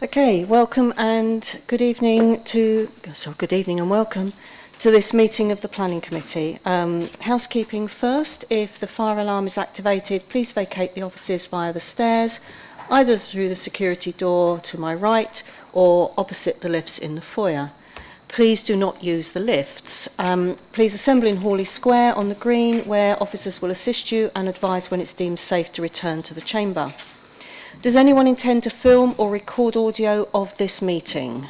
Okay, welcome and good evening and welcome to this meeting of the Planning Committee. Housekeeping first, if the fire alarm is activated, please vacate the offices via the stairs, either through the security door to my right or opposite the lifts in the foyer. Please do not use the lifts. Please assemble in Hawley Square on the green, where officers will assist you and advise when it's deemed safe to return to the chamber. Does anyone intend to film or record audio of this meeting?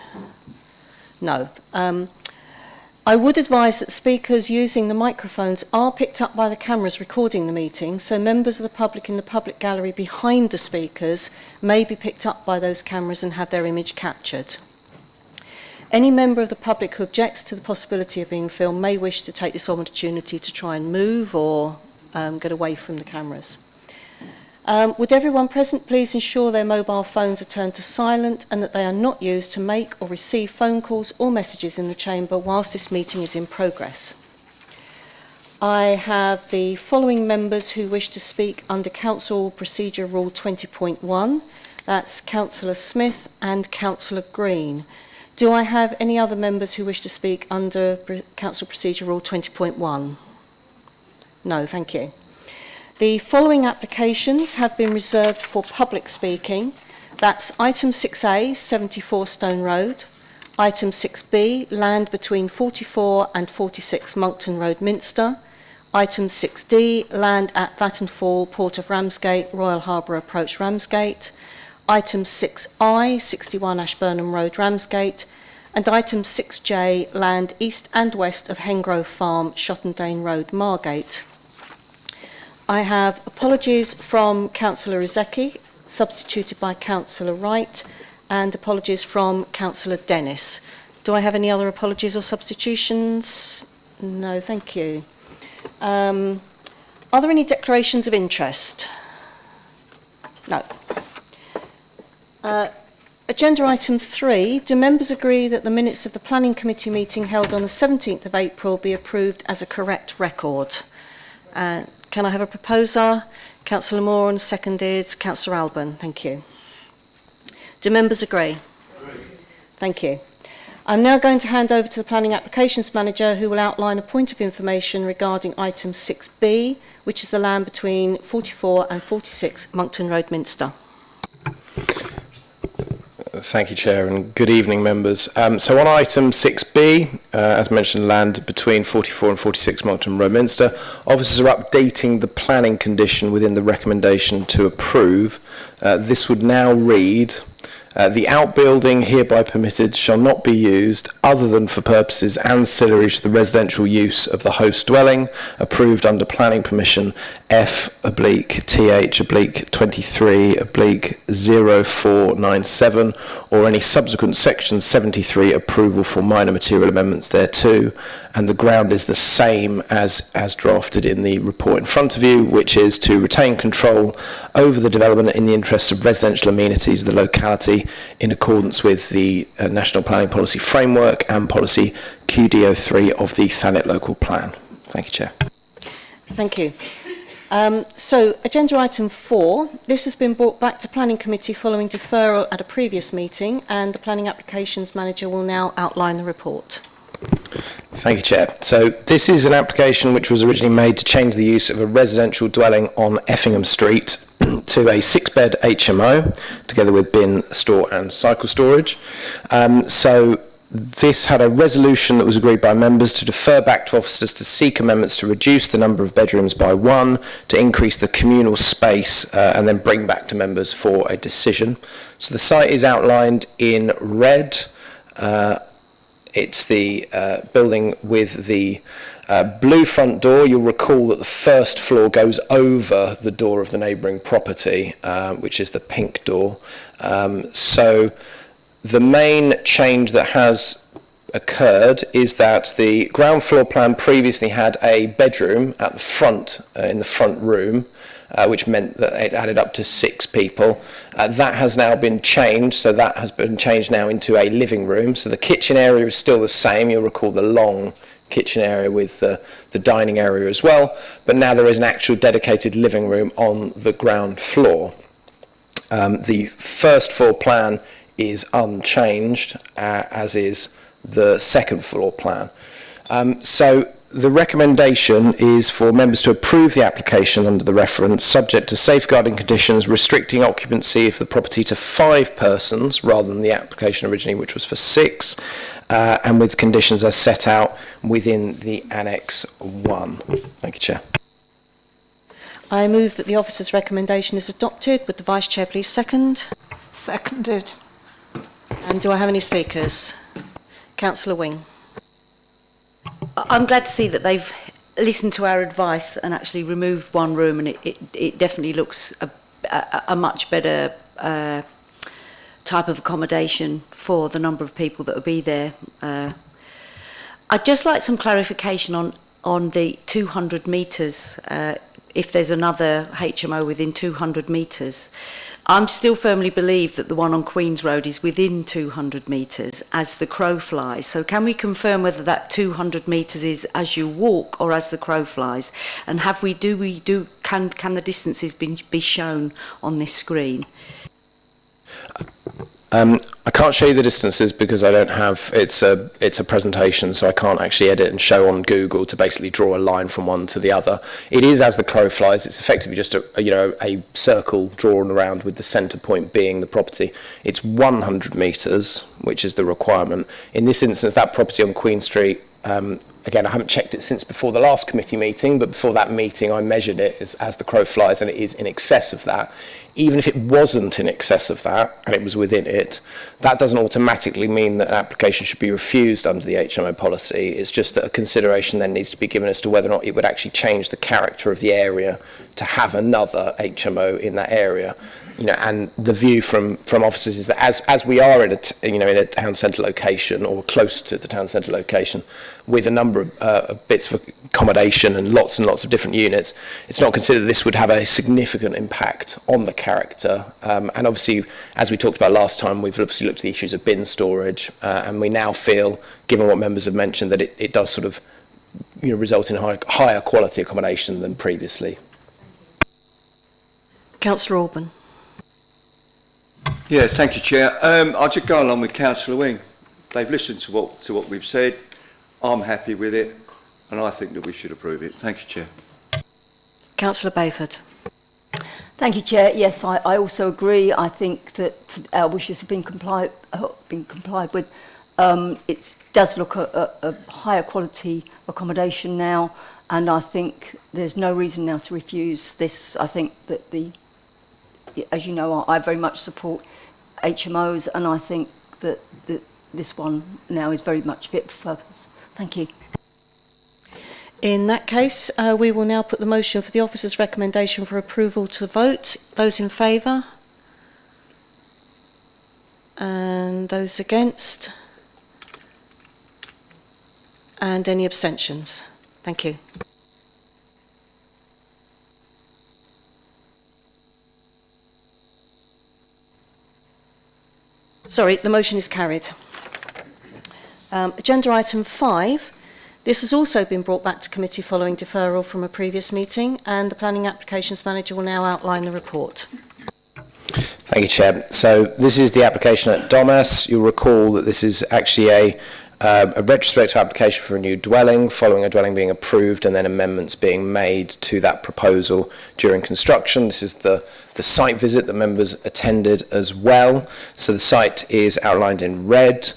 No. I would advise that speakers using the microphones are picked up by the cameras recording the meeting, so members of the public in the public gallery behind the speakers may be picked up by those cameras and have their image captured. Any member of the public who objects to the possibility of being filmed may wish to take this opportunity to try and move or get away from the cameras. Would everyone present please ensure their mobile phones are turned to silent and that they are not used to make or receive phone calls or messages in the chamber whilst this meeting is in progress. I have the following members who wish to speak under Council Procedure Rule 20.1. That's Councillor Smith and Councillor Green. Do I have any other members who wish to speak under Council Procedure Rule 20.1? No, thank you. The following applications have been reserved for public speaking. That's item 6A, 74 Stone Road. Item 6B, land between 44 and 46 Monkton Road, Minster. Item 6D, land at Vattenfall, Port of Ramsgate, Royal Harbour Approach, Ramsgate. Item 6I, 61 Ashburnham Road, Ramsgate. And item 6J, land east and west of Hengrove Farm, Shottendane Road, Margate. I have apologies from Councillor Rizeki, substituted by Councillor Wright, and apologies from Councillor Dennis. Do I have any other apologies or substitutions? No, thank you. Are there any declarations of interest? No. Agenda item 3, do members agree that the minutes of the Planning Committee meeting held on the 17th of April be approved as a correct record? Can I have a proposer? Councillor Moore, and seconded Councillor Alban. Thank you. Do members agree? Thank you. I'm now going to hand over to the Planning Applications Manager, who will outline a point of information regarding item 6B, which is the land between 44 and 46 Monkton Road, Minster. Thank you, Chair, and good evening, members. So on item 6B, as mentioned, land between 44 and 46 Monkton Road, Minster, officers are updating the planning condition within the recommendation to approve. This would now read, the outbuilding hereby permitted shall not be used other than for purposes ancillary to the residential use of the host dwelling, approved under planning permission F/TH/23/0497 or any subsequent section 73 approval for minor material amendments thereto. And the ground is the same as drafted in the report in front of you, which is to retain control over the development in the interests of residential amenities of the locality in accordance with the National Planning Policy Framework and Policy QDO3 of the Thanet Local Plan. Thank you, Chair. Thank you. So, agenda item 4, this has been brought back to Planning Committee following deferral at a previous meeting, and the Planning Applications Manager will now outline the report. Thank you, Chair. So this is an application which was originally made to change the use of a residential dwelling on Effingham Street to a 6-bed HMO, together with bin, store and cycle storage. So this had a resolution that was agreed by members to defer back to officers to seek amendments to reduce the number of bedrooms by 1, to increase the communal space, and then bring back to members for a decision. So the site is outlined in red. It's the building with the blue front door. You'll recall that the first floor goes over the door of the neighbouring property, which is the pink door. So the main change that has occurred is that the ground floor plan previously had a bedroom at the front, in the front room, which meant that it added up to 6 people. That has now been changed, so that has been changed now into a living room. So the kitchen area is still the same. You'll recall the long kitchen area with the dining area as well, but now there is an actual dedicated living room on the ground floor. The first floor plan is unchanged, as is the second floor plan. So the recommendation is for members to approve the application under the reference, subject to safeguarding conditions restricting occupancy of the property to 5 persons rather than the application originally, which was for 6, and with conditions as set out within the Annex 1. Thank you, Chair. I move that the officer's recommendation is adopted. Would the Vice Chair please second? Seconded. And do I have any speakers? Councillor Wing. I'm glad to see that they've listened to our advice and actually removed one room, and it definitely looks a much better type of accommodation for the number of people that will be there. I'd just like some clarification on the 200 metres, if there's another HMO within 200 metres. I'm still firmly believe that the one on Queen's Road is within 200 metres as the crow flies. So can we confirm whether that 200 metres is as you walk or as the crow flies? And can the distances be shown on this screen? I can't show you the distances because I don't have, it's a presentation, so I can't actually edit and show on Google to basically draw a line from one to the other. It is as the crow flies. It's effectively just a circle drawn around with the centre point being the property. It's 100 metres, which is the requirement. In this instance, that property on Queen Street, again, I haven't checked it since before the last committee meeting, but before that meeting I measured it as the crow flies, and it is in excess of that. Even if it wasn't in excess of that and it was within it, that doesn't automatically mean that an application should be refused under the HMO policy. It's just that a consideration then needs to be given as to whether or not it would actually change the character of the area to have another HMO in that area. And the view from officers is that as we are in a town centre location or close to the town centre location, with a number of bits of accommodation and lots of different units, it's not considered this would have a significant impact on the character. And obviously, as we talked about last time, we've obviously looked at the issues of bin storage, and we now feel, given what members have mentioned, that it does sort of result in higher quality accommodation than previously. Councillor Alban. Yes, thank you, Chair. I'll just go along with Councillor Wing. They've listened to what we've said. I'm happy with it, and I think that we should approve it. Thank you, Chair. Councillor Bayford. Thank you, Chair. Yes, I also agree. I think that our wishes have been complied with. It does look a higher quality accommodation now, and I think there's no reason now to refuse this. I think that as you know, I very much support HMOs, and I think that this one now is very much fit for purpose. Thank you. In that case, we will now put the motion for the officer's recommendation for approval to vote. Those in favour? And those against? And any abstentions? Thank you. Sorry, the motion is carried. Agenda item 5. This has also been brought back to committee following deferral from a previous meeting, and the Planning Applications Manager will now outline the report. Thank you, Chair. So this is the application at Domas. You'll recall that this is actually a retrospective application for a new dwelling, following a dwelling being approved and then amendments being made to that proposal during construction. This is the site visit that members attended as well. So the site is outlined in red.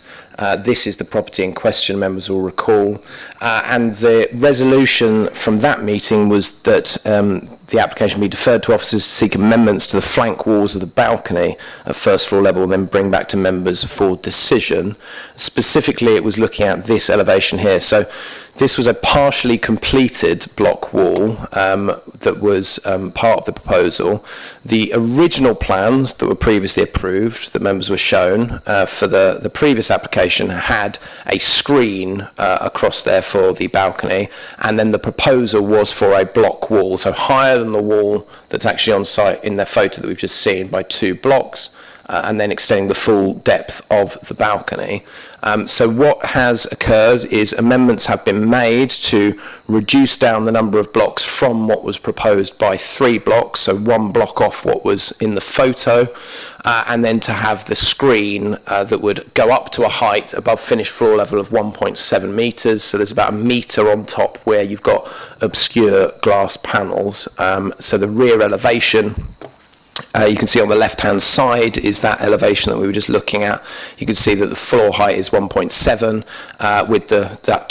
This is the property in question, members will recall. And the resolution from that meeting was that the application be deferred to officers to seek amendments to the flank walls of the balcony at first floor level, then bring back to members for decision. Specifically, it was looking at this elevation here. So this was a partially completed block wall that was part of the proposal. The original plans that were previously approved, that members were shown for the previous application, had a screen across there for the balcony, and then the proposal was for a block wall, so higher than the wall that's actually on site in the photo that we've just seen by 2 blocks. and then extending the full depth of the balcony. So what has occurred is amendments have been made to reduce down the number of blocks from what was proposed by 3 blocks, so 1 block off what was in the photo, and then to have the screen that would go up to a height above finished floor level of 1.7 metres, so there's about a metre on top where you've got obscure glass panels. So the rear elevation, you can see on the left-hand side is that elevation that we were just looking at. You can see that the floor height is 1.7 with that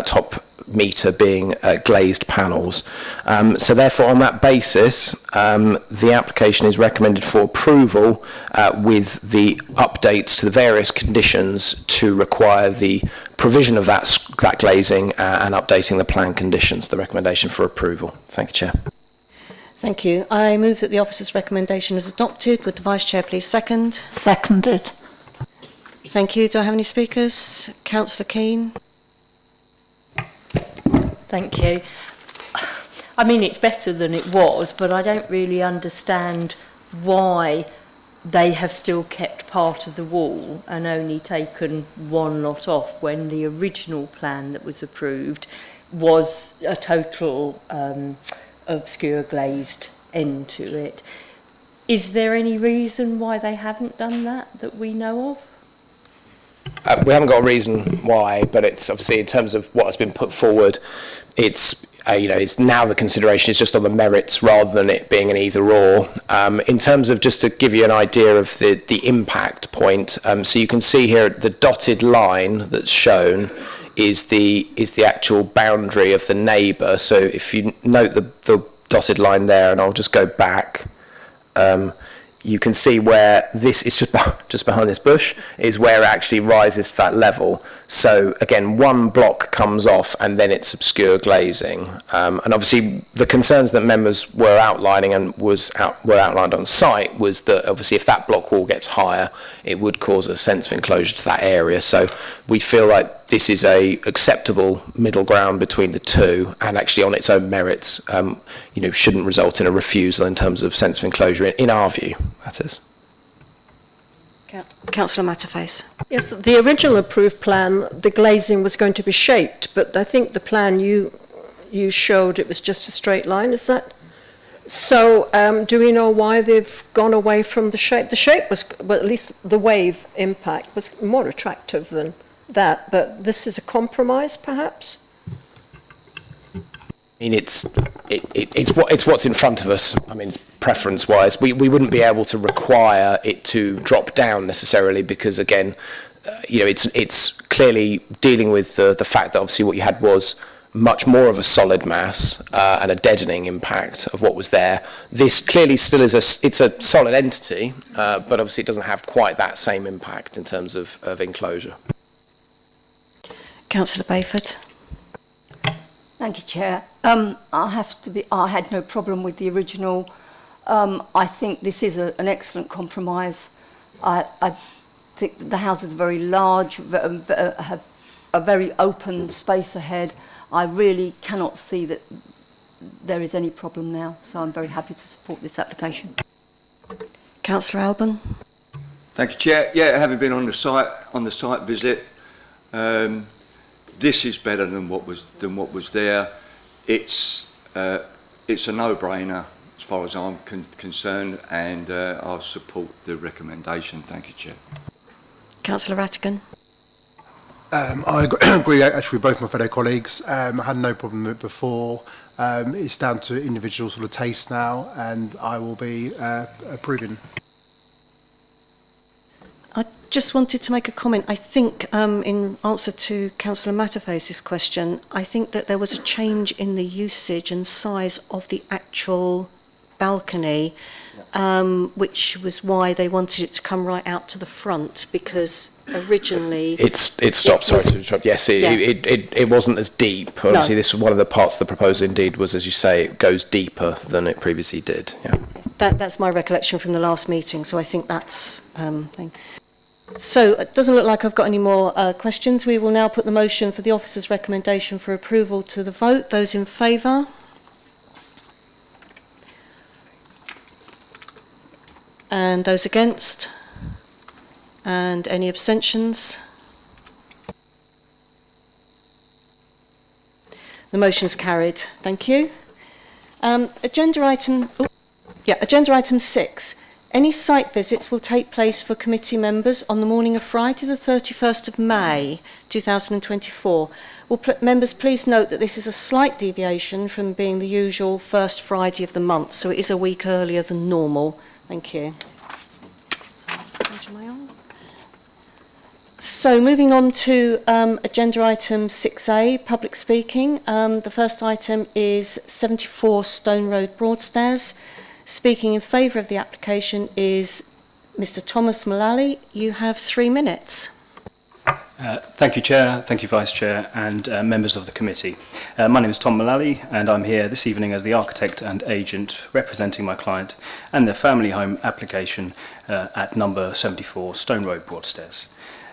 top metre being glazed panels. So therefore, on that basis, the application is recommended for approval with the updates to the various conditions to require the provision of that glazing and updating the plan conditions. The recommendation for approval. Thank you, Chair. Thank you. I move that the officer's recommendation is adopted. Would the Vice Chair please second? Seconded. Thank you. Do I have any speakers? Councillor Keane. Thank you. I mean, it's better than it was, but I don't really understand why they have still kept part of the wall and only taken one lot off when the original plan that was approved was a total obscure glazed end to it. Is there any reason why they haven't done that we know of? We haven't got a reason why, but it's obviously in terms of what has been put forward, it's it's now the consideration is just on the merits rather than it being an either or. In terms of, just to give you an idea of the impact point, so you can see here the dotted line that's shown is the actual boundary of the neighbour. So if you note the dotted line there, and I'll just go back. You can see where this is just behind this bush is where it actually rises to that level. So again, 1 block comes off and then it's obscure glazing. And obviously the concerns that members were outlining and were outlined on site was that obviously if that block wall gets higher, it would cause a sense of enclosure to that area. So we feel like this is a acceptable middle ground between the two, and actually on its own merits, shouldn't result in a refusal in terms of sense of enclosure, in our view, that is. Councillor Matterface. Yes, the original approved plan, the glazing was going to be shaped, but I think the plan you showed, it was just a straight line, is that? So do we know why they've gone away from the shape? The shape was, well, at least the wave impact was more attractive than that, but this is a compromise, perhaps? I mean, it's what's in front of us. I mean, preference-wise, we wouldn't be able to require it to drop down necessarily because, again, it's clearly dealing with the fact that obviously what you had was much more of a solid mass and a deadening impact of what was there. This clearly still is it's a solid entity, but obviously it doesn't have quite that same impact in terms of enclosure. Councillor Bayford. Thank you, Chair. I had no problem with the original. I think this is an excellent compromise. I think the houses are very large, have a very open space ahead. I really cannot see that there is any problem now, so I'm very happy to support this application. Councillor Alban. Thank you, Chair. Yeah, having been on the site visit, this is better than what was there. It's a no-brainer as far as I'm concerned, and I'll support the recommendation. Thank you, Chair. Councillor Rattigan. I agree actually with both my fellow colleagues. I had no problem with it before. It's down to individual sort of taste now, and I will be approving. I just wanted to make a comment. I think in answer to Councillor Matterface's question, I think that there was a change in the usage and size of the actual balcony, which was why they wanted it to come right out to the front, because originally it stopped. Sorry to interrupt. Yes, it wasn't as deep. Obviously, This was one of the parts of the proposal. Indeed, was, as you say, it goes deeper than it previously did. Yeah. That's my recollection from the last meeting. So I think that's thing. So it doesn't look like I've got any more questions. We will now put the motion for the officer's recommendation for approval to the vote. Those in favour? And those against? And any abstentions? The motion's carried. Thank you. Agenda item 6. Any site visits will take place for committee members on the morning of Friday the 31st of May 2024. Will members please note that this is a slight deviation from being the usual first Friday of the month, so it is a week earlier than normal. Thank you. So moving on to agenda item 6A, public speaking. The first item is 74 Stone Road Broadstairs. Speaking in favour of the application is Mr Thomas Mullally. You have 3 minutes. Thank you, Chair, thank you, Vice Chair, and members of the committee. My name is Tom Mullally, and I'm here this evening as the architect and agent representing my client and their family home application at number 74 Stone Road Broadstairs.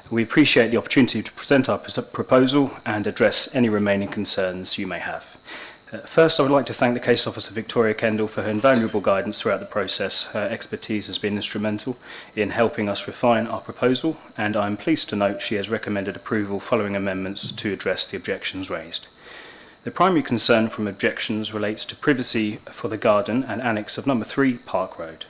We appreciate the opportunity to present our proposal and address any remaining concerns you may have. First, I would like to thank the Case Officer Victoria Kendall for her invaluable guidance throughout the process. Her expertise has been instrumental in helping us refine our proposal, and I am pleased to note she has recommended approval following amendments to address the objections raised. The primary concern from objections relates to privacy for the garden and annex of number 3 Park Road.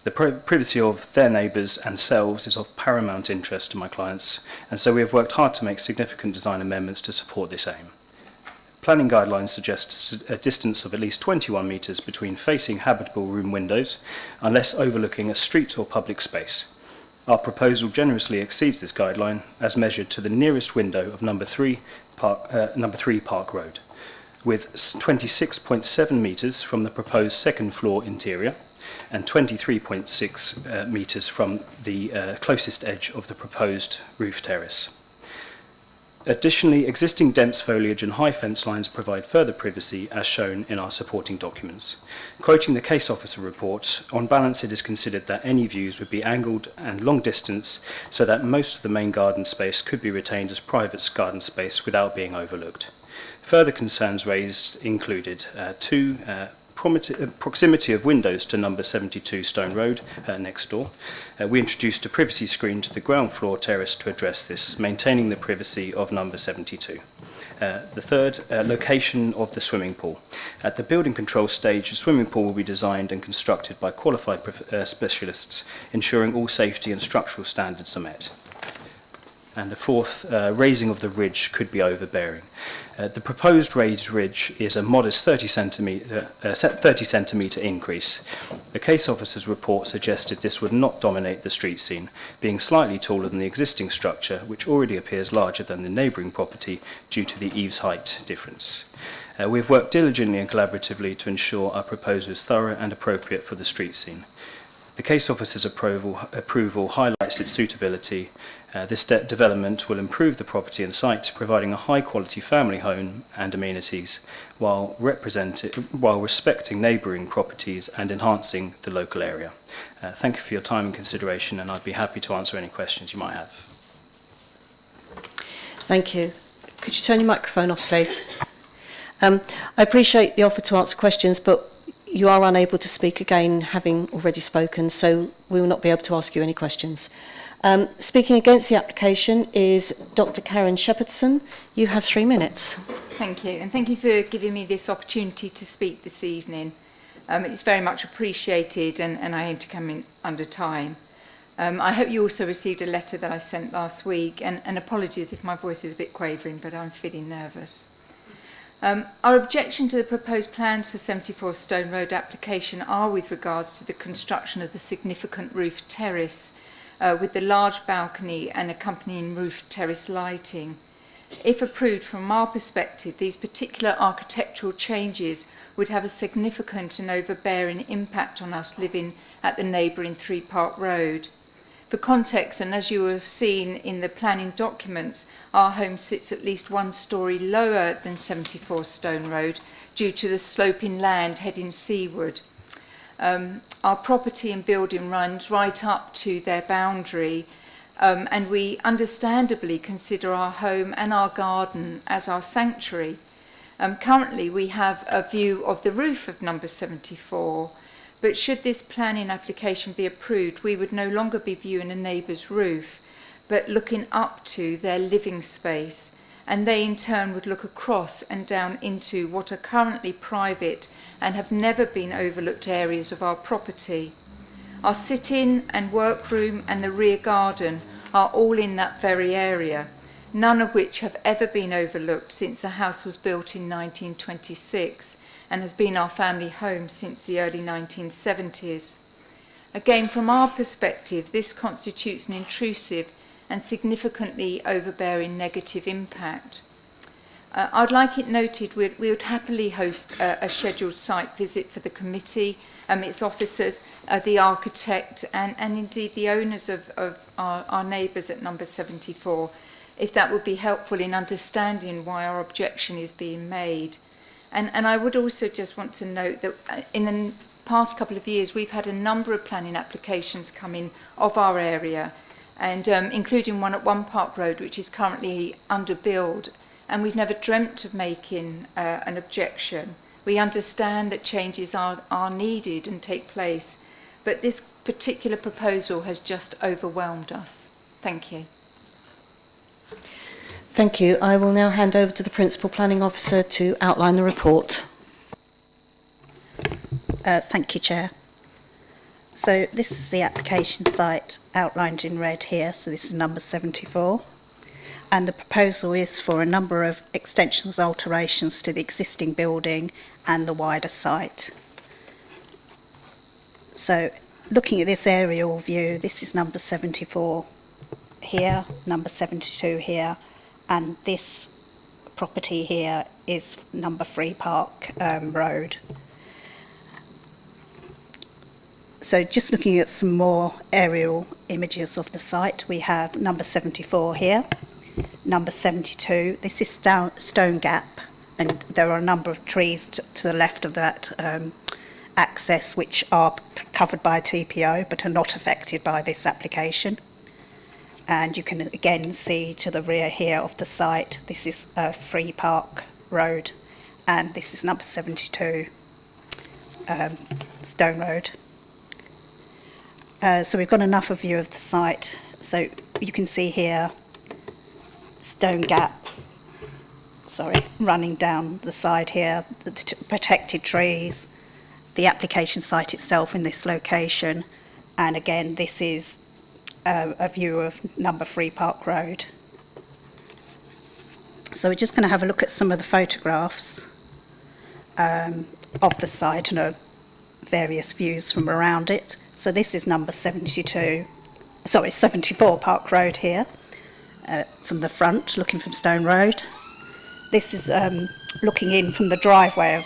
The privacy of their neighbours and selves is of paramount interest to my clients, and so we have worked hard to make significant design amendments to support this aim. Planning guidelines suggest a distance of at least 21 metres between facing habitable room windows, unless overlooking a street or public space. Our proposal generously exceeds this guideline, as measured to the nearest window of number 3 Park Road, with 26.7 metres from the proposed second floor interior, and 23.6 metres from the closest edge of the proposed roof terrace. Additionally, existing dense foliage and high fence lines provide further privacy, as shown in our supporting documents. Quoting the Case Officer report, on balance it is considered that any views would be angled and long distance so that most of the main garden space could be retained as private garden space without being overlooked. Further concerns raised included proximity of windows to number 72 Stone Road next door. We introduced a privacy screen to the ground floor terrace to address this, maintaining the privacy of number 72. The third, location of the swimming pool. At the building control stage, the swimming pool will be designed and constructed by qualified specialists, ensuring all safety and structural standards are met. And the fourth, raising of the ridge could be overbearing. The proposed raised ridge is a modest 30 centimetre increase. The Case Officer's report suggested this would not dominate the street scene, being slightly taller than the existing structure, which already appears larger than the neighbouring property due to the eaves height difference. We've worked diligently and collaboratively to ensure our proposal is thorough and appropriate for the street scene. The Case Officer's approval highlights its suitability. This development will improve the property and site, providing a high-quality family home and amenities, while respecting neighbouring properties and enhancing the local area. Thank you for your time and consideration, and I'd be happy to answer any questions you might have. Thank you. Could you turn your microphone off, please? I appreciate the offer to answer questions, but you are unable to speak again, having already spoken, so we will not be able to ask you any questions. Speaking against the application is Dr. Karen Shepherdson. You have 3 minutes. Thank you, and thank you for giving me this opportunity to speak this evening. It's very much appreciated, and I aim to come in under time. I hope you also received a letter that I sent last week, and apologies if my voice is a bit quavering, but I'm feeling nervous. Our objection to the proposed plans for 74 Stone Road application are with regards to the construction of the significant roof terrace with the large balcony and accompanying roof terrace lighting. If approved, from our perspective, these particular architectural changes would have a significant and overbearing impact on us living at the neighbouring 3 Park Road. For context, and as you will have seen in the planning documents, our home sits at least 1 storey lower than 74 Stone Road due to the sloping land heading seaward. Our property and building runs right up to their boundary, and we understandably consider our home and our garden as our sanctuary. Currently we have a view of the roof of number 74, But should this planning application be approved, we would no longer be viewing a neighbour's roof, but looking up to their living space, and they in turn would look across and down into what are currently private and have never been overlooked areas of our property. Our sit-in and workroom and the rear garden are all in that very area, none of which have ever been overlooked since the house was built in 1926 and has been our family home since the early 1970s. Again, from our perspective, this constitutes an intrusive and significantly overbearing negative impact. I'd like it noted we would happily host a scheduled site visit for the committee, its officers, the architect and indeed the owners of our neighbours at number 74, if that would be helpful in understanding why our objection is being made. And I would also just want to note that in the past couple of years we've had a number of planning applications come in of our area, and including one at One Park Road which is currently under build, and we've never dreamt of making an objection. We understand that changes are needed and take place, but this particular proposal has just overwhelmed us. Thank you. Thank you. I will now hand over to the Principal Planning Officer to outline the report. Thank you, Chair. So this is the application site outlined in red here, so this is number 74. And the proposal is for a number of extensions, alterations to the existing building and the wider site. So looking at this aerial view, this is number 74 here, number 72 here, and this property here is number 3 Park Road. So just looking at some more aerial images of the site, we have number 74 here, number 72. This is Stone Gap, and there are a number of trees to the left of that access which are covered by TPO but are not affected by this application. And you can again see to the rear here of the site, this is 3 Park Road, and this is number 72 Stone Road. So we've got enough of view of the site. So you can see here Stone Gap, running down the side here, the protected trees, the application site itself in this location, and again this is a view of number 3 Park Road. So we're just going to have a look at some of the photographs of the site and various views from around it. So this is number 74 Park Road here, from the front, looking from Stone Road. This is looking in from the driveway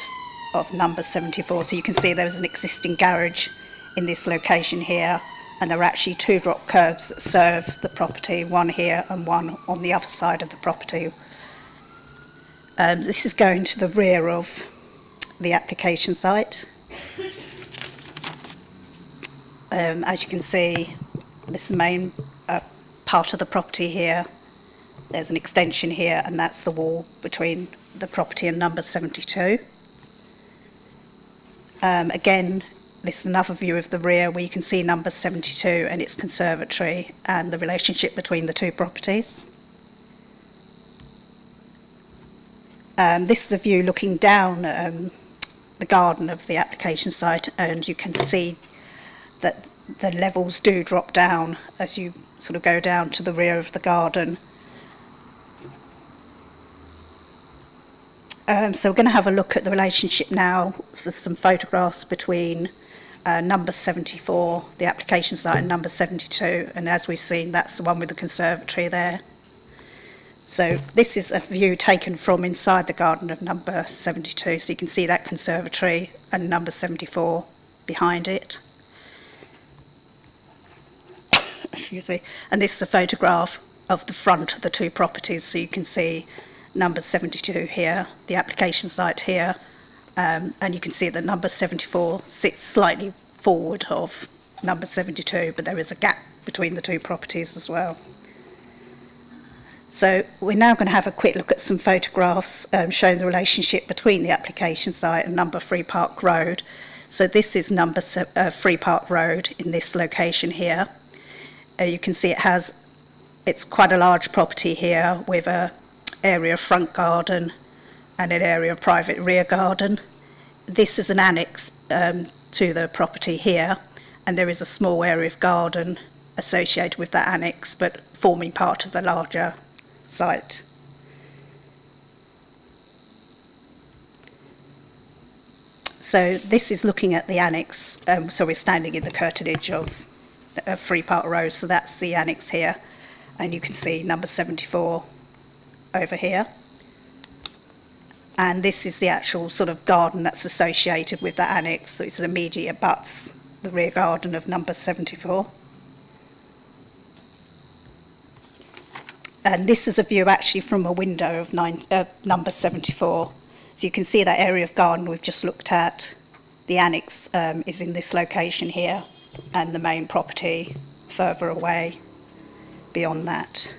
of number 74. So you can see there's an existing garage in this location here, and there are actually 2 drop curbs that serve the property, one here and one on the other side of the property. This is going to the rear of the application site. As you can see, this is the main part of the property here. There's an extension here, and that's the wall between the property and number 72. Again, this is another view of the rear where you can see number 72 and its conservatory and the relationship between the 2 properties. This is a view looking down the garden of the application site, and you can see that the levels do drop down as you sort of go down to the rear of the garden. So we're going to have a look at the relationship now for some photographs between number 74, the application site, and number 72, and as we've seen, that's the one with the conservatory there. So this is a view taken from inside the garden of number 72, so you can see that conservatory and number 74 behind it. Excuse me. And this is a photograph of the front of the 2 properties, so you can see number 72 here, the application site here, and you can see that number 74 sits slightly forward of number 72, but there is a gap between the 2 properties as well. So we're now going to have a quick look at some photographs showing the relationship between the application site and number 3 Park Road. So this is number 3 Park Road in this location here. You can see it's quite a large property here with a area of front garden and an area of private rear garden. This is an annex to the property here, and there is a small area of garden associated with that annex, but forming part of the larger site. So this is looking at the annex. So we're standing in the curtilage of 3 Park Road, so that's the annex here, and you can see number 74 over here. And this is the actual sort of garden that's associated with that annex. So it's immediate abuts the rear garden of number 74. And this is a view actually from a window of number 74. So you can see that area of garden we've just looked at. The annex is in this location here, and the main property further away beyond that.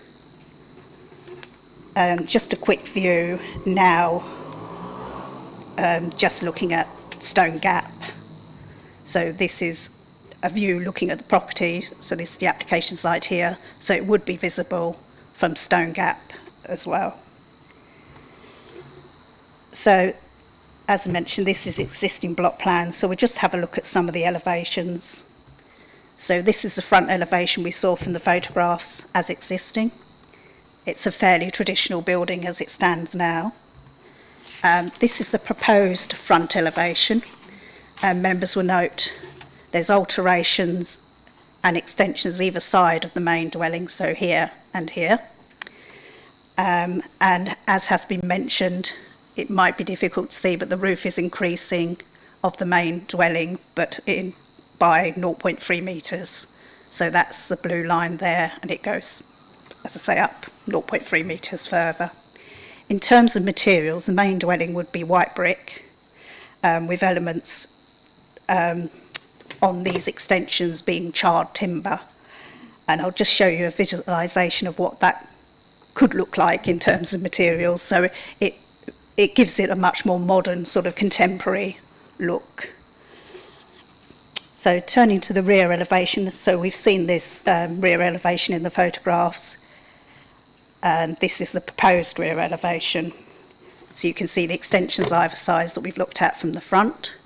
Just a quick view now, just looking at Stone Gap. So this is a view looking at the property. So this is the application site here. So it would be visible from Stone Gap as well. So, as I mentioned, this is existing block plan. So we'll just have a look at some of the elevations. So this is the front elevation we saw from the photographs as existing. It's a fairly traditional building as it stands now. This is the proposed front elevation. Members will note there's alterations and extensions either side of the main dwelling, so here and here. And as has been mentioned, it might be difficult to see, but the roof is increasing of the main dwelling, but by 0.3 metres. So that's the blue line there, and it goes, as I say, up 0.3 metres further. In terms of materials, the main dwelling would be white brick, with elements on these extensions being charred timber. And I'll just show you a visualisation of what that could look like in terms of materials. So it gives it a much more modern, sort of contemporary look. So turning to the rear elevation, so we've seen this rear elevation in the photographs, and this is the proposed rear elevation. So you can see the extensions either side that we've looked at from the front,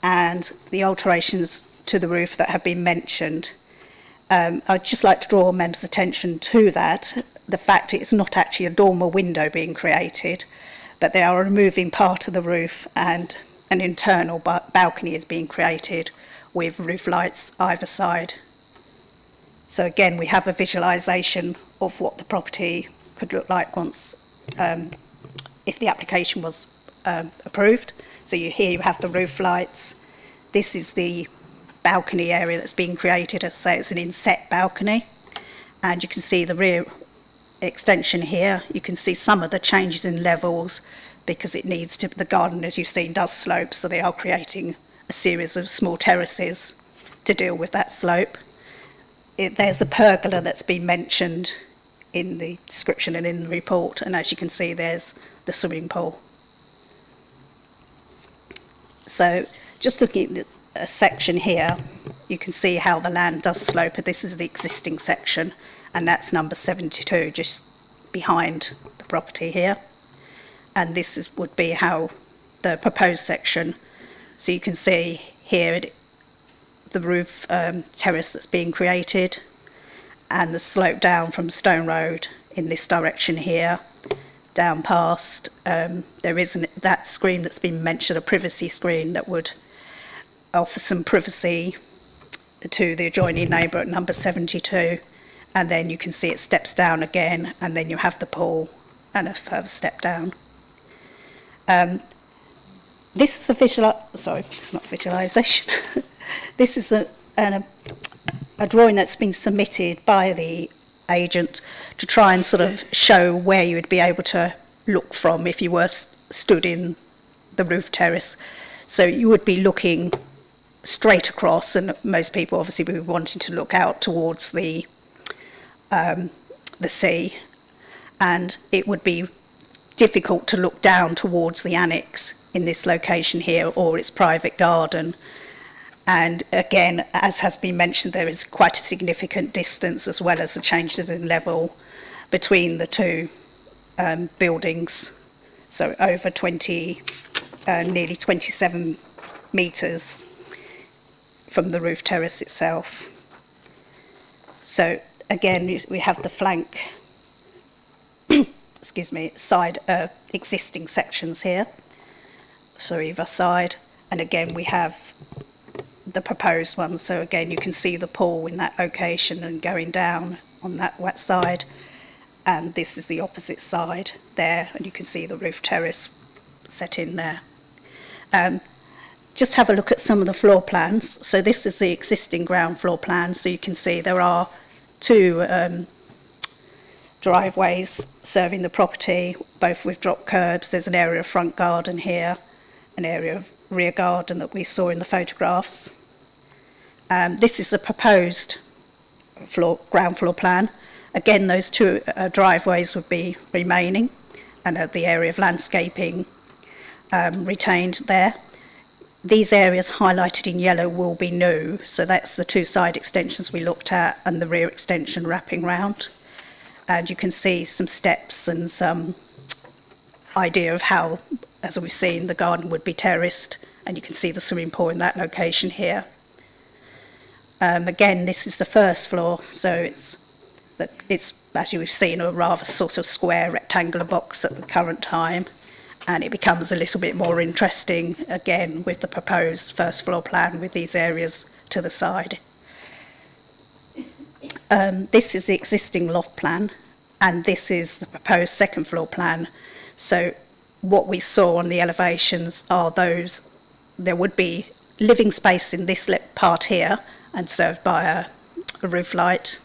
and the alterations to the roof that have been mentioned. I'd just like to draw members' attention to that, the fact it's not actually a dormer window being created, but they are removing part of the roof, and an internal balcony is being created with roof lights either side. So again, we have a visualisation of what the property could look like once, if the application was approved. So here you have the roof lights. This is the balcony area that's being created. As I say, it's an inset balcony, and you can see the rear extension here. You can see some of the changes in levels because it needs to, the garden, as you've seen, does slope, so they are creating a series of small terraces to deal with that slope. There's the pergola that's been mentioned in the description and in the report, and as you can see, there's the swimming pool. So just looking at a section here, you can see how the land does slope. This is the existing section, and that's number 72, just behind the property here. And this would be how the proposed section. So you can see here the roof terrace that's being created, and the slope down from Stone Road in this direction here, down past. There is that screen that's been mentioned, a privacy screen that would offer some privacy to the adjoining neighbour at number 72. And then you can see it steps down again, and then you have the pool and a further step down. This is it's not visualisation. This is a drawing that's been submitted by the agent to try and sort of show where you would be able to look from if you were stood in the roof terrace. So you would be looking straight across, and most people obviously would be wanting to look out towards the sea, and it would be difficult to look down towards the annex in this location here, or its private garden. And again, as has been mentioned, there is quite a significant distance, as well as the changes in level between the two buildings. So over 20, nearly 27 metres from the roof terrace itself. So again, we have the flank, excuse me, side existing sections here, so either side. And again, we have the proposed one. So again, you can see the pool in that location and going down on that side. And this is the opposite side there, and you can see the roof terrace set in there. Just have a look at some of the floor plans. So this is the existing ground floor plan. So you can see there are two driveways serving the property, both with drop curbs. There's an area of front garden here, an area of rear garden that we saw in the photographs. This is the proposed ground floor plan. Again, those two driveways would be remaining, and the area of landscaping retained there. These areas highlighted in yellow will be new, so that's the two side extensions we looked at and the rear extension wrapping round. And you can see some steps and some idea of how, as we've seen, the garden would be terraced, and you can see the swimming pool in that location here. Again, this is the first floor, so it's, as you've seen, a rather sort of square rectangular box at the current time, and it becomes a little bit more interesting again with the proposed first floor plan with these areas to the side. This is the existing loft plan, and this is the proposed second floor plan. So what we saw on the elevations are those, there would be living space in this part here and served by a roof light.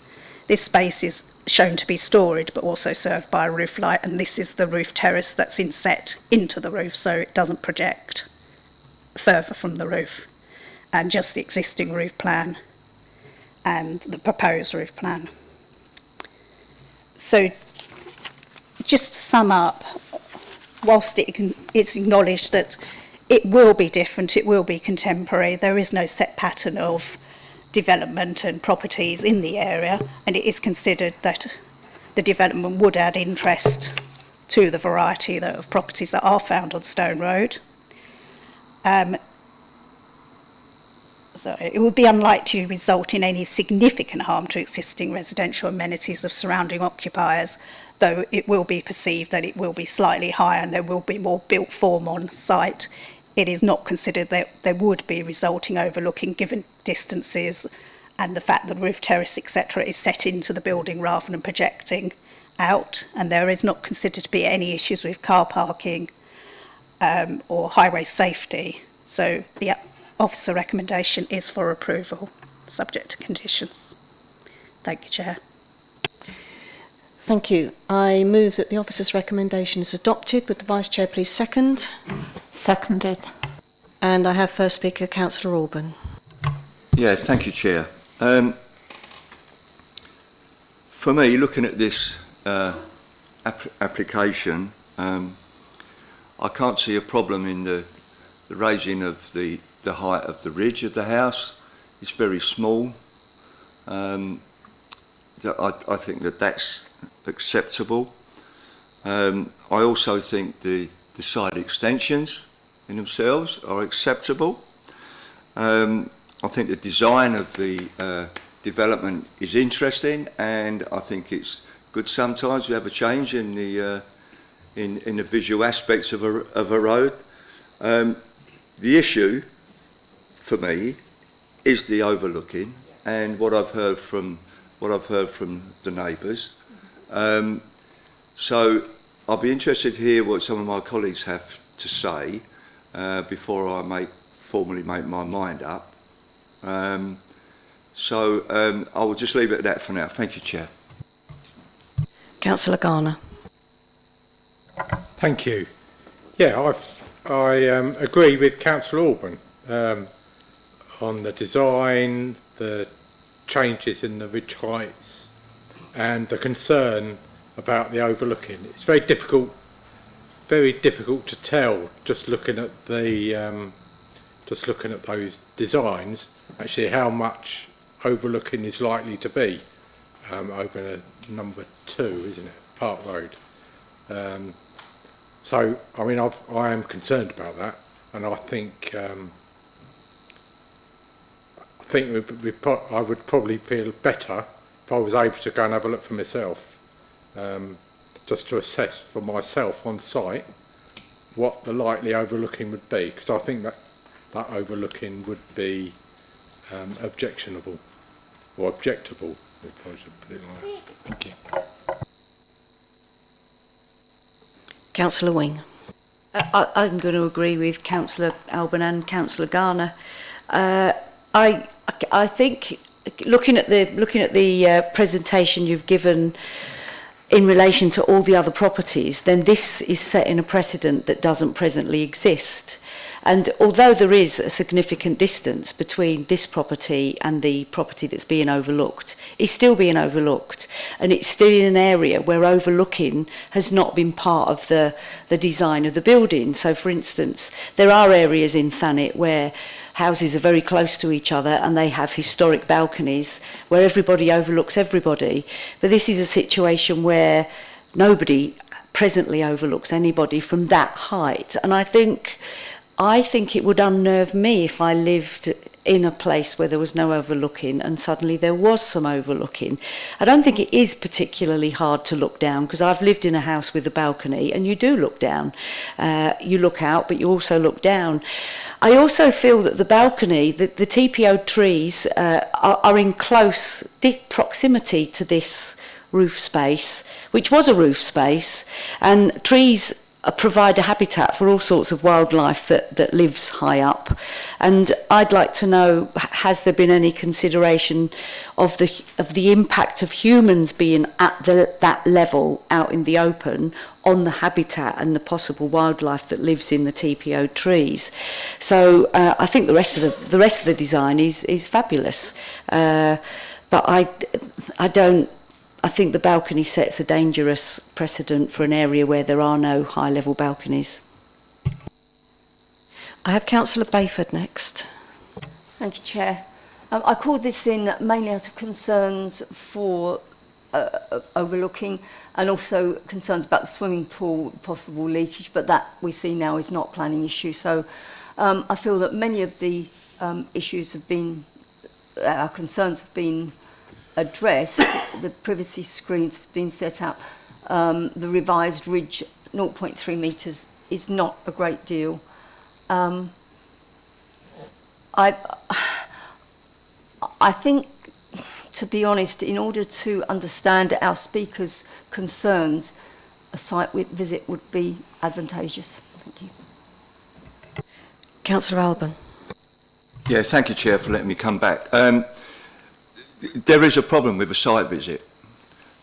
This space is shown to be storage, but also served by a roof light, and this is the roof terrace that's inset into the roof, so it doesn't project further from the roof. And just the existing roof plan and the proposed roof plan. So just to sum up, whilst it's acknowledged that it will be different, it will be contemporary, there is no set pattern of development and properties in the area, and it is considered that the development would add interest to the variety of properties that are found on Stone Road. So it would be unlikely to result in any significant harm to existing residential amenities of surrounding occupiers, though it will be perceived that it will be slightly higher and there will be more built form on site. It is not considered that there would be resulting overlooking given distances and the fact that roof terrace, etc., is set into the building rather than projecting out, and there is not considered to be any issues with car parking or highway safety. So the officer recommendation is for approval, subject to conditions. Thank you, Chair. Thank you. I move that the officer's recommendation is adopted. Would the Vice Chair please second? Seconded. And I have first speaker, Councillor Alban. Yeah, thank you, Chair. For me, looking at this application, I can't see a problem in the raising of the height of the ridge of the house. It's very small. I think that's acceptable. I also think the side extensions in themselves are acceptable. I think the design of the development is interesting, and I think it's good sometimes to have a change in the visual aspects of a road. The issue for me is the overlooking and what I've heard from the neighbours. So I'll be interested to hear what some of my colleagues have to say before I formally make my mind up. So I will just leave it at that for now. Thank you, Chair. Councillor Garner. Thank you. Yeah, I agree with Councillor Alban on the design, the changes in the ridge heights, and the concern about the overlooking. It's very difficult very difficult to tell just looking at the those designs actually how much overlooking is likely to be over number 2, isn't it, Park Road. So I mean I am concerned about that, and I think I would probably feel better if I was able to go and have a look for myself, just to assess for myself on site what the likely overlooking would be, because I think that overlooking would be objectionable or objectable, if I should put it like that. Thank you. Councillor Wing. I'm going to agree with Councillor Alban and Councillor Garner. I think looking at the presentation you've given in relation to all the other properties, then this is setting a precedent that doesn't presently exist. And although there is a significant distance between this property and the property that's being overlooked, it's still being overlooked, and it's still in an area where overlooking has not been part of the design of the building. So, for instance, there are areas in Thanet where houses are very close to each other and they have historic balconies where everybody overlooks everybody. But this is a situation where nobody presently overlooks anybody from that height. And I think it would unnerve me if I lived in a place where there was no overlooking and suddenly there was some overlooking. I don't think it is particularly hard to look down, because I've lived in a house with a balcony and you do look down. You look out, but you also look down. I also feel that the balcony, the TPO trees are in close proximity to this roof space, which was a roof space, and trees provide a habitat for all sorts of wildlife that lives high up. And I'd like to know, has there been any consideration of the impact of humans being at that level out in the open on the habitat and the possible wildlife that lives in the TPO trees? So I think the rest of the design is fabulous, but I think the balcony sets a dangerous precedent for an area where there are no high-level balconies. I have Councillor Bayford next. Thank you, Chair. I called this in mainly out of concerns for overlooking, and also concerns about the swimming pool, possible leakage, but that we see now is not a planning issue. So I feel that many of the issues have been, our concerns have been addressed. The privacy screens have been set up. The revised ridge, 0.3 metres, is not a great deal. I think, to be honest, in order to understand our speakers' concerns, a site visit would be advantageous. Thank you. Councillor Alban. Yeah, thank you, Chair, for letting me come back. There is a problem with a site visit.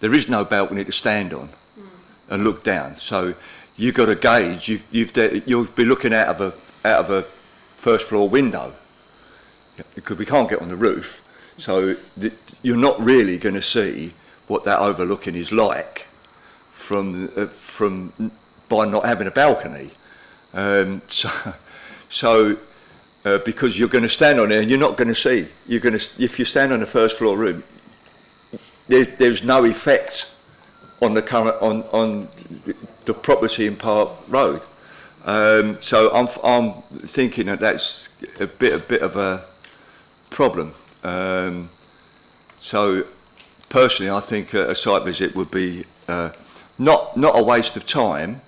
There is no balcony to stand on and look down. So you've got to gauge. You'll be looking out of a first floor window, because we can't get on the roof. So you're not really going to see what that overlooking is like from by not having a balcony. Because you're going to stand on it and you're not going to see. If you stand on the first floor room, there's no effect on the current on the property in Park Road. So I'm thinking that's a bit of a problem. So personally, I think a site visit would be not a waste of time,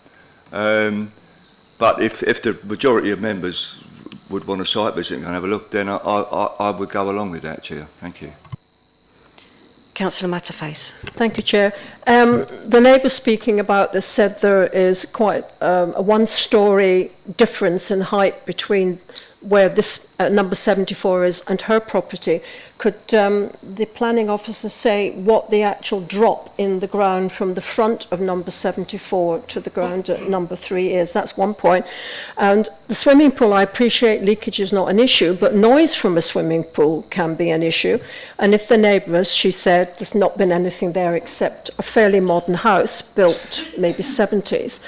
but if the majority of members would want a site visit and have a look, then I would go along with that, Chair. Thank you. Councillor Matterface. Thank you, Chair. The neighbour speaking about this said there is quite a one-storey difference in height between where this number 74 is and her property. Could the planning officer say what the actual drop in the ground from the front of number 74 to the ground at number 3 is? That's one point. And the swimming pool, I appreciate leakage is not an issue, but noise from a swimming pool can be an issue. And if the neighbours, she said, there's not been anything there except a fairly modern house built maybe 70s.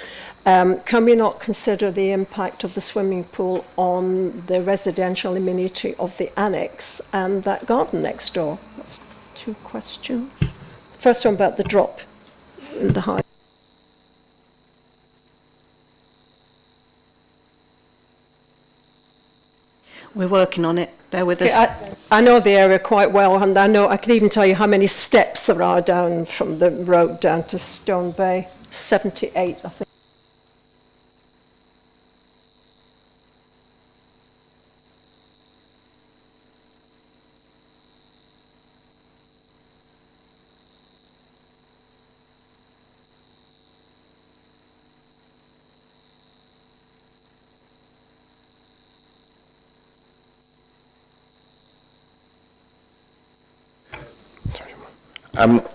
Can we not consider the impact of the swimming pool on the residential amenity of the annex and that garden next door? That's 2 questions. First one about the drop in the height. We're working on it. Bear with us. I know the area quite well, and I can even tell you how many steps there are down from the road down to Stone Bay. 78, I think.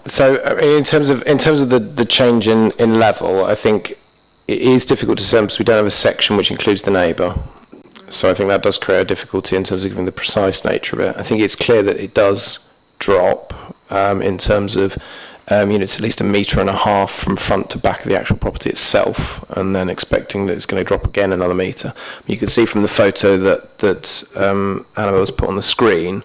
So in terms of the change in level, I think it is difficult to say because we don't have a section which includes the neighbour. So I think that does create a difficulty in terms of giving the precise nature of it. I think it's clear that it does drop in terms of it's at least 1.5 meters from front to back of the actual property itself, and then expecting that it's going to drop again another metre. You can see from the photo that Annabelle's put on the screen,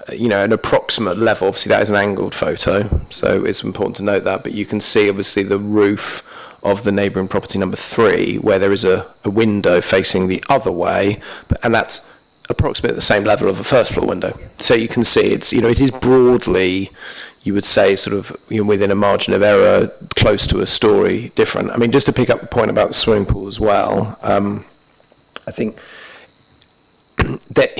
an approximate level. Obviously that is an angled photo, so it's important to note that, but you can see obviously the roof of the neighbouring property number 3, where there is a window facing the other way, and that's approximately at the same level of a first floor window. So you can see it's, it is broadly, you would say, sort of within a margin of error, close to a story different. I mean, just to pick up the point about the swimming pool as well, I think that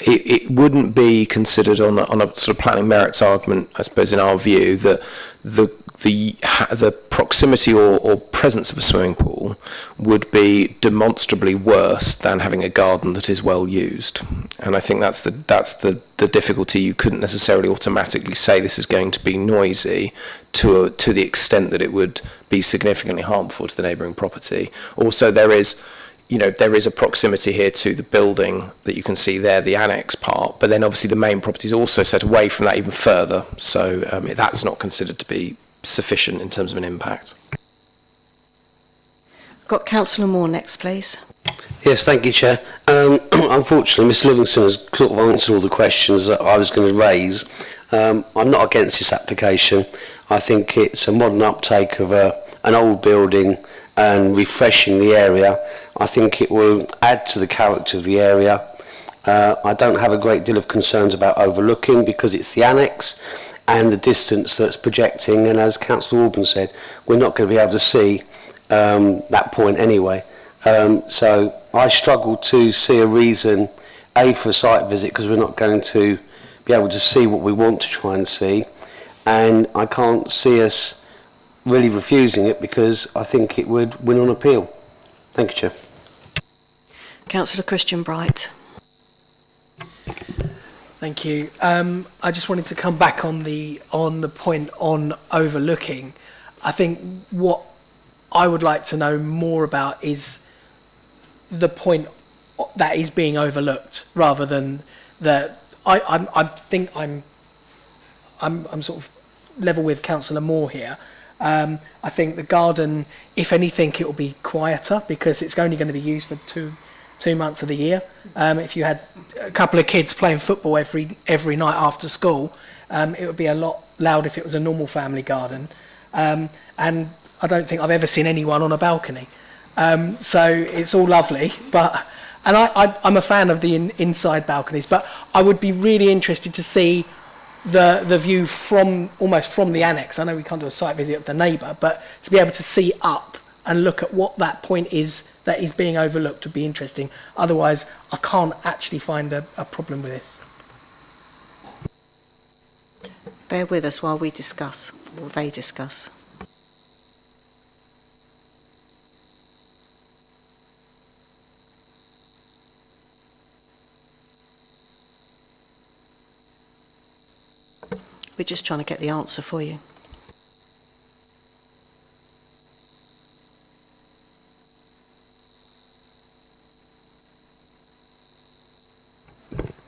it wouldn't be considered on a sort of planning merits argument, I suppose, in our view, that the proximity or presence of a swimming pool would be demonstrably worse than having a garden that is well used. And I think that's the difficulty. You couldn't necessarily automatically say this is going to be noisy to the extent that it would be significantly harmful to the neighbouring property. Also, there is a proximity here to the building that you can see there, the annex part, but then obviously the main property is also set away from that even further. So that's not considered to be sufficient in terms of an impact. Got Councillor Moore next, please. Yes, thank you, Chair. Unfortunately, Ms Livingston has sort of answered all the questions that I was going to raise. I'm not against this application. I think it's a modern uptake of an old building and refreshing the area. I think it will add to the character of the area. I don't have a great deal of concerns about overlooking because it's the annex and the distance that's projecting, and as Councillor Alban said, we're not going to be able to see that point anyway. So I struggle to see a reason, A, for a site visit, because we're not going to be able to see what we want to try and see, and I can't see us really refusing it because I think it would win on appeal. Thank you, Chair. Councillor Christian Bright. Thank you. I just wanted to come back on the point on overlooking. I think what I would like to know more about is the point that is being overlooked, rather than that. I think I'm sort of level with Councillor Moore here. I think the garden, if anything, it will be quieter because it's only going to be used for two months of the year. If you had a couple of kids playing football every night after school, it would be a lot louder if it was a normal family garden. And I don't think I've ever seen anyone on a balcony. So it's all lovely, and I'm a fan of the inside balconies, but I would be really interested to see the view almost from the annex. I know we can't do a site visit of the neighbour, but to be able to see up and look at what that point is that is being overlooked would be interesting. Otherwise, I can't actually find a problem with this. Bear with us while we discuss, or they discuss. We're just trying to get the answer for you.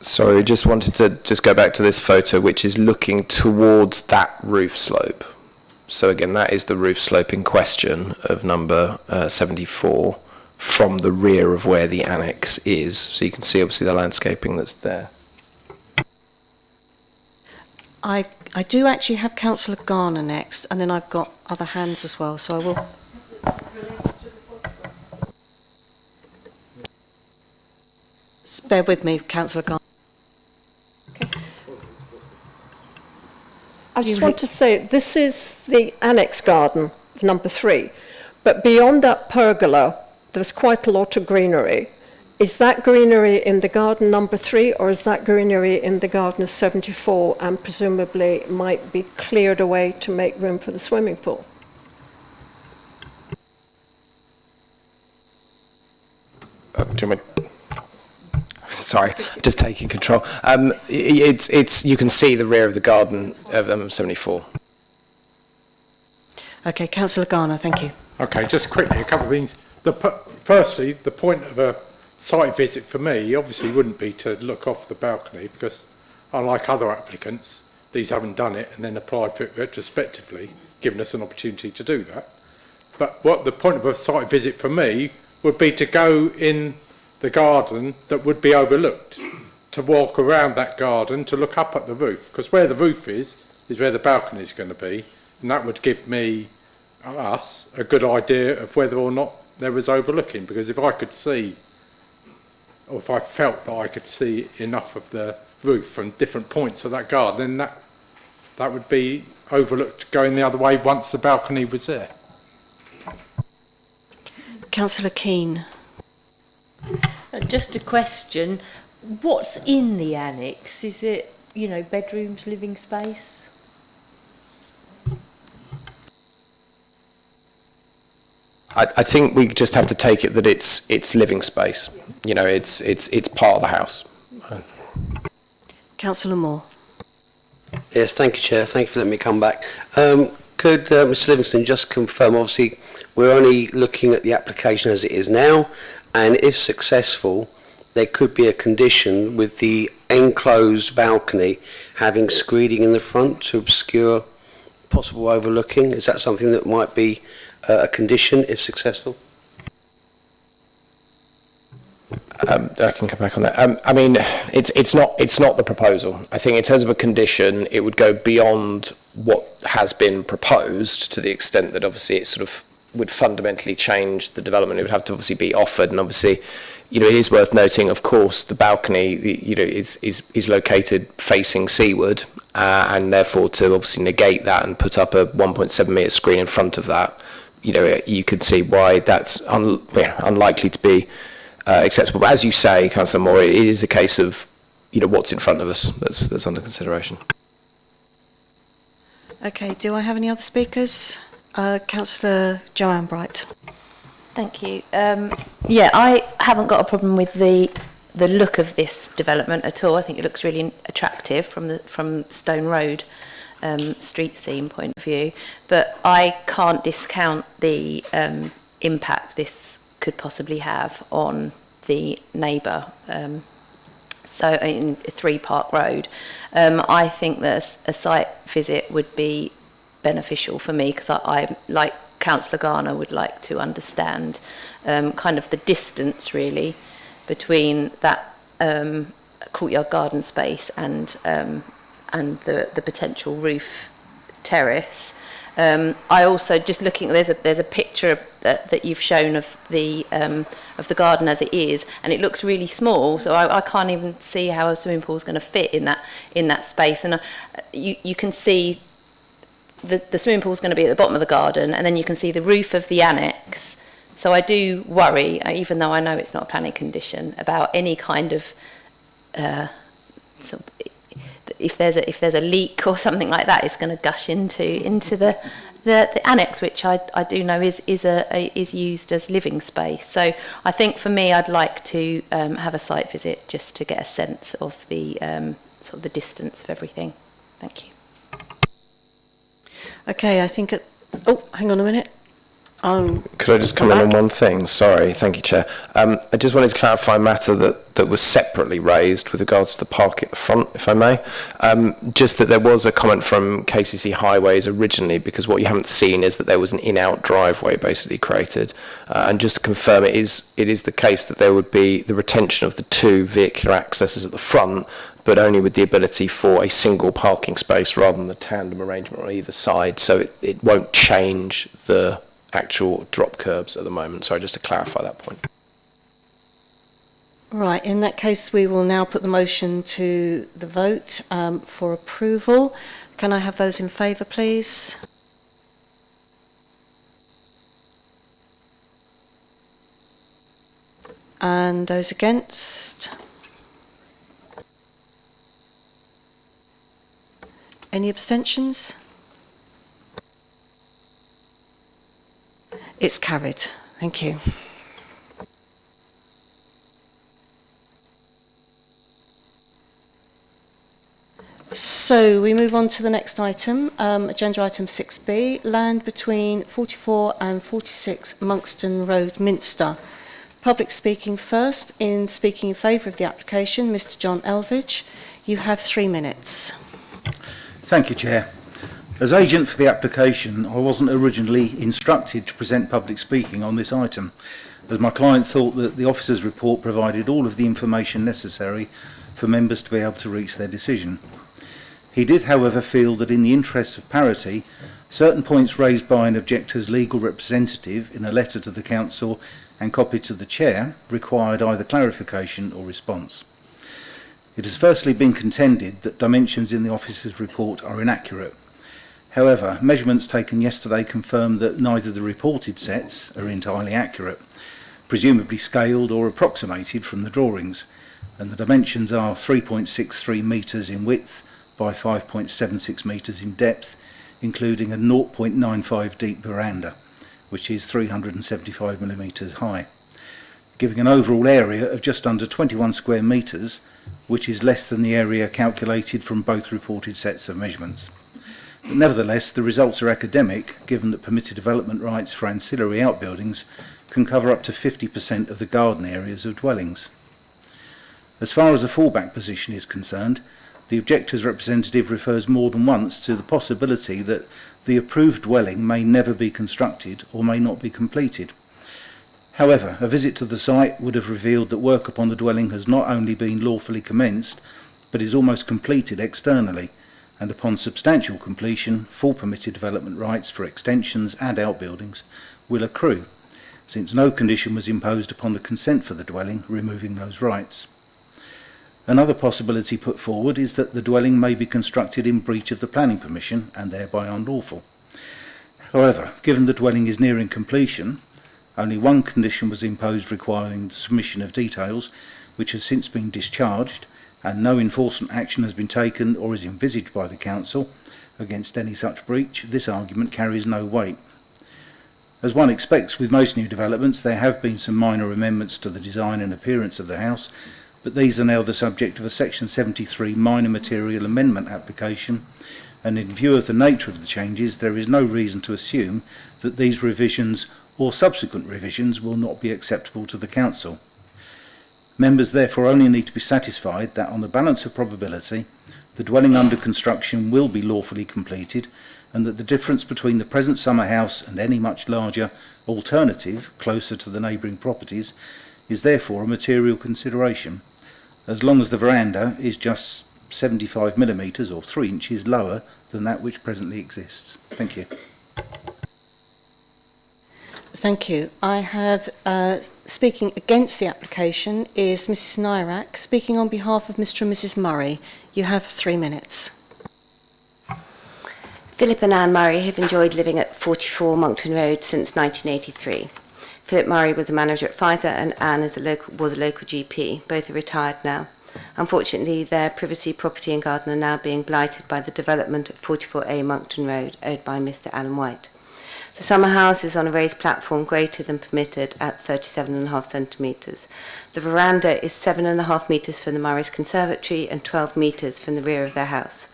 Sorry, just wanted to go back to this photo, which is looking towards that roof slope. So again, that is the roof slope in question of number 74 from the rear of where the annex is. So you can see obviously the landscaping that's there. I do actually have Councillor Garner next, and then I've got other hands as well, so I will... Bear with me, Councillor Garner. I just want to say, this is the annex garden of number 3, but beyond that pergola, there's quite a lot of greenery. Is that greenery in the garden number 3, or is that greenery in the garden of 74 and presumably might be cleared away to make room for the swimming pool? Do you want me- Sorry, just taking control. It's you can see the rear of the garden of 74. Okay, Councillor Garner, thank you. Okay, just quickly, a couple of things. Firstly, the point of a site visit for me obviously wouldn't be to look off the balcony, because unlike other applicants, these haven't done it and then applied for it retrospectively, giving us an opportunity to do that. But what the point of a site visit for me would be to go in the garden that would be overlooked, to walk around that garden, to look up at the roof, because where the roof is where the balcony is going to be, and that would give us a good idea of whether or not there was overlooking, because if I could see, or if I felt that I could see enough of the roof from different points of that garden, then that would be overlooked going the other way once the balcony was there. Councillor Keane. Just a question, what's in the annex? Is it, bedrooms, living space? I think we just have to take it that it's living space. It's part of the house. Councillor Moore. Yes, thank you, Chair. Thank you for letting me come back. Could Mr Livingston just confirm, obviously, we're only looking at the application as it is now, and if successful, there could be a condition with the enclosed balcony having screening in the front to obscure possible overlooking. Is that something that might be a condition if successful? I can come back on that. I mean, it's not the proposal. I think in terms of a condition, it would go beyond what has been proposed to the extent that obviously it sort of would fundamentally change the development. It would have to obviously be offered, and obviously, it is worth noting, of course, the balcony, is located facing seaward, and therefore to obviously negate that and put up a 1.7 metre screen in front of that, you could see why that's unlikely to be acceptable. But as you say, Councillor Moore, it is a case of what's in front of us that's under consideration. Okay, do I have any other speakers? Councillor Joanne Bright. Thank you. Yeah, I haven't got a problem with the look of this development at all. I think it looks really attractive from Stone Road street scene point of view. But I can't discount the impact this could possibly have on the neighbour. So in 3 Park Road, I think that a site visit would be beneficial for me, because I like Councillor Garner would like to understand kind of the distance really between that courtyard garden space and the potential roof terrace. I also just looking, there's a picture that you've shown of the garden as it is, and it looks really small. So I can't even see how a swimming pool is going to fit in that space. And you can see the swimming pool is going to be at the bottom of the garden, and then you can see the roof of the annex. So I do worry, even though I know it's not a planning condition, about any kind of if there's a leak or something like that, it's going to gush into the annex, which I do know is used as living space. So I think for me, I'd like to have a site visit just to get a sense of the sort of the distance of everything. Thank you. Okay, I think oh, hang on a minute. Could I just come in on one thing? Sorry, thank you, Chair. I just wanted to clarify a matter that was separately raised with regards to the park at the front, if I may. Just that there was a comment from KCC Highways originally, because what you haven't seen is that there was an in-out driveway basically created. And just to confirm, it is the case that there would be the retention of the two vehicular accesses at the front, but only with the ability for a single parking space rather than the tandem arrangement on either side. So it won't change the actual drop curbs at the moment. Sorry, just to clarify that point. Right, in that case, we will now put the motion to the vote for approval. Can I have those in favour, please? And those against? Any abstentions? It's carried. Thank you. So we move on to the next item, agenda item 6B, land between 44 and 46 Monkston Road, Minster. Public speaking first. In speaking in favour of the application, Mr John Elvidge. You have 3 minutes. Thank you, Chair. As agent for the application, I wasn't originally instructed to present public speaking on this item, as my client thought that the officer's report provided all of the information necessary for members to be able to reach their decision. He did, however, feel that in the interests of parity, certain points raised by an objector's legal representative in a letter to the Council and copied to the Chair required either clarification or response. It has firstly been contended that dimensions in the officer's report are inaccurate. However, measurements taken yesterday confirmed that neither the reported sets are entirely accurate, presumably scaled or approximated from the drawings, and the dimensions are 3.63 metres in width by 5.76 metres in depth, including a 0.95 deep veranda, which is 375 millimetres high, giving an overall area of just under 21 square metres, which is less than the area calculated from both reported sets of measurements. But nevertheless, the results are academic, given that permitted development rights for ancillary outbuildings can cover up to 50% of the garden areas of dwellings. As far as the fallback position is concerned, the objector's representative refers more than once to the possibility that the approved dwelling may never be constructed or may not be completed. However, a visit to the site would have revealed that work upon the dwelling has not only been lawfully commenced, but is almost completed externally, and upon substantial completion, full permitted development rights for extensions and outbuildings will accrue, since no condition was imposed upon the consent for the dwelling removing those rights. Another possibility put forward is that the dwelling may be constructed in breach of the planning permission and thereby unlawful. However, given the dwelling is nearing completion, only one condition was imposed requiring the submission of details, which has since been discharged, and no enforcement action has been taken or is envisaged by the Council against any such breach. This argument carries no weight. As one expects with most new developments, there have been some minor amendments to the design and appearance of the house, but these are now the subject of a Section 73 minor material amendment application, and in view of the nature of the changes, there is no reason to assume that these revisions or subsequent revisions will not be acceptable to the Council. Members therefore only need to be satisfied that on the balance of probability, the dwelling under construction will be lawfully completed, and that the difference between the present summer house and any much larger alternative closer to the neighbouring properties is therefore a material consideration, as long as the veranda is just 75 millimetres or 3 inches lower than that which presently exists. Thank you. Thank you. I have, speaking against the application is Mrs Nyrak. Speaking on behalf of Mr and Mrs Murray, you have 3 minutes. Philip and Anne Murray have enjoyed living at 44 Monkton Road since 1983. Philip Murray was a manager at Pfizer and Anne was a local GP. Both are retired now. Unfortunately, their privacy, property and garden are now being blighted by the development of 44A Monkton Road, owned by Mr Alan White. The summer house is on a raised platform greater than permitted at 37.5 centimetres. The veranda is 7.5 metres from the Murray's conservatory and 12 metres from the rear of their house.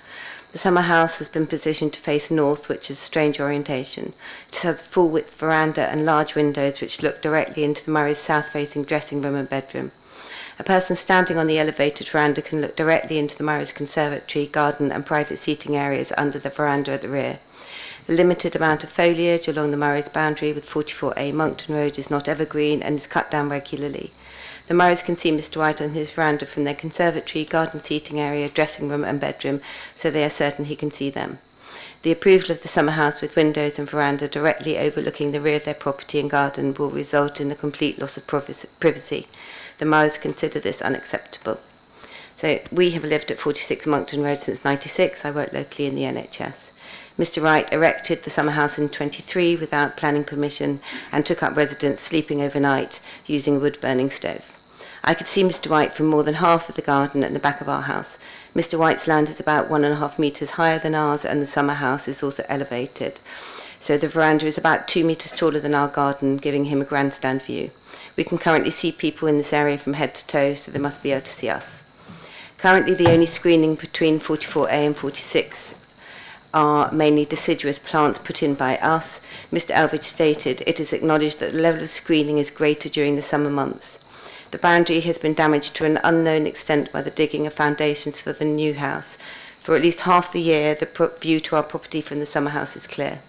The summer house has been positioned to face north, which is a strange orientation. It has a full-width veranda and large windows which look directly into the Murray's south-facing dressing room and bedroom. A person standing on the elevated veranda can look directly into the Murray's conservatory, garden and private seating areas under the veranda at the rear. The limited amount of foliage along the Murray's boundary with 44A Monkton Road is not evergreen and is cut down regularly. The Murrays can see Mr. White on his veranda from their conservatory, garden seating area, dressing room and bedroom, so they are certain he can see them. The approval of the summer house with windows and veranda directly overlooking the rear of their property and garden will result in a complete loss of privacy. The Murrays consider this unacceptable. So we have lived at 46 Monkton Road since '96. I work locally in the NHS. Mr. Wright erected the summer house in '23 without planning permission and took up residence sleeping overnight using a wood-burning stove. I could see Mr. White from more than half of the garden at the back of our house. Mr. White's land is about 1.5 metres higher than ours, and the summer house is also elevated. So the veranda is about 2 metres taller than our garden, giving him a grandstand view. We can currently see people in this area from head to toe, so they must be able to see us. Currently, the only screening between 44A and 46 are mainly deciduous plants put in by us. Mr. Elvidge stated, it is acknowledged that the level of screening is greater during the summer months. The boundary has been damaged to an unknown extent by the digging of foundations for the new house. For at least half the year, the view to our property from the summer house is clear.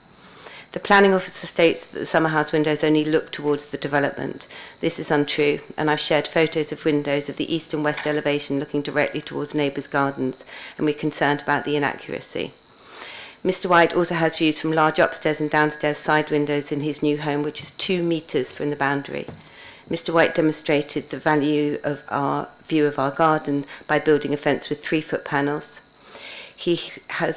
The planning officer states that the summer house windows only look towards the development. This is untrue, and I've shared photos of windows of the east and west elevation looking directly towards neighbours' gardens, and we're concerned about the inaccuracy. Mr. White also has views from large upstairs and downstairs side windows in his new home, which is 2 metres from the boundary. Mr. White demonstrated the value of our view of our garden by building a fence with 3-foot panels. He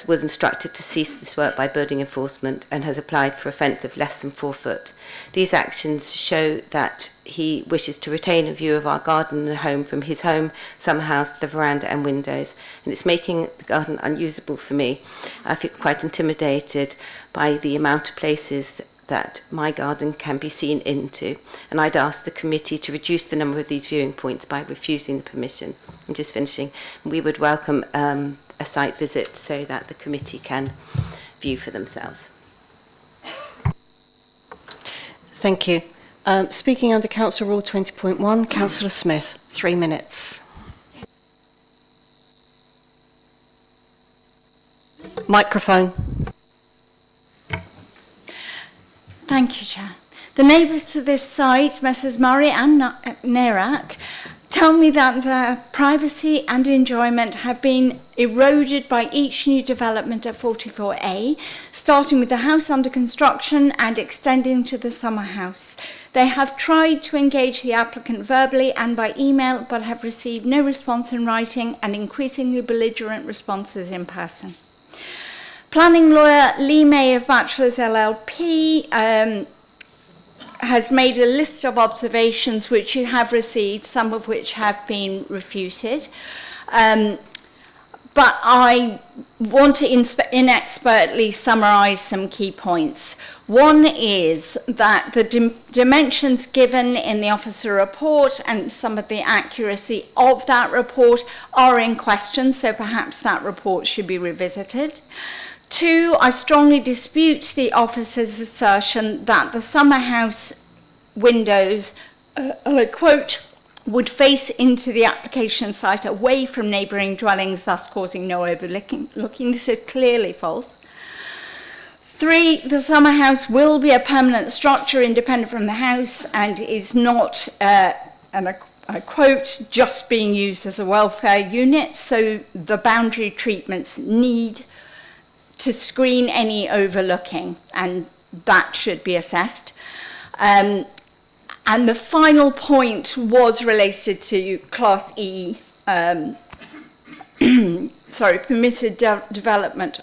was instructed to cease this work by building enforcement and has applied for a fence of less than 4 foot. These actions show that he wishes to retain a view of our garden and home from his home, summer house, the veranda and windows, and it's making the garden unusable for me. I feel quite intimidated by the amount of places that my garden can be seen into, and I'd ask the committee to reduce the number of these viewing points by refusing the permission. I'm just finishing. We would welcome a site visit so that the committee can view for themselves. Thank you. Speaking under Council Rule 20.1, Councillor Smith, 3 minutes. Microphone. Thank you, Chair. The neighbours to this site, Messrs Murray and Nerak, tell me that their privacy and enjoyment have been eroded by each new development at 44A, starting with the house under construction and extending to the summer house. They have tried to engage the applicant verbally and by email, but have received no response in writing and increasingly belligerent responses in person. Planning lawyer Lee May of Bachelors LLP has made a list of observations which you have received, some of which have been refuted. But I want to inexpertly summarise some key points. One is that the dimensions given in the officer report and some of the accuracy of that report are in question, so perhaps that report should be revisited. 2, I strongly dispute the officer's assertion that the summer house windows, I quote, would face into the application site away from neighbouring dwellings, thus causing no overlooking. This is clearly false. 3, the summer house will be a permanent structure independent from the house and is not, and I quote, just being used as a welfare unit, so the boundary treatments need to screen any overlooking, and that should be assessed. And the final point was related to Class E, permitted development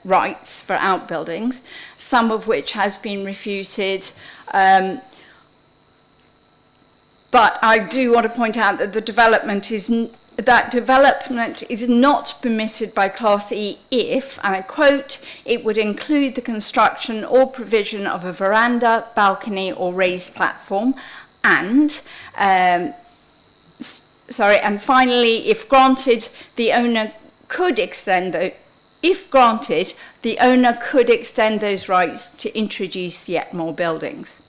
rights for outbuildings, some of which has been refuted. But I do want to point out that development is not permitted by Class E if, and I quote, it would include the construction or provision of a veranda, balcony or raised platform, and finally, if granted, the owner could extend if granted, the owner could extend those rights to introduce yet more buildings.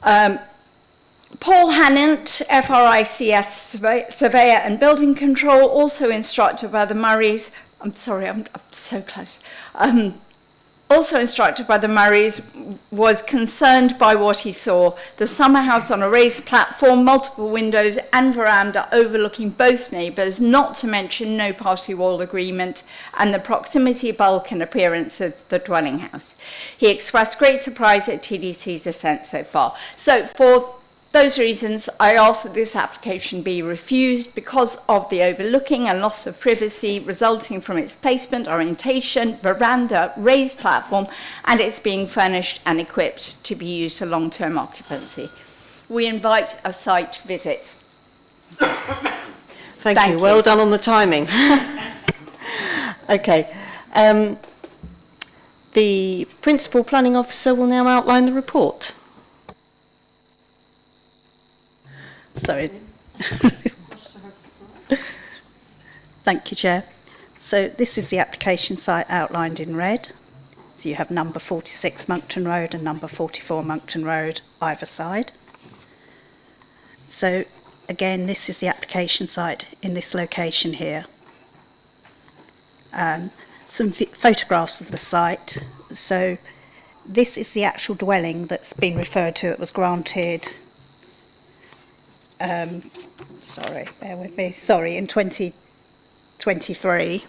Paul Hannant, FRICS Surveyor and Building Control, also instructed by the Murrays, I'm sorry, I'm so close, also instructed by the Murrays, was concerned by what he saw. The summer house on a raised platform, multiple windows and veranda overlooking both neighbours, not to mention no party wall agreement, and the proximity, bulk and appearance of the dwelling house. He expressed great surprise at TDC's assent so far. So for those reasons, I ask that this application be refused because of the overlooking and loss of privacy resulting from its placement, orientation, veranda, raised platform, and its being furnished and equipped to be used for long-term occupancy. We invite a site visit. Thank you. Well done on the timing. Okay. The Principal Planning Officer will now outline the report. Sorry. Thank you, Chair. So this is the application site outlined in red. So you have number 46 Monkton Road and number 44 Monkton Road either side. So again, this is the application site in this location here. Some photographs of the site. So this is the actual dwelling that's been referred to. It was granted sorry, bear with me. Sorry, in 2023,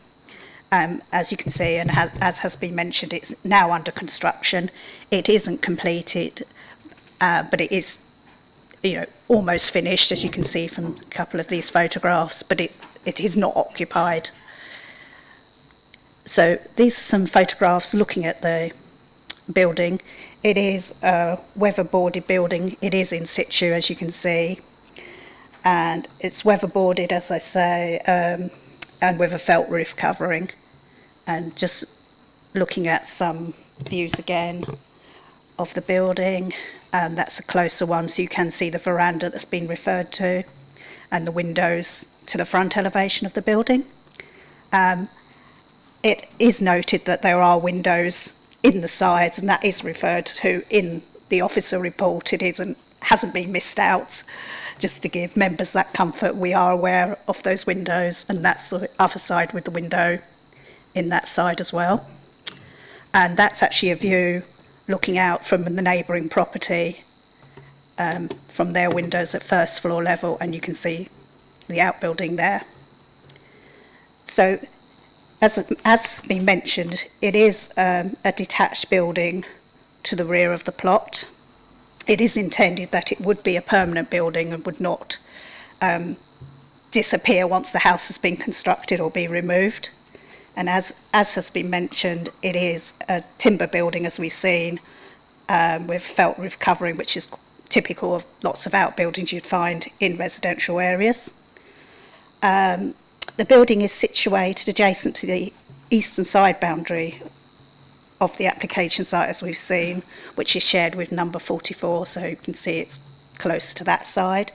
as you can see, and as has been mentioned, it's now under construction. It isn't completed, but it is, almost finished, as you can see from a couple of these photographs. But it is not occupied. So these are some photographs looking at the building. It is a weatherboarded building. It is in situ, as you can see. And it's weatherboarded, as I say, and with a felt roof covering. And just looking at some views again of the building, and that's a closer one, so you can see the veranda that's been referred to, and the windows to the front elevation of the building. It is noted that there are windows in the sides, and that is referred to in the officer report. It hasn't been missed out. Just to give members that comfort, we are aware of those windows, and that's the other side with the window in that side as well. And that's actually a view looking out from the neighbouring property, from their windows at first floor level, and you can see the outbuilding there. So, as has been mentioned, it is a detached building to the rear of the plot. It is intended that it would be a permanent building and would not disappear once the house has been constructed or be removed. And as has been mentioned, it is a timber building, as we've seen, with felt roof covering, which is typical of lots of outbuildings you'd find in residential areas. The building is situated adjacent to the eastern side boundary of the application site, as we've seen, which is shared with number 44, so you can see it's closer to that side.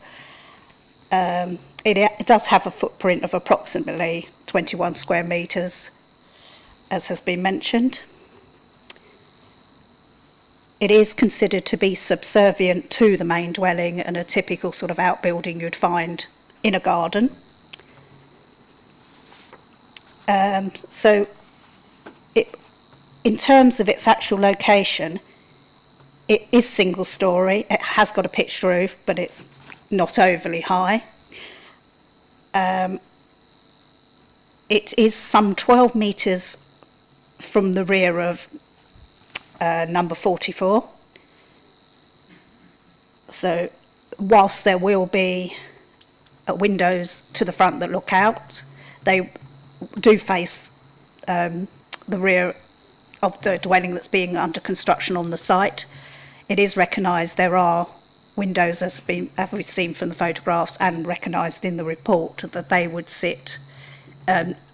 It does have a footprint of approximately 21 square metres, as has been mentioned. It is considered to be subservient to the main dwelling and a typical sort of outbuilding you'd find in a garden. So in terms of its actual location, it is single storey. It has got a pitched roof, but it's not overly high. It is some 12 metres from the rear of number 44. So whilst there will be windows to the front that look out, they do face the rear of the dwelling that's being under construction on the site. It is recognised there are windows, as we've seen from the photographs and recognised in the report, that they would sit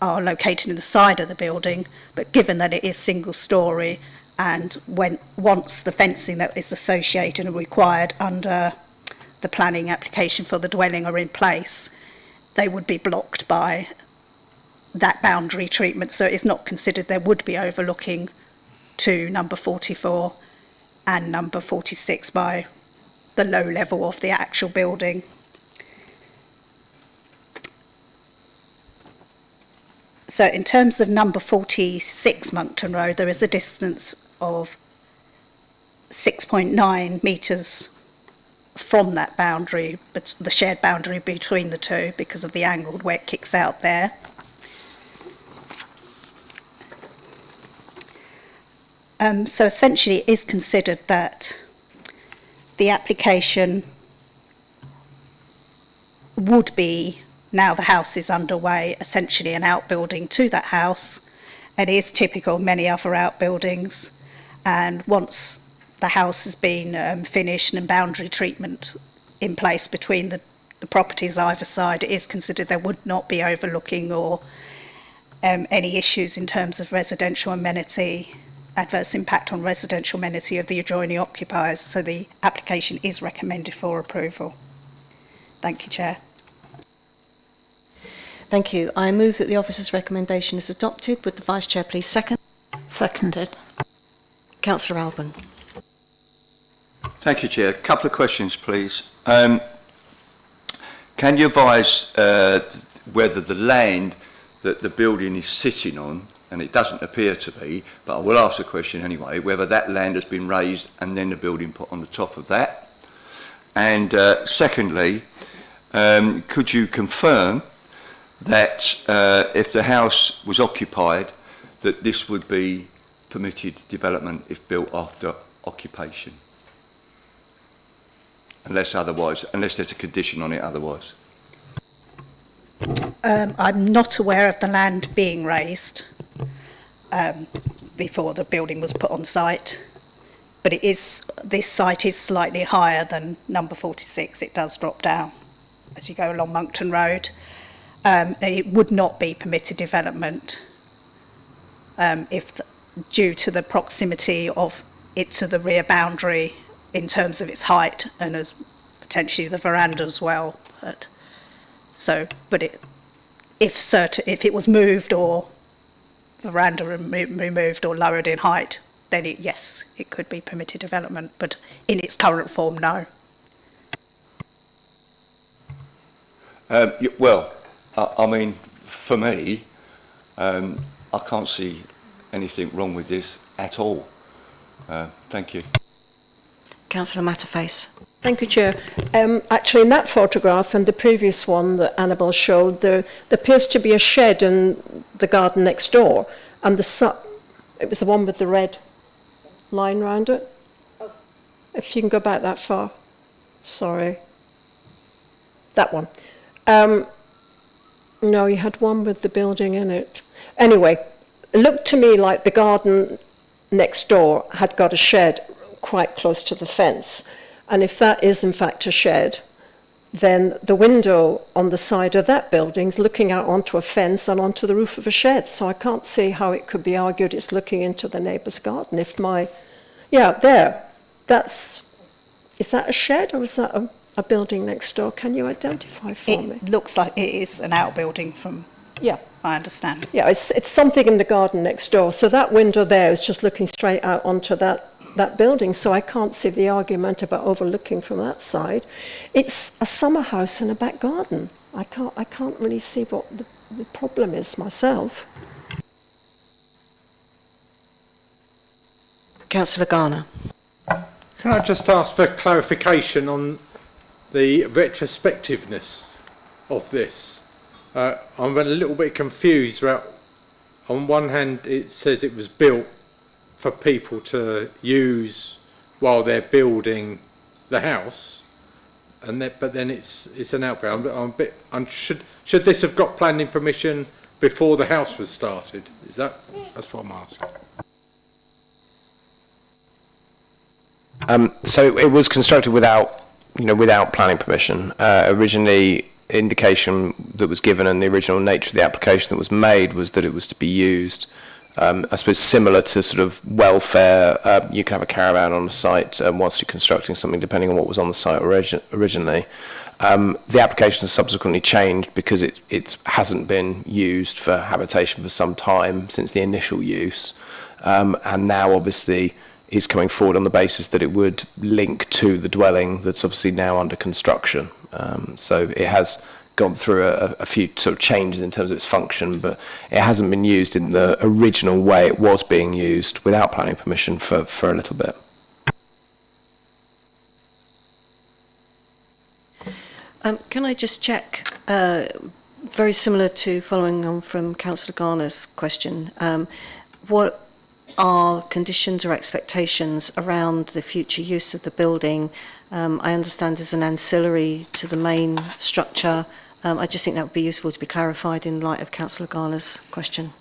are located in the side of the building, but given that it is single storey and once the fencing that is associated and required under the planning application for the dwelling are in place, they would be blocked by that boundary treatment, so it's not considered there would be overlooking to number 44 and number 46 by the low level of the actual building. So in terms of number 46 Monkton Road, there is a distance of 6.9 metres from that boundary, but the shared boundary between the two, because of the angle where it kicks out there. So essentially it is considered that the application would be, now the house is underway, essentially an outbuilding to that house, and it is typical of many other outbuildings. And once the house has been finished and boundary treatment in place between the properties either side, it is considered there would not be overlooking or any issues in terms of residential amenity, adverse impact on residential amenity of the adjoining occupiers. So the application is recommended for approval. Thank you, Chair. Thank you. I move that the officer's recommendation is adopted. Would the Vice Chair please second? Seconded. Councillor Alban. Thank you, Chair. A couple of questions, please. Can you advise whether the land that the building is sitting on, and it doesn't appear to be, but I will ask the question anyway, whether that land has been raised and then the building put on the top of that? And secondly, could you confirm that if the house was occupied, that this would be permitted development if built after occupation? Unless there's a condition on it otherwise. I'm not aware of the land being raised before the building was put on site, but this site is slightly higher than number 46. It does drop down as you go along Monkton Road. It would not be permitted development due to the proximity of it to the rear boundary in terms of its height and as potentially the veranda as well. If it was moved or the veranda removed or lowered in height, then yes, it could be permitted development, but in its current form, no. Well, I mean, for me, I can't see anything wrong with this at all. Thank you. Councillor Matterface. Thank you, Chair. Actually, in that photograph and the previous one that Annabelle showed, there appears to be a shed in the garden next door, and it was the one with the red line round it. Oh. If you can go back that far. Sorry. That one. No, you had one with the building in it. Anyway, it looked to me like the garden next door had got a shed quite close to the fence. And if that is in fact a shed, then the window on the side of that building is looking out onto a fence and onto the roof of a shed. So I can't see how it could be argued it's looking into the neighbour's garden. Is that a shed or is that a building next door? Can you identify for me? It looks like it is an outbuilding from my understanding. Yeah, it's something in the garden next door. So that window there is just looking straight out onto that building, so I can't see the argument about overlooking from that side. It's a summer house in a back garden. I can't really see what the problem is myself. Councillor Garner. Can I just ask for clarification on the retrospectiveness of this? I'm a little bit confused about, on one hand it says it was built for people to use while they're building the house, but then it's an outbuilding. I'm a bit should this have got planning permission before the house was started? That's what I'm asking. So it was constructed without planning permission. Originally, indication that was given and the original nature of the application that was made was that it was to be used, I suppose, similar to sort of welfare. You can have a caravan on the site whilst you're constructing something, depending on what was on the site originally. The application has subsequently changed because it hasn't been used for habitation for some time since the initial use, and now obviously is coming forward on the basis that it would link to the dwelling that's obviously now under construction. So it has gone through a few sort of changes in terms of its function, but it hasn't been used in the original way it was being used without planning permission for a little bit. Can I just check, very similar to following on from Councillor Garner's question, what are conditions or expectations around the future use of the building? I understand as an ancillary to the main structure. I just think that would be useful to be clarified in light of Councillor Garner's question.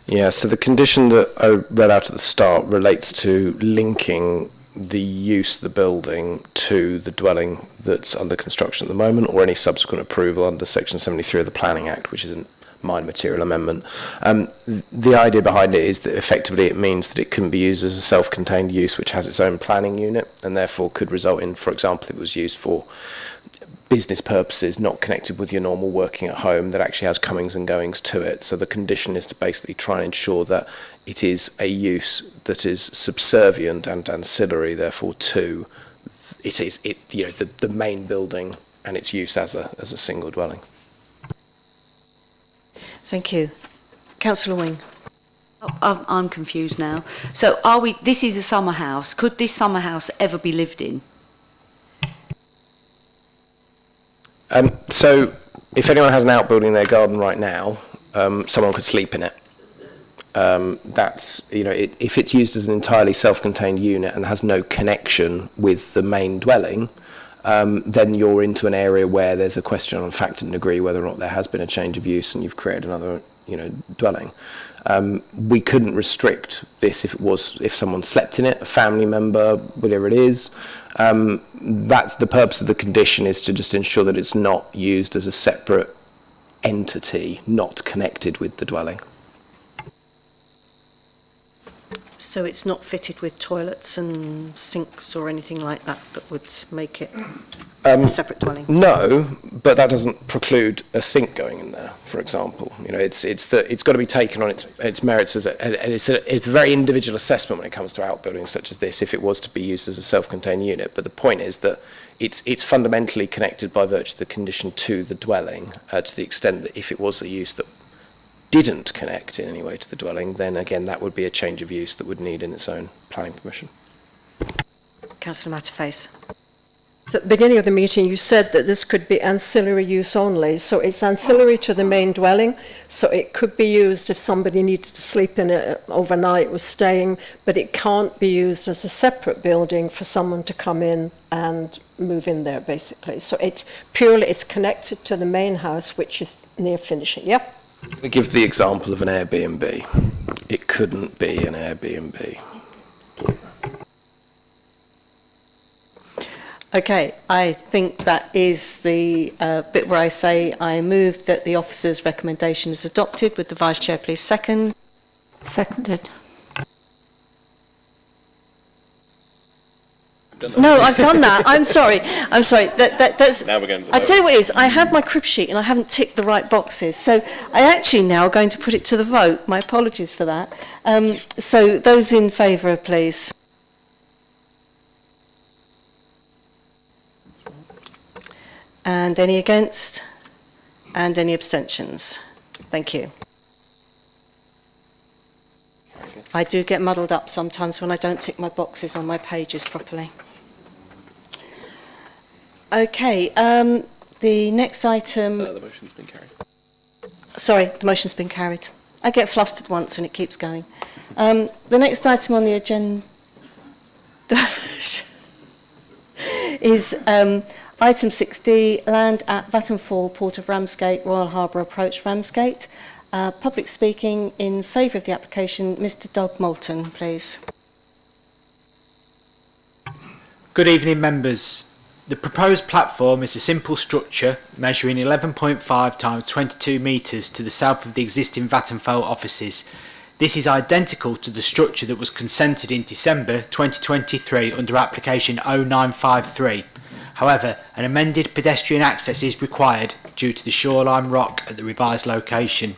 Yeah, so the condition that I read out at the start relates to linking the use of the building to the dwelling that's under construction at the moment, or any subsequent approval under Section 73 of the Planning Act, which is a minor material amendment. The idea behind it is that effectively it means that it can be used as a self-contained use which has its own planning unit, and therefore could result in, for example, it was used for business purposes not connected with your normal working at home, that actually has comings and goings to it. So the condition is to basically try and ensure that it is a use that is subservient and ancillary, therefore, to the main building and its use as a single dwelling. Thank you. Councillor Wing. I'm confused now. So this is a summer house. Could this summer house ever be lived in? So if anyone has an outbuilding in their garden right now, someone could sleep in it. That's, if it's used as an entirely self-contained unit and has no connection with the main dwelling, then you're into an area where there's a question on fact and degree whether or not there has been a change of use and you've created another, dwelling. We couldn't restrict this if someone slept in it, a family member, whatever it is. That's the purpose of the condition, is to just ensure that it's not used as a separate entity, not connected with the dwelling. So it's not fitted with toilets and sinks or anything like that that would make it a separate dwelling? No, but that doesn't preclude a sink going in there, for example. It's got to be taken on its merits and it's a very individual assessment when it comes to outbuildings such as this, if it was to be used as a self-contained unit. But the point is that it's fundamentally connected by virtue of the condition to the dwelling, to the extent that if it was a use that didn't connect in any way to the dwelling, then again that would be a change of use that would need in its own planning permission. Councillor Matterface. So at the beginning of the meeting you said that this could be ancillary use only, so it's ancillary to the main dwelling, so it could be used if somebody needed to sleep in it overnight, was staying, but it can't be used as a separate building for someone to come in and move in there, basically. So it's connected to the main house, which is near finishing. Yeah. I'm going to give the example of an Airbnb. It couldn't be an Airbnb. Okay, I think that is the bit where I say I move that the officer's recommendation is adopted. Would the Vice Chair please second? Seconded. No, I've done that. I'm sorry. That's. Now we're going to the I vote. tell you what it is. I had my crib sheet and I haven't ticked the right boxes, so I actually now going to put it to the vote. My apologies for that. So those in favour, please. And any against? And any abstentions? Thank you. I do get muddled up sometimes when I don't tick my boxes on my pages properly. Okay, the next item... The motion's been carried. Sorry, the motion's been carried. I get flustered once and it keeps going. The next item on the agenda is item 6D, land at Vattenfall, Port of Ramsgate, Royal Harbour Approach, Ramsgate. Public speaking in favour of the application, Mr Doug Moulton, please. Good evening, members. The proposed platform is a simple structure measuring 11.5 times 22 metres to the south of the existing Vattenfall offices. This is identical to the structure that was consented in December 2023 under application 0953. However, an amended pedestrian access is required due to the shoreline rock at the revised location.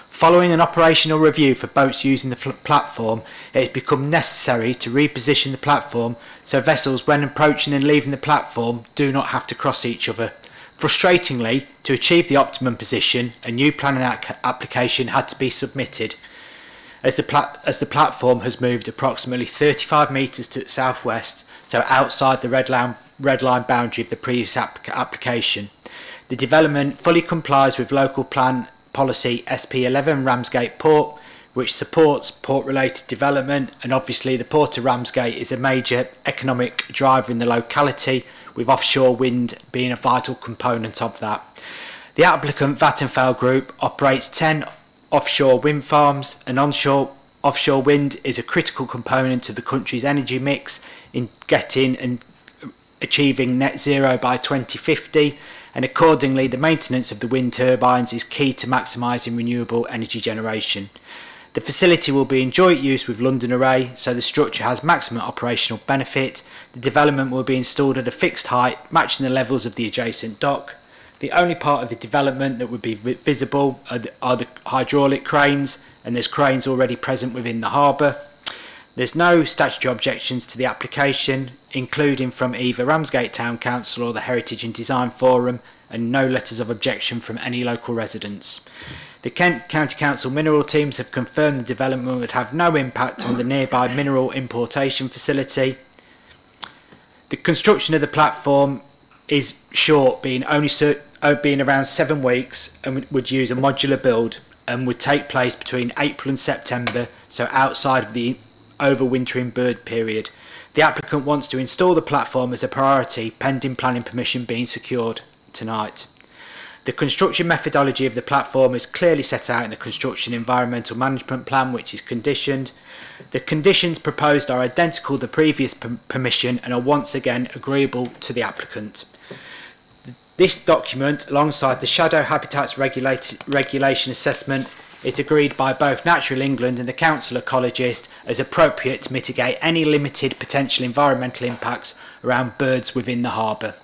Following an operational review for boats using the platform, it has become necessary to reposition the platform so vessels, when approaching and leaving the platform, do not have to cross each other. Frustratingly, to achieve the optimum position, a new planning application had to be submitted, as the platform has moved approximately 35 metres to the southwest, so outside the red line boundary of the previous application. The development fully complies with local plan policy SP11 Ramsgate Port, which supports port-related development, and obviously the Port of Ramsgate is a major economic driver in the locality, with offshore wind being a vital component of that. The applicant Vattenfall Group operates 10 offshore wind farms, and offshore wind is a critical component of the country's energy mix in getting and achieving net zero by 2050, and accordingly the maintenance of the wind turbines is key to maximising renewable energy generation. The facility will be in joint use with London Array, so the structure has maximum operational benefit. The development will be installed at a fixed height, matching the levels of the adjacent dock. The only part of the development that would be visible are the hydraulic cranes, and there's cranes already present within the harbour. There's no statutory objections to the application, including from either Ramsgate Town Council or the Heritage and Design Forum, and no letters of objection from any local residents. The Kent County Council mineral teams have confirmed the development would have no impact on the nearby mineral importation facility. The construction of the platform is short, being around 7 weeks, and would use a modular build, and would take place between April and September, so outside of the overwintering bird period. The applicant wants to install the platform as a priority, pending planning permission being secured tonight. The construction methodology of the platform is clearly set out in the Construction Environmental Management Plan, which is conditioned. The conditions proposed are identical to the previous permission and are once again agreeable to the applicant. This document, alongside the Shadow Habitats Regulation Assessment, is agreed by both Natural England and the Council Ecologist as appropriate to mitigate any limited potential environmental impacts around birds within the harbour.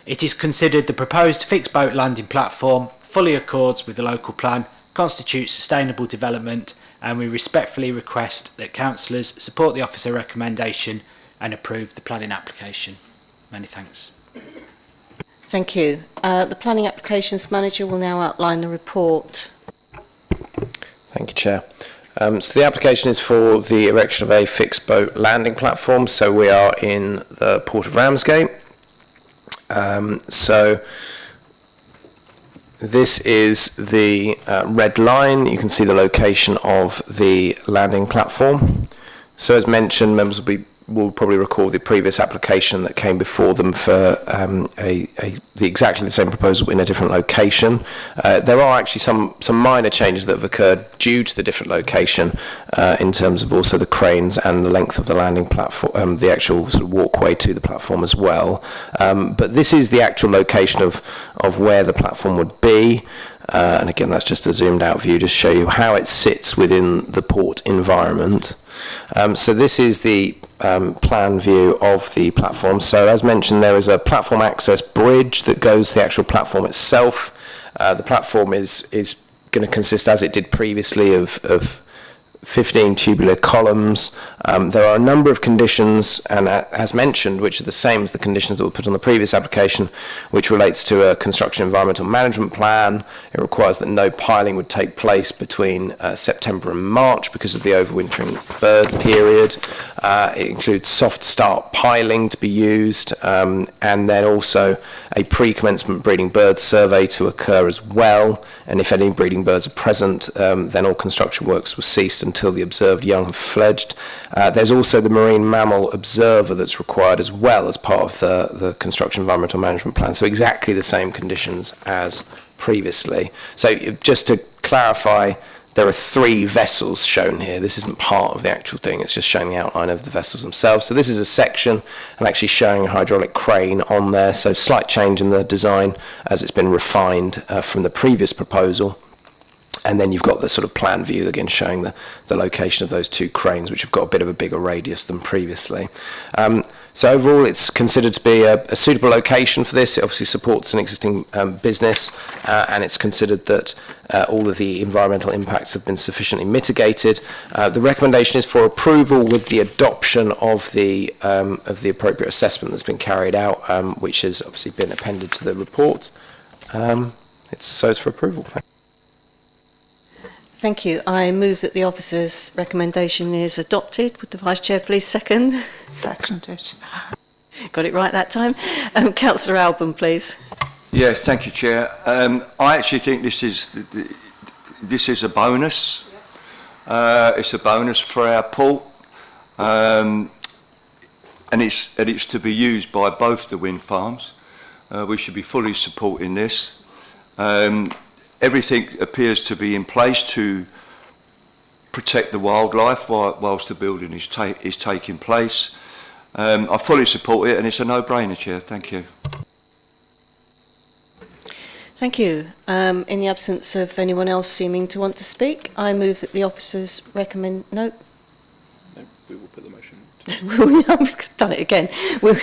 It is considered the proposed fixed boat landing platform fully accords with the local plan, constitutes sustainable development, and we respectfully request that councillors support the officer recommendation and approve the planning application. Many thanks. Thank you. The Planning Applications Manager will now outline the report. Thank you, Chair. So the application is for the erection of a fixed boat landing platform. So we are in the Port of Ramsgate. So this is the red line. You can see the location of the landing platform. So as mentioned, members will probably recall the previous application that came before them for exactly the same proposal in a different location. There are actually some minor changes that have occurred due to the different location in terms of also the cranes and the length of the landing platform, the actual sort of walkway to the platform as well. But this is the actual location of where the platform would be. And again, that's just a zoomed out view to show you how it sits within the port environment. So this is the plan view of the platform. So as mentioned, there is a platform access bridge that goes to the actual platform itself. The platform is going to consist, as it did previously, of 15 tubular columns. There are a number of conditions, and as mentioned, which are the same as the conditions that were put on the previous application, which relates to a construction environmental management plan. It requires that no piling would take place between September and March because of the overwintering bird period. It includes soft start piling to be used, and then also a pre-commencement breeding bird survey to occur as well. And if any breeding birds are present, then all construction works will cease until the observed young have fledged. There's also the marine mammal observer that's required as well as part of the construction environmental management plan. So exactly the same conditions as previously. So just to clarify, there are 3 vessels shown here. This isn't part of the actual thing, it's just showing the outline of the vessels themselves. So this is a section and actually showing a hydraulic crane on there. So slight change in the design as it's been refined from the previous proposal. And then you've got the sort of plan view again showing the location of those two cranes, which have got a bit of a bigger radius than previously. So overall, it's considered to be a suitable location for this. It obviously supports an existing business, and it's considered that all of the environmental impacts have been sufficiently mitigated. The recommendation is for approval with the adoption of the appropriate assessment that's been carried out, which has obviously been appended to the report. So it's for approval. Thank you. I move that the officer's recommendation is adopted. Would the Vice Chair please second? Seconded. Got it right that time. Councillor Alban, please. Yes, thank you, Chair. I actually think this is a bonus. It's a bonus for our port, and it's to be used by both the wind farms. We should be fully supporting this. Everything appears to be in place to protect the wildlife whilst the building is taking place. I fully support it, and it's a no-brainer, Chair. Thank you. Thank you. In the absence of anyone else seeming to want to speak, I move that the officers recommend... No, we will put the motion. I've done it again.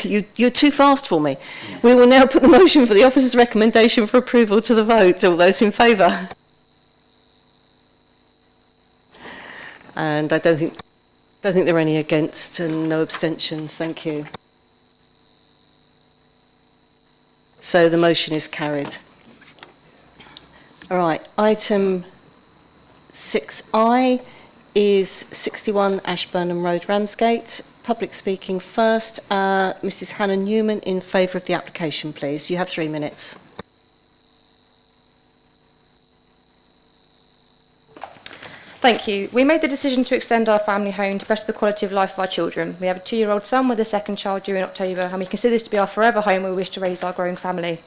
You're too fast for me. We will now put the motion for the officer's recommendation for approval to the vote. All those in favour? And I don't think there are any against and no abstentions. Thank you. So the motion is carried. All right, item 6I is 61 Ashburnham Road, Ramsgate. Public speaking first. Mrs. Hannah Newman, in favour of the application, please. You have 3 minutes. Thank you. We made the decision to extend our family home to better the quality of life of our children. We have a 2-year-old son with a second child due in October, and we consider this to be our forever home where we wish to raise our growing family.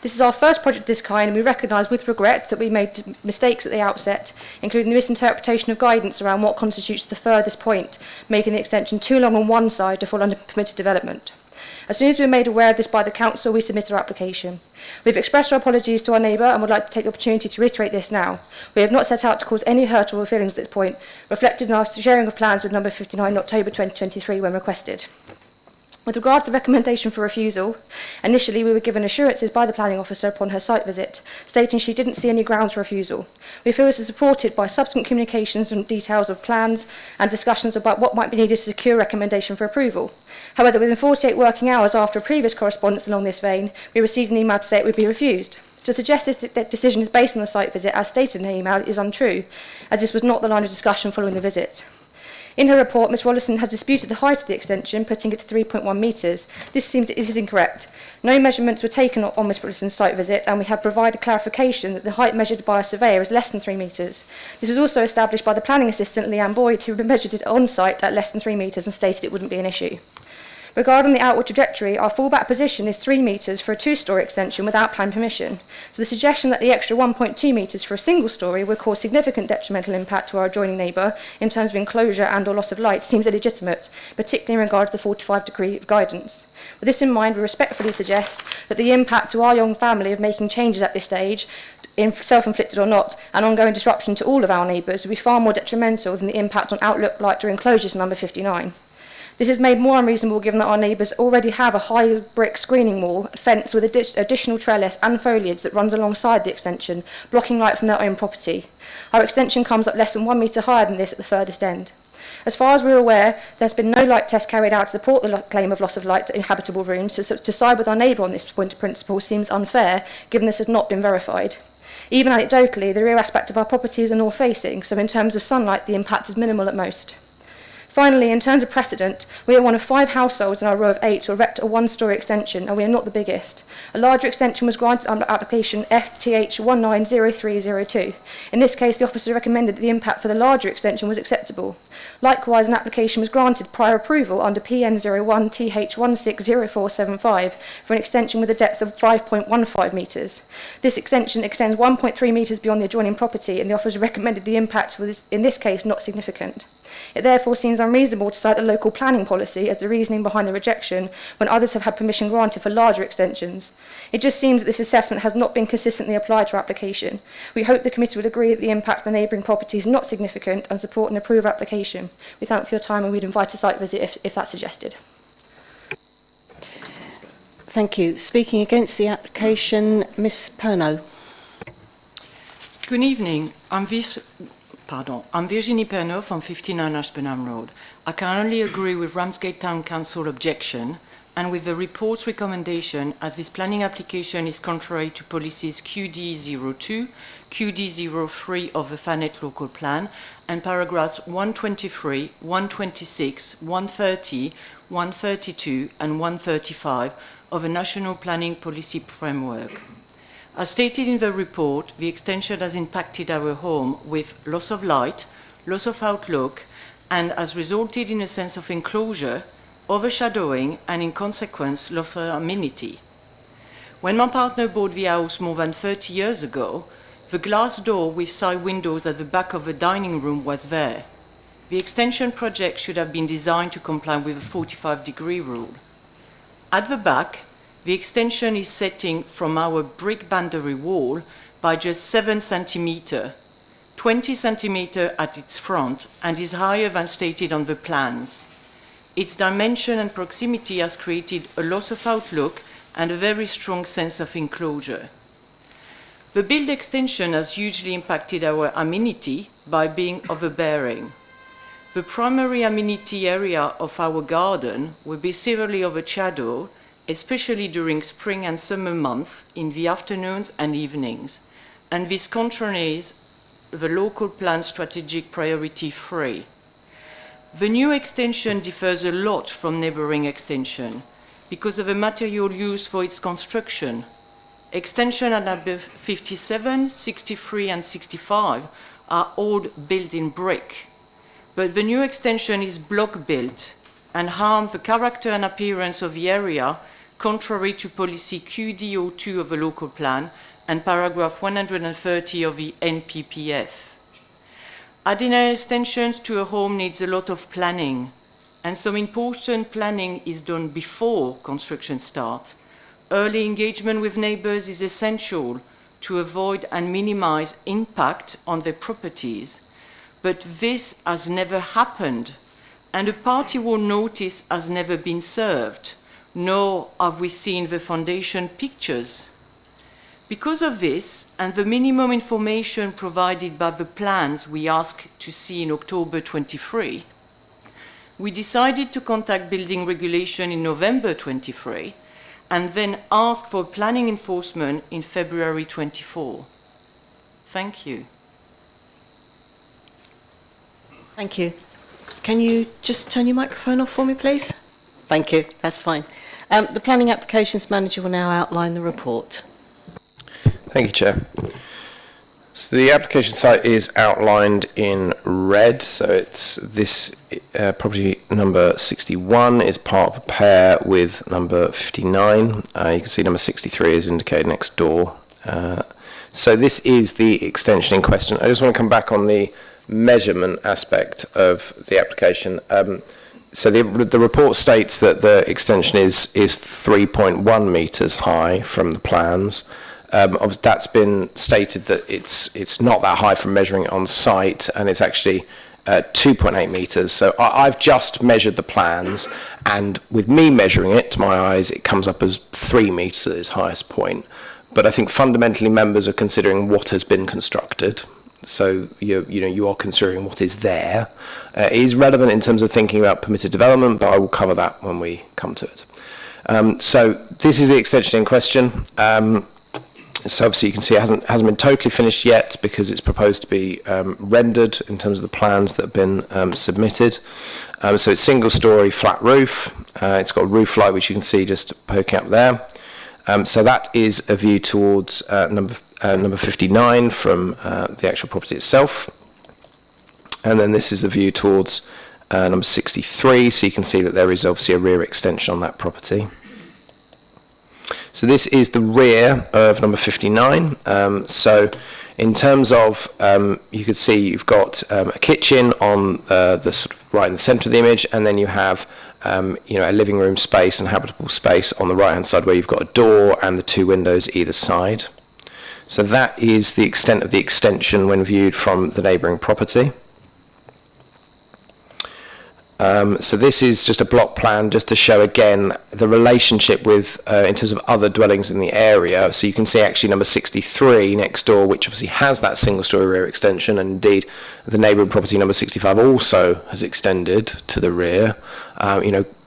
This is our first project of this kind, and we recognise with regret that we made mistakes at the outset, including the misinterpretation of guidance around what constitutes the furthest point, making the extension too long on one side to fall under permitted development. As soon as we were made aware of this by the council, we submitted our application. We've expressed our apologies to our neighbour and would like to take the opportunity to reiterate this now. We have not set out to cause any hurt or feelings at this point, reflected in our sharing of plans with number 59 in October 2023 when requested. With regard to the recommendation for refusal, initially we were given assurances by the planning officer upon her site visit, stating she didn't see any grounds for refusal. We feel this is supported by subsequent communications and details of plans and discussions about what might be needed to secure recommendation for approval. However, within 48 working hours after a previous correspondence along this vein, we received an email to say it would be refused. To suggest this decision is based on the site visit, as stated in the email, is untrue, as this was not the line of discussion following the visit. In her report, Ms Rollison has disputed the height of the extension, putting it to 3.1 metres. This is incorrect. No measurements were taken on Ms Rollison's site visit, and we have provided clarification that the height measured by a surveyor is less than 3 metres. This was also established by the planning assistant, Leanne Boyd, who measured it on site at less than 3 metres and stated it wouldn't be an issue. Regarding the outward trajectory, our fallback position is 3 metres for a 2-storey extension without plan permission. So the suggestion that the extra 1.2 metres for a single storey would cause significant detrimental impact to our adjoining neighbour in terms of enclosure and or loss of light seems illegitimate, particularly in regard to the 45-degree guidance. With this in mind, we respectfully suggest that the impact to our young family of making changes at this stage, self-inflicted or not, and ongoing disruption to all of our neighbours would be far more detrimental than the impact on outlook light or enclosures number 59. This is made more unreasonable given that our neighbours already have a high brick screening wall, fence with additional trellis and foliage that runs alongside the extension, blocking light from their own property. Our extension comes up less than 1 metre higher than this at the furthest end. As far as we're aware, there's been no light test carried out to support the claim of loss of light in habitable rooms. To side with our neighbour on this point of principle seems unfair, given this has not been verified. Even anecdotally, the rear aspect of our property is a north-facing, so in terms of sunlight, the impact is minimal at most. Finally, in terms of precedent, we are one of 5 households in our row of 8 to erect a 1-storey extension, and we are not the biggest. A larger extension was granted under application FTH 190302. In this case, the officer recommended that the impact for the larger extension was acceptable. Likewise, an application was granted prior approval under PN01 TH160475 for an extension with a depth of 5.15 metres. This extension extends 1.3 metres beyond the adjoining property, and the officer recommended the impact was, in this case, not significant. It therefore seems unreasonable to cite the local planning policy as the reasoning behind the rejection when others have had permission granted for larger extensions. It just seems that this assessment has not been consistently applied to our application. We hope the committee will agree that the impact on the neighbouring property is not significant and support an approved application. We thank you for your time and we'd invite a site visit if that's suggested. Thank you. Speaking against the application, Ms Perno. Good evening. I'm Virginie Perno from 59 Ashburnham Road. I can only agree with Ramsgate Town Council objection and with the report's recommendation as this planning application is contrary to policies QD02, QD03 of the Thanet local plan and paragraphs 123, 126, 130, 132 and 135 of the National Planning Policy Framework. As stated in the report, the extension has impacted our home with loss of light, loss of outlook, and has resulted in a sense of enclosure, overshadowing, and in consequence, loss of amenity. When my partner bought the house more than 30 years ago, the glass door with side windows at the back of the dining room was there. The extension project should have been designed to comply with the 45-degree rule. At the back, the extension is setting from our brick boundary wall by just 7 centimetres, 20 centimetres at its front, and is higher than stated on the plans. Its dimension and proximity has created a loss of outlook and a very strong sense of enclosure. The build extension has hugely impacted our amenity by being overbearing. The primary amenity area of our garden will be severely overshadowed, especially during spring and summer months in the afternoons and evenings, and this contraries the local plan strategic priority 3. The new extension differs a lot from neighbouring extension because of the material used for its construction. Extension at number 57, 63 and 65 are all built in brick, but the new extension is block built and harms the character and appearance of the area contrary to policy QD02 of the local plan and paragraph 130 of the NPPF. Adding an extension to a home needs a lot of planning, and some important planning is done before construction starts. Early engagement with neighbours is essential to avoid and minimize impact on their properties, but this has never happened, and a party wall notice has never been served, nor have we seen the foundation pictures. Because of this, and the minimum information provided by the plans we asked to see in October 23, we decided to contact building regulation in November 23, and then ask for planning enforcement in February 24. Thank you. Thank you. Can you just turn your microphone off for me, please? Thank you. That's fine. The Planning Applications Manager will now outline the report. Thank you, Chair. So the application site is outlined in red. So it's this property number 61 is part of a pair with number 59. You can see number 63 is indicated next door. So this is the extension in question. I just want to come back on the measurement aspect of the application. So the report states that the extension is 3.1 metres high from the plans. That's been stated that it's not that high from measuring it on site, and it's actually 2.8 metres. So I've just measured the plans, and with me measuring it, to my eyes, it comes up as 3 metres at its highest point. But I think fundamentally members are considering what has been constructed. So you are considering what is there. It is relevant in terms of thinking about permitted development, but I will cover that when we come to it. So this is the extension in question. So obviously you can see it hasn't been totally finished yet because it's proposed to be rendered in terms of the plans that have been submitted. So it's single-storey flat roof. It's got a roof light which you can see just poking up there. So that is a view towards number 59 from the actual property itself. And then this is the view towards number 63. So you can see that there is obviously a rear extension on that property. So this is the rear of number 59. So in terms of, you could see you've got a kitchen on the sort of right in the centre of the image, and then you have a living room space and habitable space on the right hand side where you've got a door and the 2 windows either side. So that is the extent of the extension when viewed from the neighbouring property. So this is just a block plan just to show again the relationship with in terms of other dwellings in the area. So you can see actually number 63 next door, which obviously has that single storey rear extension, and indeed the neighbouring property number 65 also has extended to the rear.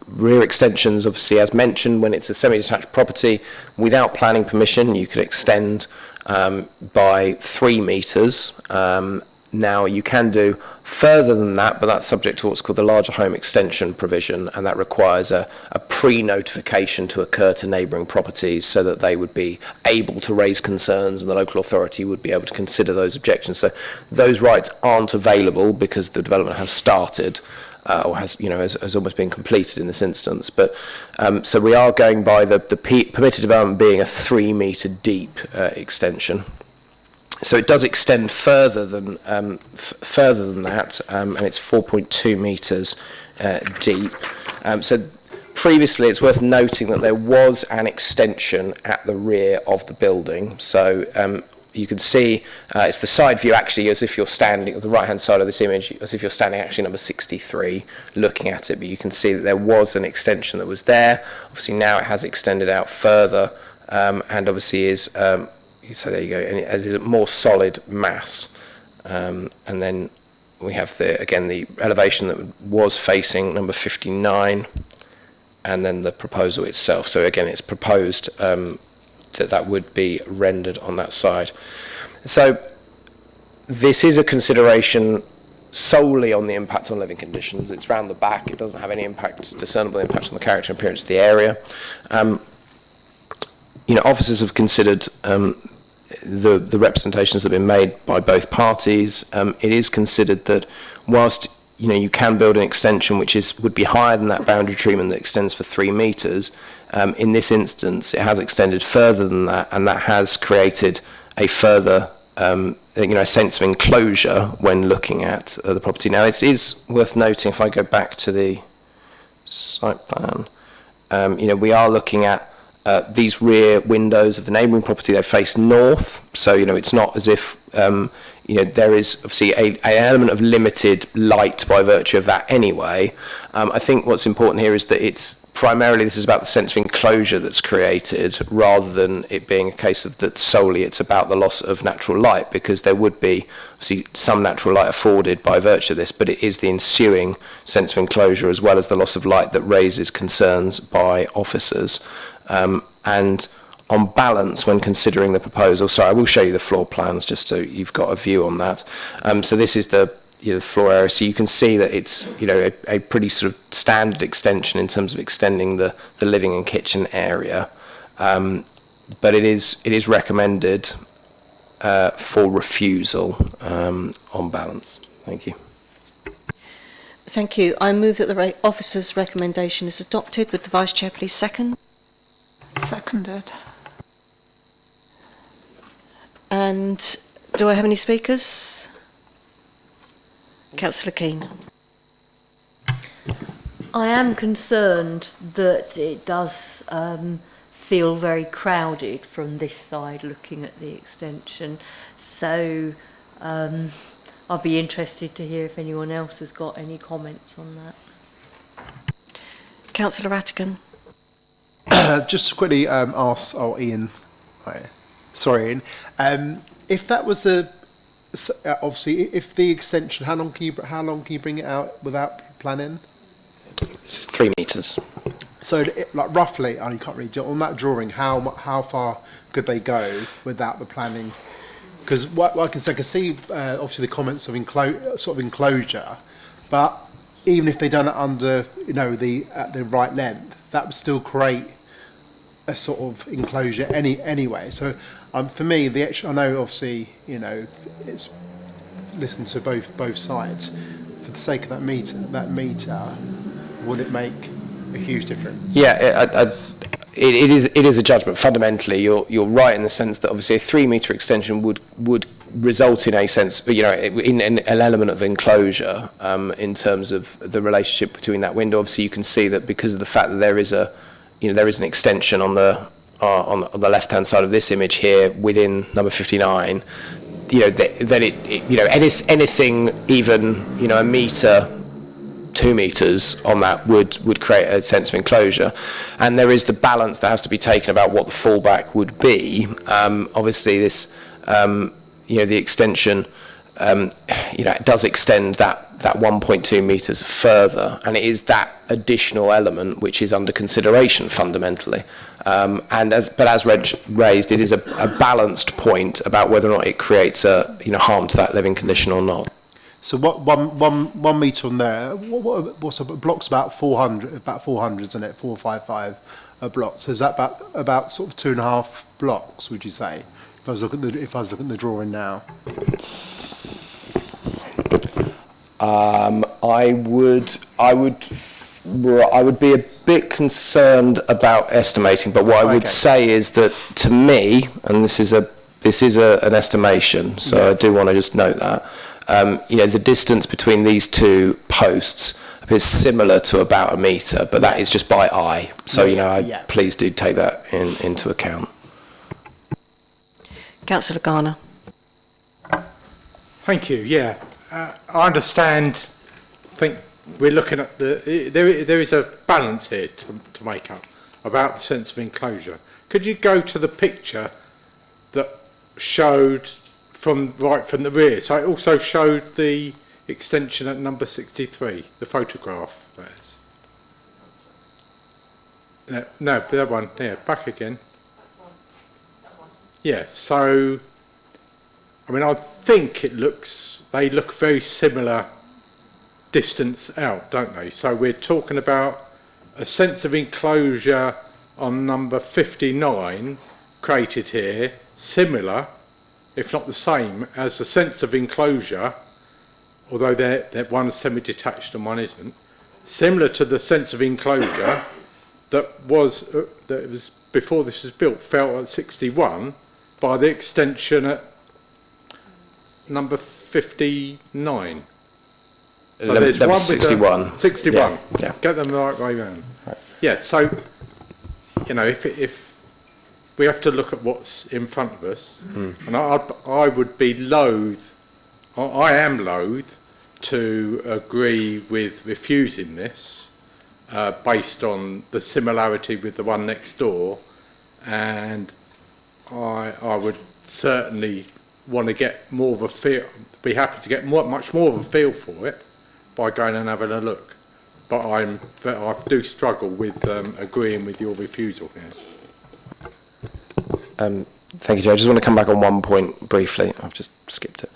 Rear extensions, obviously, as mentioned, when it's a semi-detached property without planning permission, you could extend by 3 metres. Now, you can do further than that, but that's subject to what's called the larger home extension provision, and that requires a pre-notification to occur to neighbouring properties so that they would be able to raise concerns and the local authority would be able to consider those objections. So those rights aren't available because the development has started or has almost been completed in this instance. But so we are going by the permitted development being a 3 metre deep extension. So it does extend further than that, and it's 4.2 metres deep. So previously, it's worth noting that there was an extension at the rear of the building. So you can see it's the side view actually, as if you're standing at the right-hand side of this image, as if you're standing actually number 63, looking at it. But you can see that there was an extension that was there. Obviously now it has extended out further, and obviously is. So there you go, and it has a more solid mass. And then we have the elevation that was facing number 59, and then the proposal itself. So again, it's proposed that would be rendered on that side. So this is a consideration solely on the impact on living conditions. It's round the back. It doesn't have any discernible impact on the character and appearance of the area. Officers have considered the representations that have been made by both parties. It is considered that whilst you can build an extension which would be higher than that boundary treatment that extends for 3 metres, in this instance it has extended further than that, and that has created a further a sense of enclosure when looking at the property. Now it is worth noting, if I go back to the site plan, we are looking at these rear windows of the neighbouring property. They face north, so it's not as if there is obviously an element of limited light by virtue of that anyway. I think what's important here is that it's primarily this is about the sense of enclosure that's created, rather than it being a case of that solely it's about the loss of natural light, because there would be obviously some natural light afforded by virtue of this, but it is the ensuing sense of enclosure as well as the loss of light that raises concerns by officers. And on balance, when considering the proposal, so I will show you the floor plans just so you've got a view on that. So this is the floor area. So you can see that it's a pretty sort of standard extension in terms of extending the living and kitchen area. But it is recommended for refusal on balance. Thank you. Thank you. I move that the officer's recommendation is adopted. Would the Vice Chair please second? Seconded. And do I have any speakers? Councillor Keane. I am concerned that it does feel very crowded from this side looking at the extension. So I'll be interested to hear if anyone else has got any comments on that. Councillor Rattigan. Just to quickly ask, Ian, sorry, Ian, if that was obviously, if the extension, how long can you bring it out without planning? It's 3 metres. So, like roughly, you can't really do on that drawing. How far could they go without the planning? Because what I can see, obviously the comments of enclosure, but even if they done it under at the right length, that would still create a sort of enclosure anyway. So for me, I know obviously it's listen to both sides. For the sake of that meter, would it make a huge difference? Yeah, it is a judgment. Fundamentally, you're right in the sense that obviously a 3 metre extension would result in a sense, in an element of enclosure in terms of the relationship between that window. Obviously, you can see that because of the fact that there is an extension on the left-hand side of this image here within number 59. Then anything even a metre, 2 metres on that would create a sense of enclosure, and there is the balance that has to be taken about what the fallback would be. Obviously, this the extension it does extend that 1.2 metres further, and it is that additional element which is under consideration fundamentally. And as raised, it is a balanced point about whether or not it creates harm to that living condition or not. So what 1 metre on there? What's a block's about 400, isn't it? 455 a block. So is that about sort of 2.5 blocks? Would you say? If I was looking at the drawing now. I would be a bit concerned about estimating, but what I would say is that to me, and this is an estimation, so I do want to just note that the distance between these two posts appears similar to about 1 metre, but that is just by eye. So please do take that into account. Councillor Garner. Thank you. Yeah, I understand. I think we're looking at there is a balance here to make up about the sense of enclosure. Could you go to the picture that showed from the rear? So it also showed the extension at number 63, the photograph. That is. No, that one. Yeah, back again. Yeah. So, I mean, I think they look very similar distance out, don't they? So we're talking about a sense of enclosure on number 59 created here, similar, if not the same, as the sense of enclosure, although they're one's semi-detached and one isn't, similar to the sense of enclosure that was before this was built, felt at 61 by the extension at number 59. So there's one with 61. 61. Yeah. Get them the right way round. Right. Yeah. So, if we have to look at what's in front of us, and I would be loath, I am loath to agree with refusing this based on the similarity with the one next door, and I would certainly want to get more of a feel, be happy to get much more of a feel for it by going and having a look. But I do struggle with agreeing with your refusal here. Thank you, Joe. I just want to come back on one point briefly. I've just skipped it.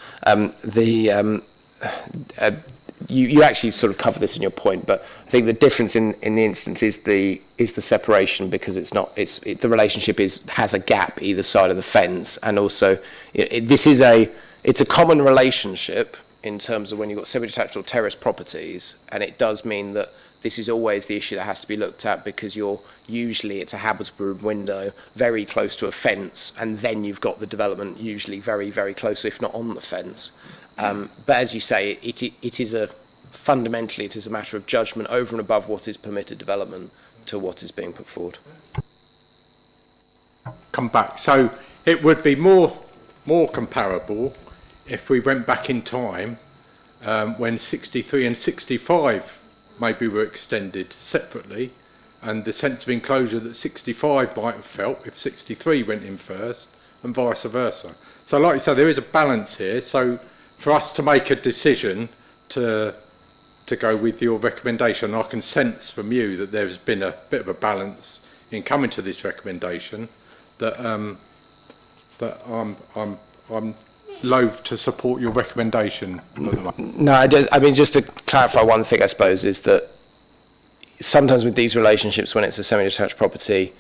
You actually sort of covered this in your point, but I think the difference in the instance is the separation, because the relationship has a gap either side of the fence, and also it's a common relationship in terms of when you've got semi-detached or terrace properties, and it does mean that this is always the issue that has to be looked at, because it's a habitable window very close to a fence, and then you've got the development usually very, very close, if not on the fence. But as you say, fundamentally it is a matter of judgment over and above what is permitted development to what is being put forward. Come back. So it would be more comparable if we went back in time when 63 and 65 maybe were extended separately, and the sense of enclosure that 65 might have felt if 63 went in first, and vice versa. So like you said, there is a balance here. So for us to make a decision to go with your recommendation, I can sense from you that there's been a bit of a balance in coming to this recommendation, that I'm loath to support your recommendation. No, just to clarify one thing, I suppose, is that sometimes with these relationships, when it's a semi-detached property,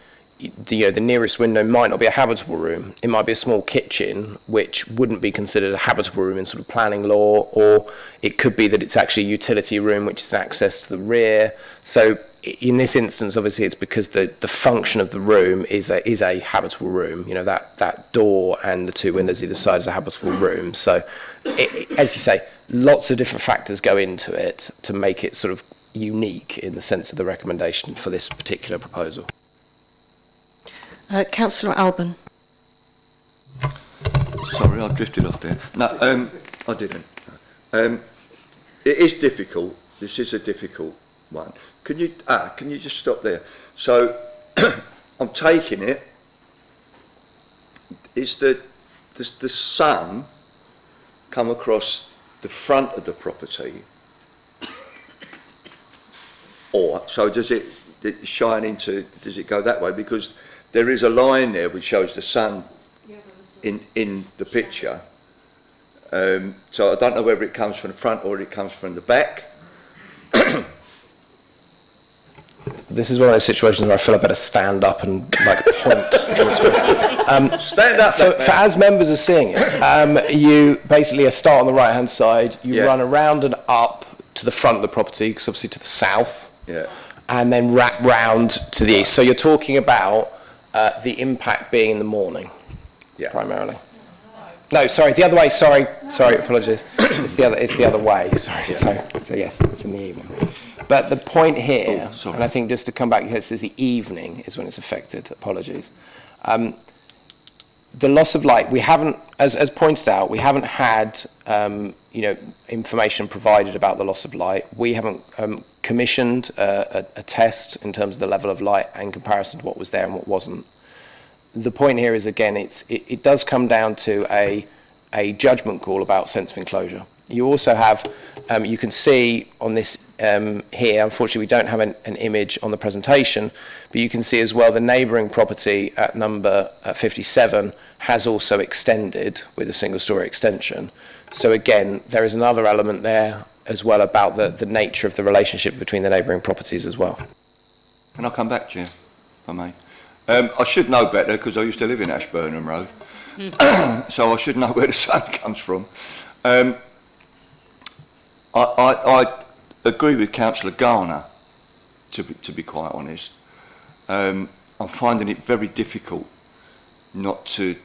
the nearest window might not be a habitable room. It might be a small kitchen, which wouldn't be considered a habitable room in sort of planning law, or it could be that it's actually a utility room, which is access to the rear. So in this instance, obviously, it's because the function of the room is a habitable room. You know, that door and the two windows either side is a habitable room. So, as you say, lots of different factors go into it to make it sort of unique in the sense of the recommendation for this particular proposal. Councillor Alban. Sorry, I drifted off there. No, I didn't. It is difficult. This is a difficult one. Can you just stop there? So, I'm taking it. Is the sun come across the front of the property, or so does it shine into? Does it go that way? Because there is a line there which shows the sun in the picture. So I don't know whether it comes from the front or it comes from the back. This is one of those situations where I feel I better stand up and point. Stand up. For as members are seeing it, you basically start on the right hand side. You run around and up to the front of the property, because obviously to the south. Yeah. And then wrap round to the east. So you're talking about the impact being in the morning, primarily. No, sorry, the other way. Sorry, apologies. It's the other way. Sorry. So yes, it's in the evening. But the point here, and I think just to come back here, it says the evening is when it's affected. Apologies. The loss of light, we haven't, as pointed out, we haven't had information provided about the loss of light. We haven't commissioned a test in terms of the level of light in comparison to what was there and what wasn't. The point here is, again, it does come down to a judgment call about sense of enclosure. You also have, you can see on this here, unfortunately we don't have an image on the presentation, but you can see as well the neighbouring property at number 57 has also extended with a single story extension. So again, there is another element there as well about the nature of the relationship between the neighbouring properties as well. Can I come back, Chair, if I may? I should know better because I used to live in Ashburnham Road, so I should know where the sun comes from. I agree with Councillor Garner, to be quite honest. I'm finding it very difficult not to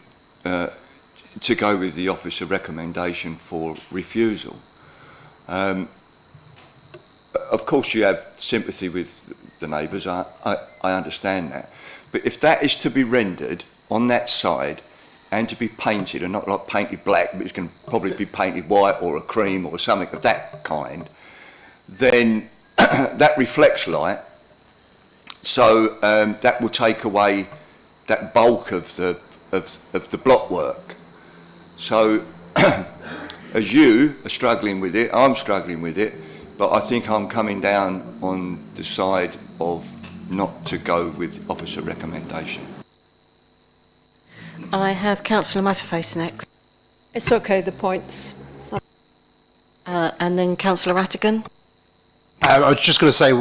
go with the officer recommendation for refusal. Of course you have sympathy with the neighbours, I understand that. But if that is to be rendered on that side and to be painted, and not like painted black, but it's going to probably be painted white or a cream or something of that kind, then that reflects light. So that will take away that bulk of the block work. So as you are struggling with it, I'm struggling with it, but I think I'm coming down on the side of not to go with officer recommendation. I have Councillor Matterface next. It's okay, the points. And then Councillor Rattigan. I was just going to say,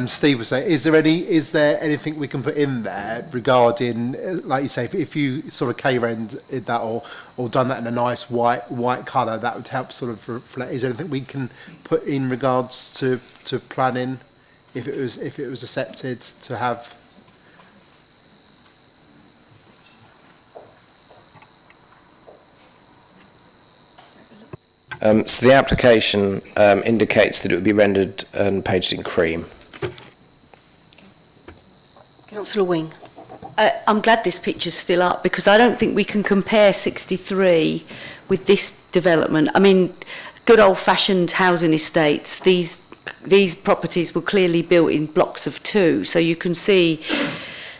Steve was saying, is there anything we can put in there regarding, like you say, if you sort of K-rend that or done that in a nice white colour, that would help sort of reflect. Is there anything we can put in regards to planning if it was accepted to have? So the application indicates that it would be rendered and painted in cream. Councillor Wing. I'm glad this picture's still up because I don't think we can compare 63 with this development. I mean, good old-fashioned housing estates, these properties were clearly built in blocks of 2, so you can see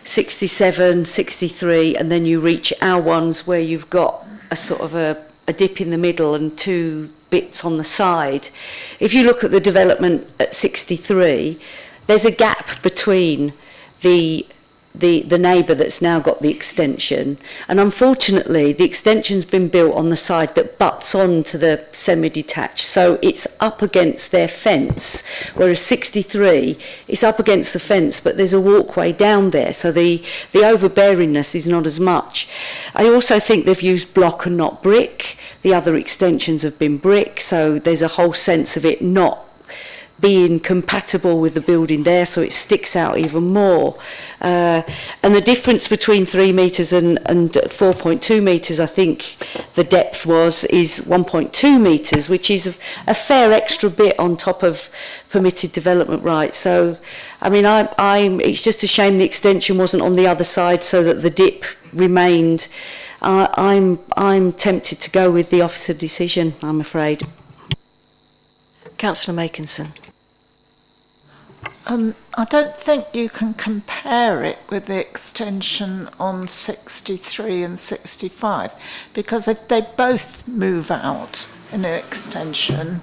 67, 63, and then you reach our ones where you've got a sort of a dip in the middle and 2 bits on the side. If you look at the development at 63, there's a gap between the the neighbour that's now got the extension, and unfortunately the extension's been built on the side that butts on to the semi-detached, so it's up against their fence, whereas 63 is up against the fence but there's a walkway down there, so the overbearingness is not as much. I also think they've used block and not brick. The other extensions have been brick, so there's a whole sense of it not being compatible with the building there, so it sticks out even more. And the difference between 3 metres and 4.2 metres, I think the depth is 1.2 metres, which is a fair extra bit on top of permitted development rights. So, I mean, it's just a shame the extension wasn't on the other side so that the dip remained. I'm tempted to go with the officer decision, I'm afraid. Councillor Makinson. I don't think you can compare it with the extension on 63 and 65, because if they both move out in an extension,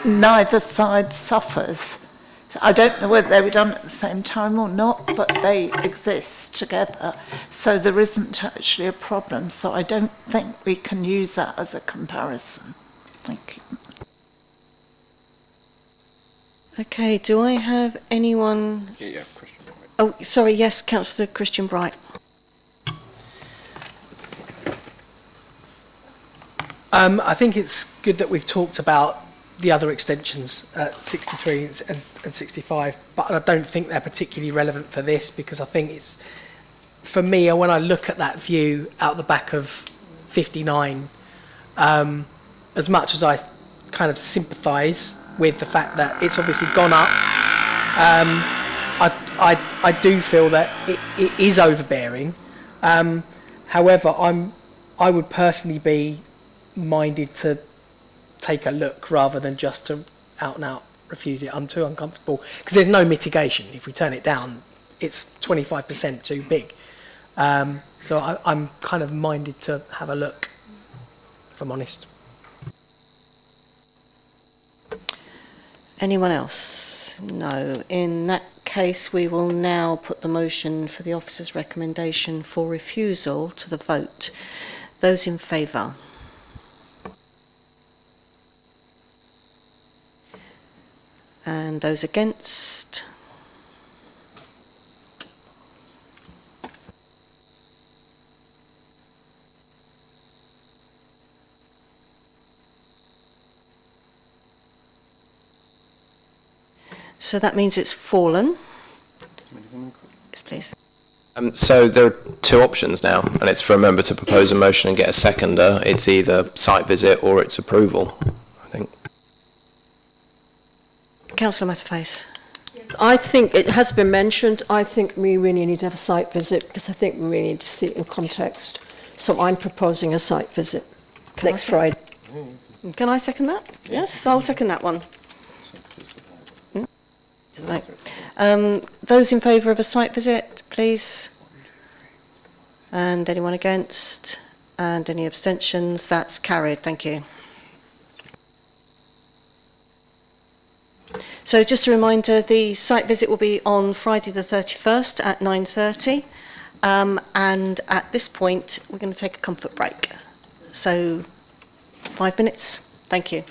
neither side suffers. I don't know whether they were done at the same time or not, but they exist together, so there isn't actually a problem. So I don't think we can use that as a comparison. Thank you. Okay, do I have anyone? Yeah, Christian Bright. Oh, sorry, yes, Councillor Christian Bright. I think it's good that we've talked about the other extensions at 63 and 65, but I don't think they're particularly relevant for this, because I think it's, for me, when I look at that view out the back of 59, as much as I kind of sympathise with the fact that it's obviously gone up, I do feel that it is overbearing. However, I would personally be minded to take a look rather than just to out and out refuse it. I'm too uncomfortable, because there's no mitigation. If we turn it down, it's 25% too big. So I'm kind of minded to have a look, if I'm honest. Anyone else? No. In that case, we will now put the motion for the officer's recommendation for refusal to the vote. Those in favour? And those against? So that means it's fallen. Yes, please. So there are two options now, and it's for a member to propose a motion and get a seconder. It's either site visit or it's approval, I think. Councillor Matterface. Yes, I think it has been mentioned. I think we really need to have a site visit, because I think we really need to see it in context. So I'm proposing a site visit next Friday. Can I second that? Yes, I'll second that one. Right. Those in favour of a site visit, please. And anyone against? And any abstentions? That's carried. Thank you. So just a reminder, the site visit will be on Friday the 31st at 9:30. And at this point, we're going to take a comfort break. So 5 minutes. Thank you.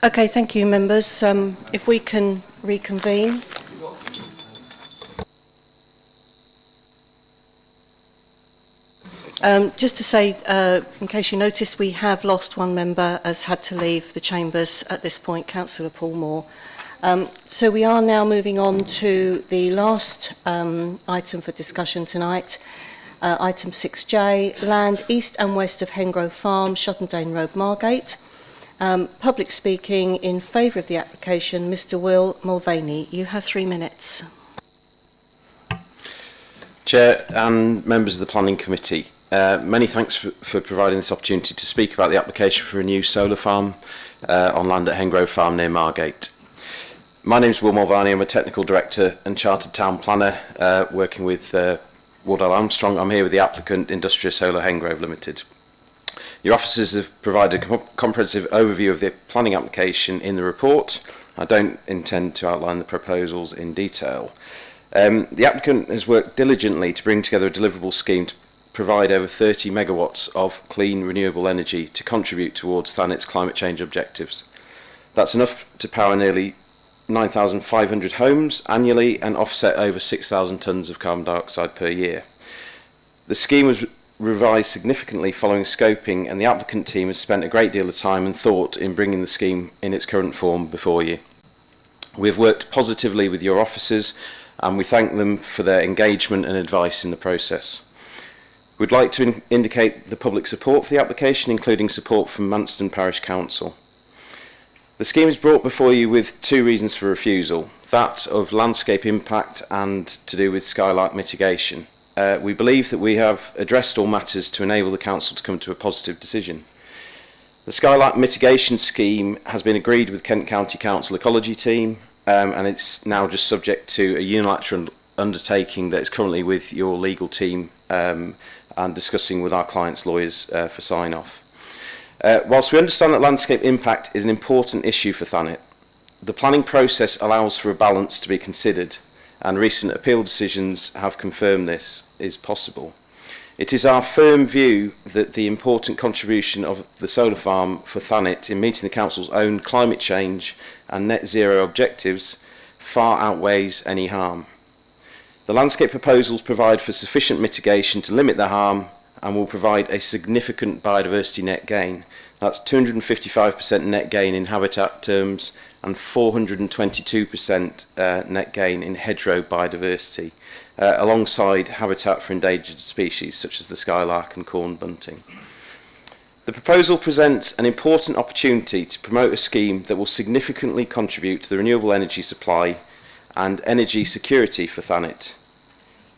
Okay, thank you, members. If we can reconvene. Just to say, in case you noticed, we have lost one member has had to leave the chambers at this point, Councillor Paul Moore. So we are now moving on to the last item for discussion tonight, item 6J, land east and west of Hengrove Farm, Shottendane Road, Margate. Public speaking in favour of the application, Mr Will Mulvaney. You have 3 minutes. Chair and members of the Planning Committee, many thanks for providing this opportunity to speak about the application for a new solar farm on land at Hengrove Farm near Margate. My name is Will Mulvaney. I'm a Technical Director and Chartered Town Planner working with Wardell Armstrong. I'm here with the applicant, Industria Solar Hengrove Limited. Your officers have provided a comprehensive overview of the planning application in the report. I don't intend to outline the proposals in detail. The applicant has worked diligently to bring together a deliverable scheme to provide over 30 megawatts of clean renewable energy to contribute towards Thanet's climate change objectives. That's enough to power nearly 9,500 homes annually and offset over 6,000 tonnes of carbon dioxide per year. The scheme was revised significantly following scoping, and the applicant team has spent a great deal of time and thought in bringing the scheme in its current form before you. We have worked positively with your officers and we thank them for their engagement and advice in the process. We'd like to indicate the public support for the application, including support from Manston Parish Council. The scheme is brought before you with 2 reasons for refusal, that of landscape impact and to do with skylight mitigation. We believe that we have addressed all matters to enable the Council to come to a positive decision. The skylight mitigation scheme has been agreed with Kent County Council Ecology team, and it's now just subject to a unilateral undertaking that is currently with your legal team and discussing with our clients' lawyers for sign-off. Whilst we understand that landscape impact is an important issue for Thanet, the planning process allows for a balance to be considered, and recent appeal decisions have confirmed this is possible. It is our firm view that the important contribution of the solar farm for Thanet in meeting the Council's own climate change and net zero objectives far outweighs any harm. The landscape proposals provide for sufficient mitigation to limit the harm and will provide a significant biodiversity net gain. That's 255% net gain in habitat terms and 422% net gain in hedgerow biodiversity, alongside habitat for endangered species such as the skylark and corn bunting. The proposal presents an important opportunity to promote a scheme that will significantly contribute to the renewable energy supply and energy security for Thanet.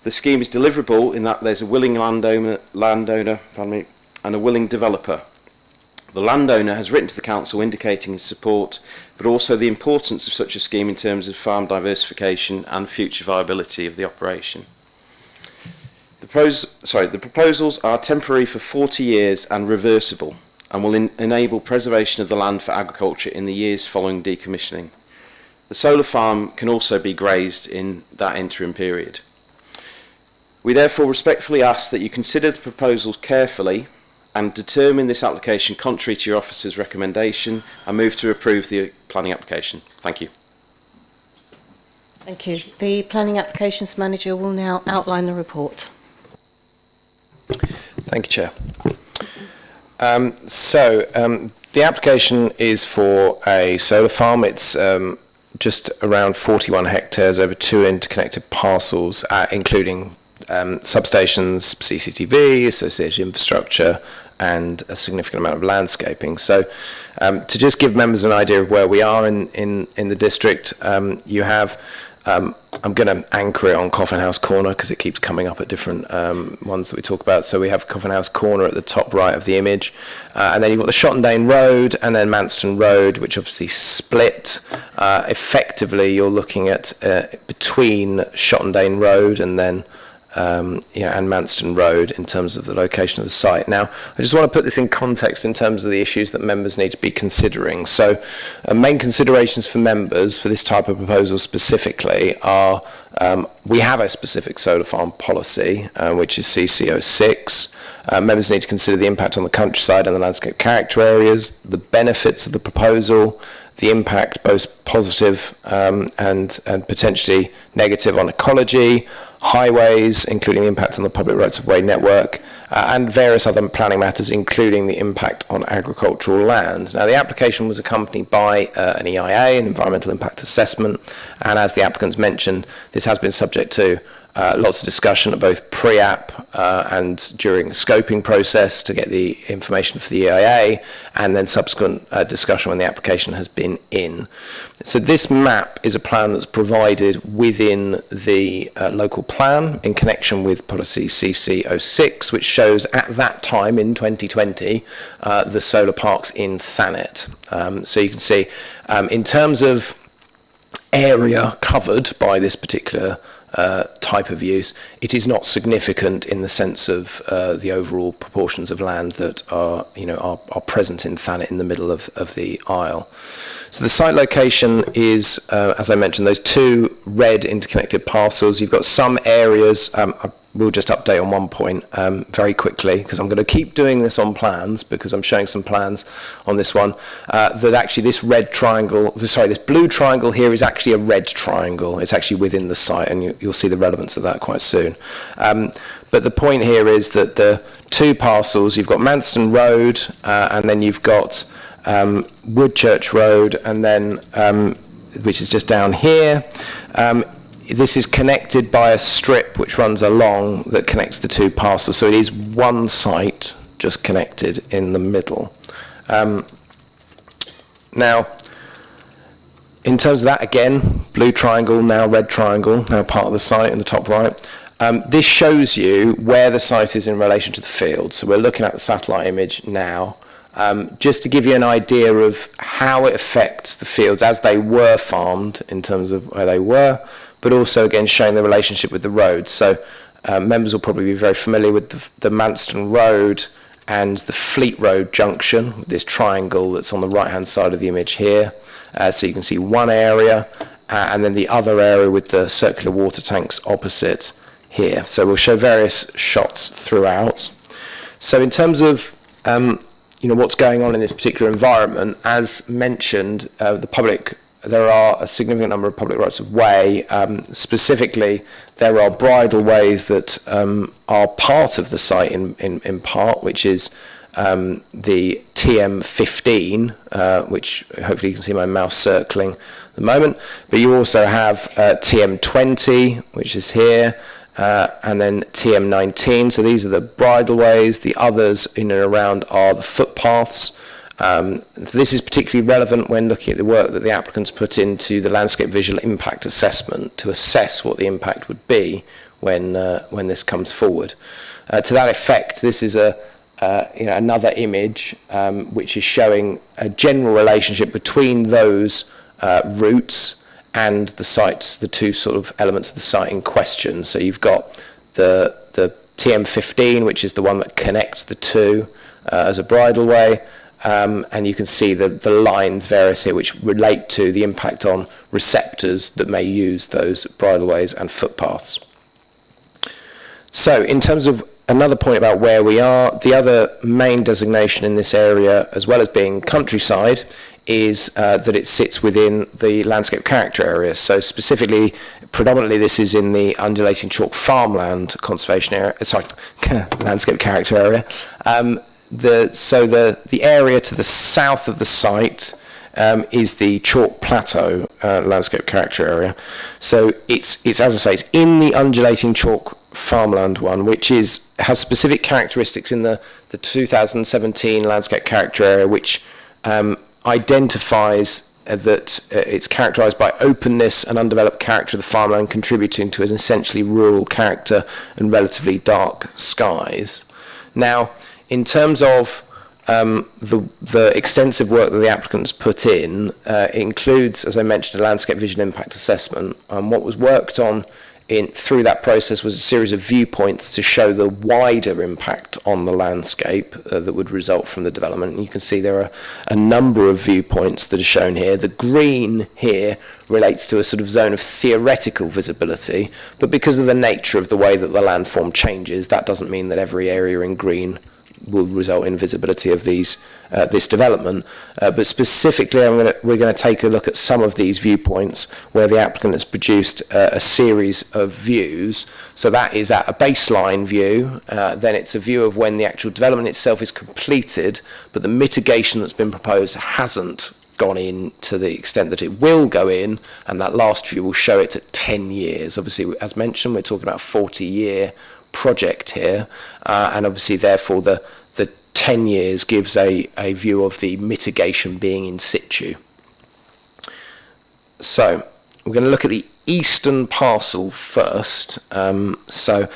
The scheme is deliverable in that there's a willing landowner and a willing developer. The landowner has written to the Council indicating his support, but also the importance of such a scheme in terms of farm diversification and future viability of the operation. The proposals are temporary for 40 years and reversible, and will enable preservation of the land for agriculture in the years following decommissioning. The solar farm can also be grazed in that interim period. We therefore respectfully ask that you consider the proposals carefully and determine this application contrary to your officer's recommendation and move to approve the planning application. Thank you. Thank you. The Planning Applications Manager will now outline the report. Thank you, Chair. The application is for a solar farm. It's just around 41 hectares over 2 interconnected parcels, including substations, CCTV, associated infrastructure, and a significant amount of landscaping. So to just give members an idea of where we are in the district, you have, I'm going to anchor it on Coffin House Corner because it keeps coming up at different ones that we talk about. So we have Coffin House Corner at the top right of the image, and then you've got the Shottendane Road and then Manston Road, which obviously split. Effectively, you're looking at between Shottendane Road and then and Manston Road in terms of the location of the site. Now, I just want to put this in context in terms of the issues that members need to be considering. So, main considerations for members for this type of proposal specifically are we have a specific solar farm policy, which is CC06. Members need to consider the impact on the countryside and the landscape character areas, the benefits of the proposal, the impact, both positive and potentially negative, on ecology, highways, including the impact on the public rights of way network, and various other planning matters, including the impact on agricultural land. Now, the application was accompanied by an EIA, an environmental impact assessment, and as the applicants mentioned, this has been subject to lots of discussion at both pre-app and during the scoping process to get the information for the EIA, and then subsequent discussion when the application has been in. So this map is a plan that's provided within the local plan in connection with policy CC06, which shows at that time in 2020 the solar parks in Thanet. So you can see in terms of area covered by this particular type of use, it is not significant in the sense of the overall proportions of land that are present in Thanet in the middle of the Isle. So the site location is, as I mentioned, those two red interconnected parcels. You've got some areas. We'll just update on one point very quickly, because I'm going to keep doing this on plans, because I'm showing some plans on this one, that actually this this blue triangle here is actually a red triangle. It's actually within the site, and you'll see the relevance of that quite soon. But the point here is that the two parcels, you've got Manston Road, and then you've got Woodchurch Road, and then which is just down here. This is connected by a strip which runs along that connects the two parcels. So it is one site just connected in the middle. Now, in terms of that, again, blue triangle, now red triangle, now part of the site in the top right. This shows you where the site is in relation to the field. So we're looking at the satellite image now. Just to give you an idea of how it affects the fields as they were farmed in terms of where they were, but also again showing the relationship with the road. So members will probably be very familiar with the Manston Road and the Fleet Road junction, this triangle that's on the right hand side of the image here. So you can see one area and then the other area with the circular water tanks opposite here. So we'll show various shots throughout. So in terms of what's going on in this particular environment, as mentioned, there are a significant number of public rights of way. Specifically, there are bridle ways that are part of the site in part, which is the TM15, which hopefully you can see my mouse circling at the moment. But you also have TM20, which is here, and then TM19. So these are the bridleways. The others in and around are the footpaths. This is particularly relevant when looking at the work that the applicants put into the landscape visual impact assessment to assess what the impact would be when this comes forward. To that effect, this is another image which is showing a general relationship between those routes and the sites, the two sort of elements of the site in question. So you've got the TM15, which is the one that connects the two as a bridleway. And you can see the lines various here which relate to the impact on receptors that may use those bridleways and footpaths. So in terms of another point about where we are, the other main designation in this area, as well as being countryside, is that it sits within the landscape character area. So specifically, predominantly this is in the undulating chalk farmland conservation area, landscape character area. The area to the south of the site is the Chalk Plateau landscape character area. So it's as I say, it's in the undulating chalk farmland one, which has specific characteristics in the 2017 landscape character area, which identifies that it's characterised by openness and undeveloped character of the farmland, contributing to an essentially rural character and relatively dark skies. Now, in terms of the extensive work that the applicants put in, it includes, as I mentioned, a landscape visual impact assessment. What was worked on through that process was a series of viewpoints to show the wider impact on the landscape that would result from the development. And you can see there are a number of viewpoints that are shown here. The green here relates to a sort of zone of theoretical visibility, but because of the nature of the way that the landform changes, that doesn't mean that every area in green will result in visibility of this development. But specifically, we're going to take a look at some of these viewpoints where the applicant has produced a series of views. So that is at a baseline view, then it's a view of when the actual development itself is completed, but the mitigation that's been proposed hasn't gone in to the extent that it will go in, and that last view will show it at 10 years. Obviously, as mentioned, we're talking about a 40-year project here, and obviously, therefore, the 10 years gives a view of the mitigation being in situ. So, we're going to look at the eastern parcel first. So,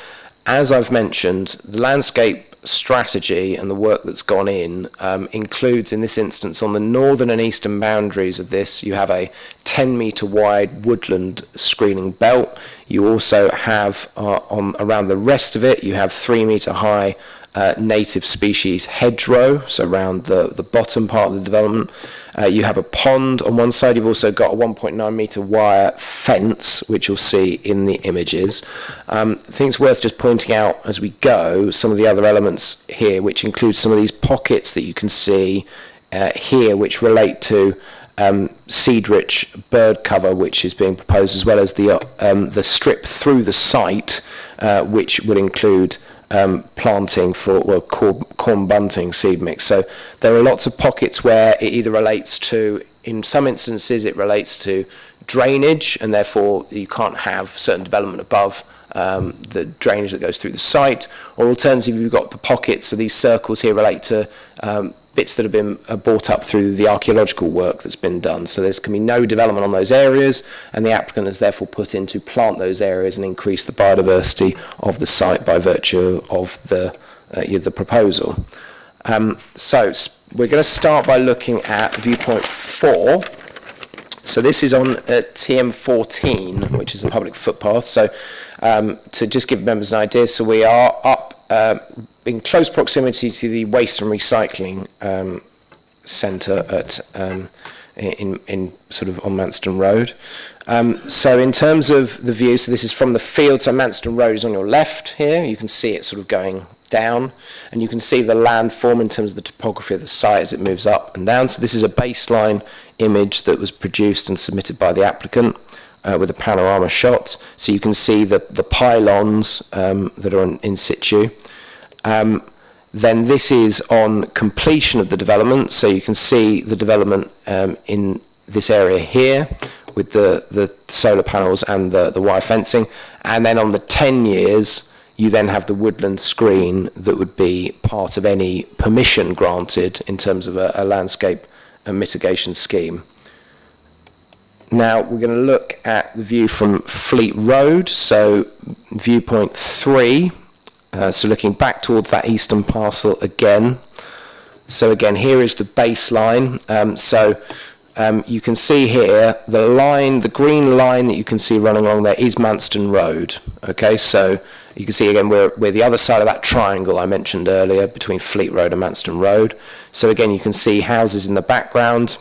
as I've mentioned, the landscape strategy and the work that's gone in includes, in this instance, on the northern and eastern boundaries of this, you have a 10-metre wide woodland screening belt. You also have, around the rest of it, you have 3-metre high native species hedgerow, so around the bottom part of the development. You have a pond on one side. You've also got a 1.9 metre wire fence, which you'll see in the images. I think it's worth just pointing out as we go some of the other elements here, which include some of these pockets that you can see here, which relate to seed-rich bird cover, which is being proposed, as well as the strip through the site, which would include planting for corn bunting seed mix. So there are lots of pockets where it either relates to, in some instances, it relates to drainage, and therefore you can't have certain development above the drainage that goes through the site, or alternatively, you've got the pockets. So these circles here relate to bits that have been brought up through the archaeological work that's been done. So there can be no development on those areas, and the applicant has therefore put in to plant those areas and increase the biodiversity of the site by virtue of the proposal. So we're going to start by looking at viewpoint 4. So this is on TM14, which is a public footpath. So to just give members an idea, so we are up in close proximity to the waste and recycling centre at in sort of on Manston Road. So in terms of the view, so this is from the field. So Manston Road is on your left here. You can see it sort of going down, and you can see the landform in terms of the topography of the site as it moves up and down. So this is a baseline image that was produced and submitted by the applicant with a panorama shot. So you can see the pylons that are in situ. Then this is on completion of the development, so you can see the development in this area here with the solar panels and the wire fencing, and then on the 10 years you then have the woodland screen that would be part of any permission granted in terms of a landscape and mitigation scheme. Now we're going to look at the view from Fleet Road, so viewpoint 3. So looking back towards that eastern parcel again. So again, here is the baseline. You can see here the line, the green line that you can see running along there is Manston Road. Okay, so you can see again we're the other side of that triangle I mentioned earlier between Fleet Road and Manston Road. So again, you can see houses in the background.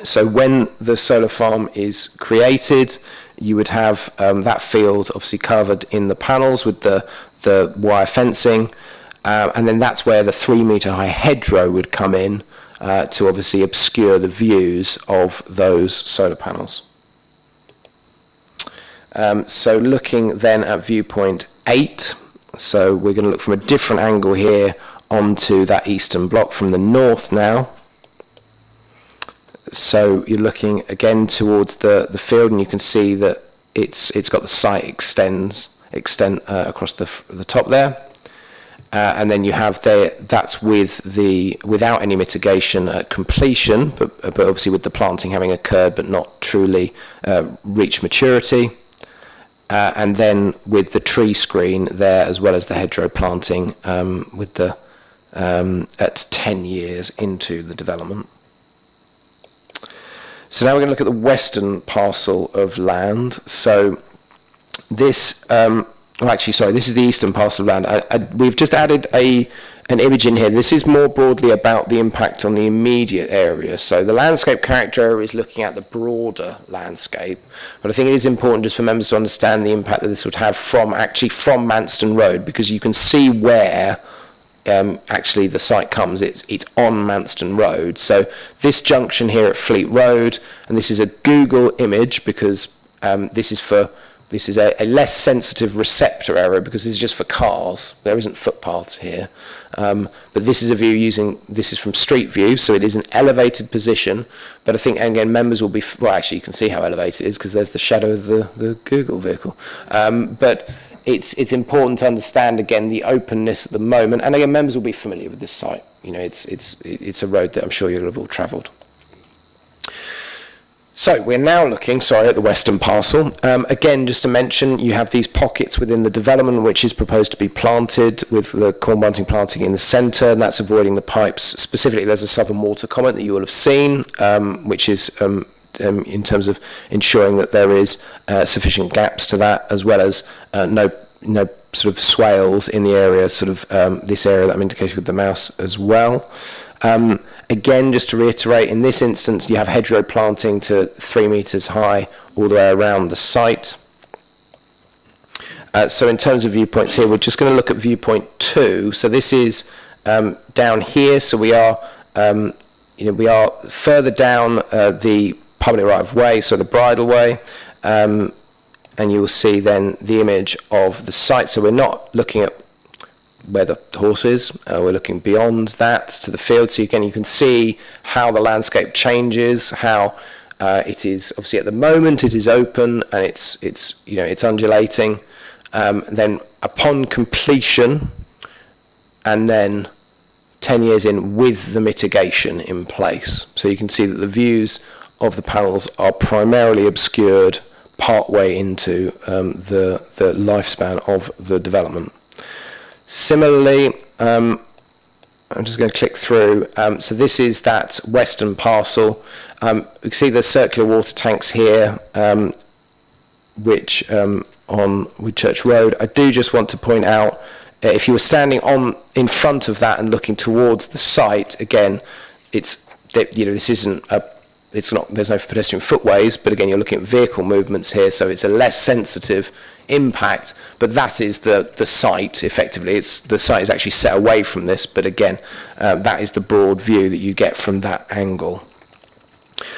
So when the solar farm is created, you would have that field obviously covered in the panels with the wire fencing, and then that's where the 3-metre high hedgerow would come in to obviously obscure the views of those solar panels. So looking then at viewpoint 8, so we're going to look from a different angle here onto that eastern block from the north now. So you're looking again towards the field, and you can see that it's got the site extend across the top there, and then you have that's without any mitigation at completion, but obviously with the planting having occurred but not truly reached maturity, and then with the tree screen there as well as the hedgerow planting with the at 10 years into the development. So now we're going to look at the western parcel of land. So this, this is the eastern parcel of land. We've just added an image in here. This is more broadly about the impact on the immediate area. So the landscape character area is looking at the broader landscape, but I think it is important just for members to understand the impact that this would have from Manston Road, because you can see where actually the site comes, it's on Manston Road. So this junction here at Fleet Road, and this is a Google image because this is a less sensitive receptor area because this is just for cars. There isn't footpaths here. But this is a view this is from Street View, so it is an elevated position. But I think, again, members will be, well, actually you can see how elevated it is because there's the shadow of the Google vehicle. But it's important to understand, again, the openness at the moment. And again, members will be familiar with this site. You know, it's a road that I'm sure you'll have all travelled. So we're now looking, at the western parcel. Again, just to mention, you have these pockets within the development which is proposed to be planted with the corn bunting planting in the centre, and that's avoiding the pipes. Specifically, there's a southern water comment that you will have seen, which is in terms of ensuring that there is sufficient gaps to that, as well as no sort of swales in the area, this area that I'm indicating with the mouse as well. Again, just to reiterate, in this instance, you have hedgerow planting to 3 metres high all the way around the site. So in terms of viewpoints here, we're just going to look at viewpoint 2. So this is down here. So we are, we are further down the public right of way, so the bridleway, and you will see then the image of the site. So we're not looking at where the horse is, we're looking beyond that to the field. So again, you can see how the landscape changes, how it is obviously at the moment it is open and it's undulating. Then upon completion, and then 10 years in with the mitigation in place. So you can see that the views of the panels are primarily obscured partway into the lifespan of the development. Similarly, I'm just going to click through. So this is that western parcel. You can see the circular water tanks here, which on Whitchurch Road. I do just want to point out, if you were standing in front of that and looking towards the site, again, this isn't there's no pedestrian footways, but again, you're looking at vehicle movements here, so it's a less sensitive impact, but that is the site effectively. The site is actually set away from this, but again, that is the broad view that you get from that angle.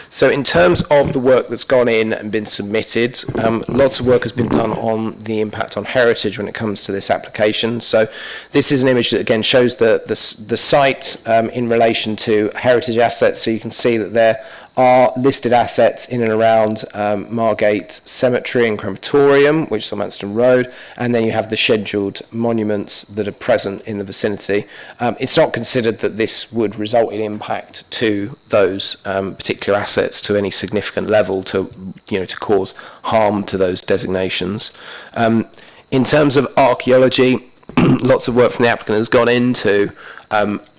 So in terms of the work that's gone in and been submitted, lots of work has been done on the impact on heritage when it comes to this application. So this is an image that again shows the site in relation to heritage assets. So you can see that there are listed assets in and around Margate Cemetery and Crematorium, which is on Manston Road, and then you have the scheduled monuments that are present in the vicinity. It's not considered that this would result in impact to those particular assets to any significant level to cause harm to those designations. In terms of archaeology, lots of work from the applicant has gone into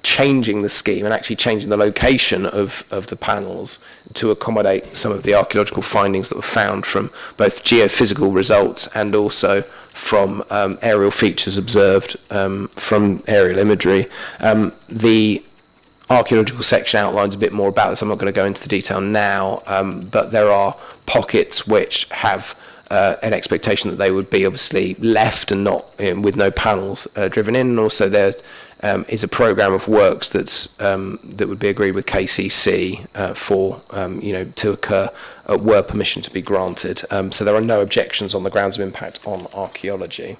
changing the scheme and actually changing the location of the panels to accommodate some of the archaeological findings that were found from both geophysical results and also from aerial features observed from aerial imagery. The archaeological section outlines a bit more about this. I'm not going to go into the detail now, but there are pockets which have an expectation that they would be obviously left and not with no panels driven in, and also there is a programme of works that would be agreed with KCC to occur were permission to be granted. So there are no objections on the grounds of impact on archaeology.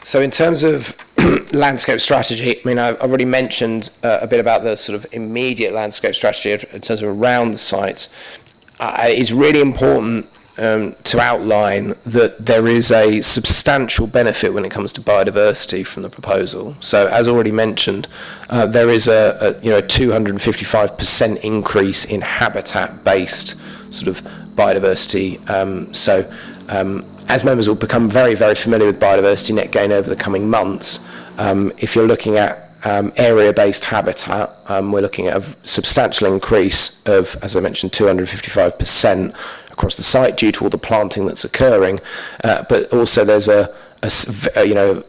So in terms of landscape strategy, I mean, I've already mentioned a bit about the sort of immediate landscape strategy in terms of around the sites. It's really important to outline that there is a substantial benefit when it comes to biodiversity from the proposal. So as already mentioned, there is a 255% increase in habitat-based sort of biodiversity. As members will become very, very familiar with biodiversity net gain over the coming months, if you're looking at area-based habitat, we're looking at a substantial increase of, as I mentioned, 255% across the site due to all the planting that's occurring, but also there's a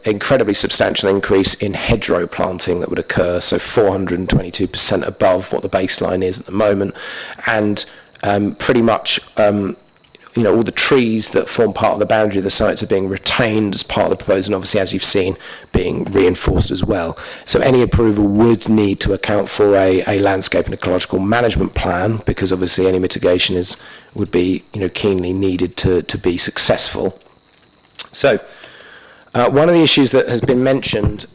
incredibly substantial increase in hedgerow planting that would occur, so 422% above what the baseline is at the moment, and pretty much all the trees that form part of the boundary of the sites are being retained as part of the proposal, and obviously, as you've seen, being reinforced as well. So any approval would need to account for a landscape and ecological management plan, because obviously any mitigation would be keenly needed to be successful. So one of the issues that has been mentioned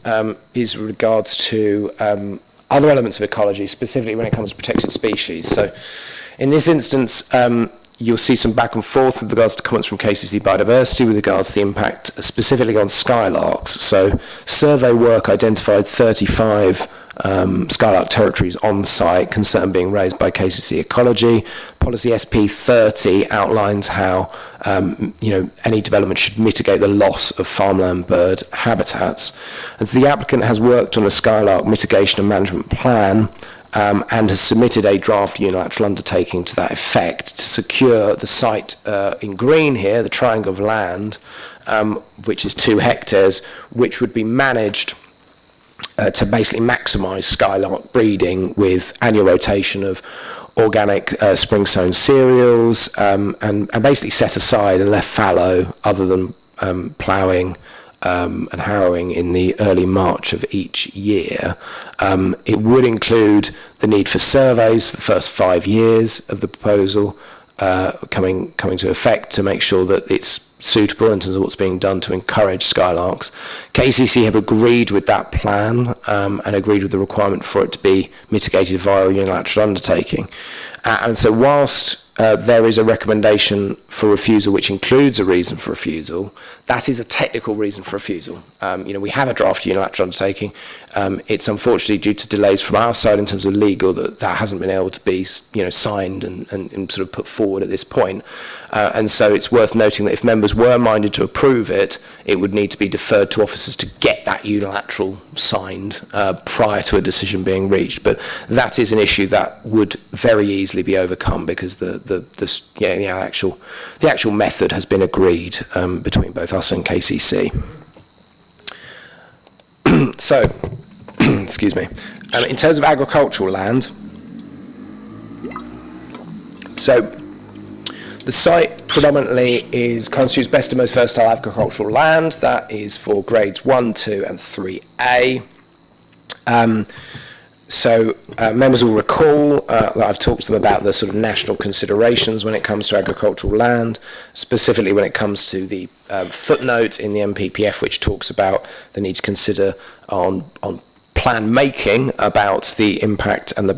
is regards to other elements of ecology, specifically when it comes to protected species. So in this instance, you'll see some back and forth with regards to comments from KCC Biodiversity with regards to the impact specifically on skylarks. So survey work identified 35 skylark territories on site, concern being raised by KCC Ecology. Policy SP 30 outlines how any development should mitigate the loss of farmland bird habitats. As the applicant has worked on a skylark mitigation and management plan, and has submitted a draft unilateral undertaking to that effect to secure the site in green here, the triangle of land, which is 2 hectares, which would be managed to basically maximise skylark breeding with annual rotation of organic spring-sown cereals, and basically set aside and left fallow other than ploughing and harrowing in the early March of each year. It would include the need for surveys for the first 5 years of the proposal coming to effect to make sure that it's suitable in terms of what's being done to encourage skylarks. KCC have agreed with that plan and agreed with the requirement for it to be mitigated via a unilateral undertaking. And so whilst there is a recommendation for refusal which includes a reason for refusal, that is a technical reason for refusal. We have a draft unilateral undertaking. It's unfortunately due to delays from our side in terms of legal that hasn't been able to be signed and sort of put forward at this point. And so it's worth noting that if members were minded to approve it, it would need to be deferred to officers to get that unilateral signed prior to a decision being reached. But that is an issue that would very easily be overcome because the actual method has been agreed between both us and KCC. So, excuse me. In terms of agricultural land, so the site predominantly constitutes best and most versatile agricultural land. That is for grades 1, 2 and 3A. So members will recall that I've talked to them about the sort of national considerations when it comes to agricultural land, specifically when it comes to the footnote in the MPPF, which talks about the need to consider on plan making about the impact and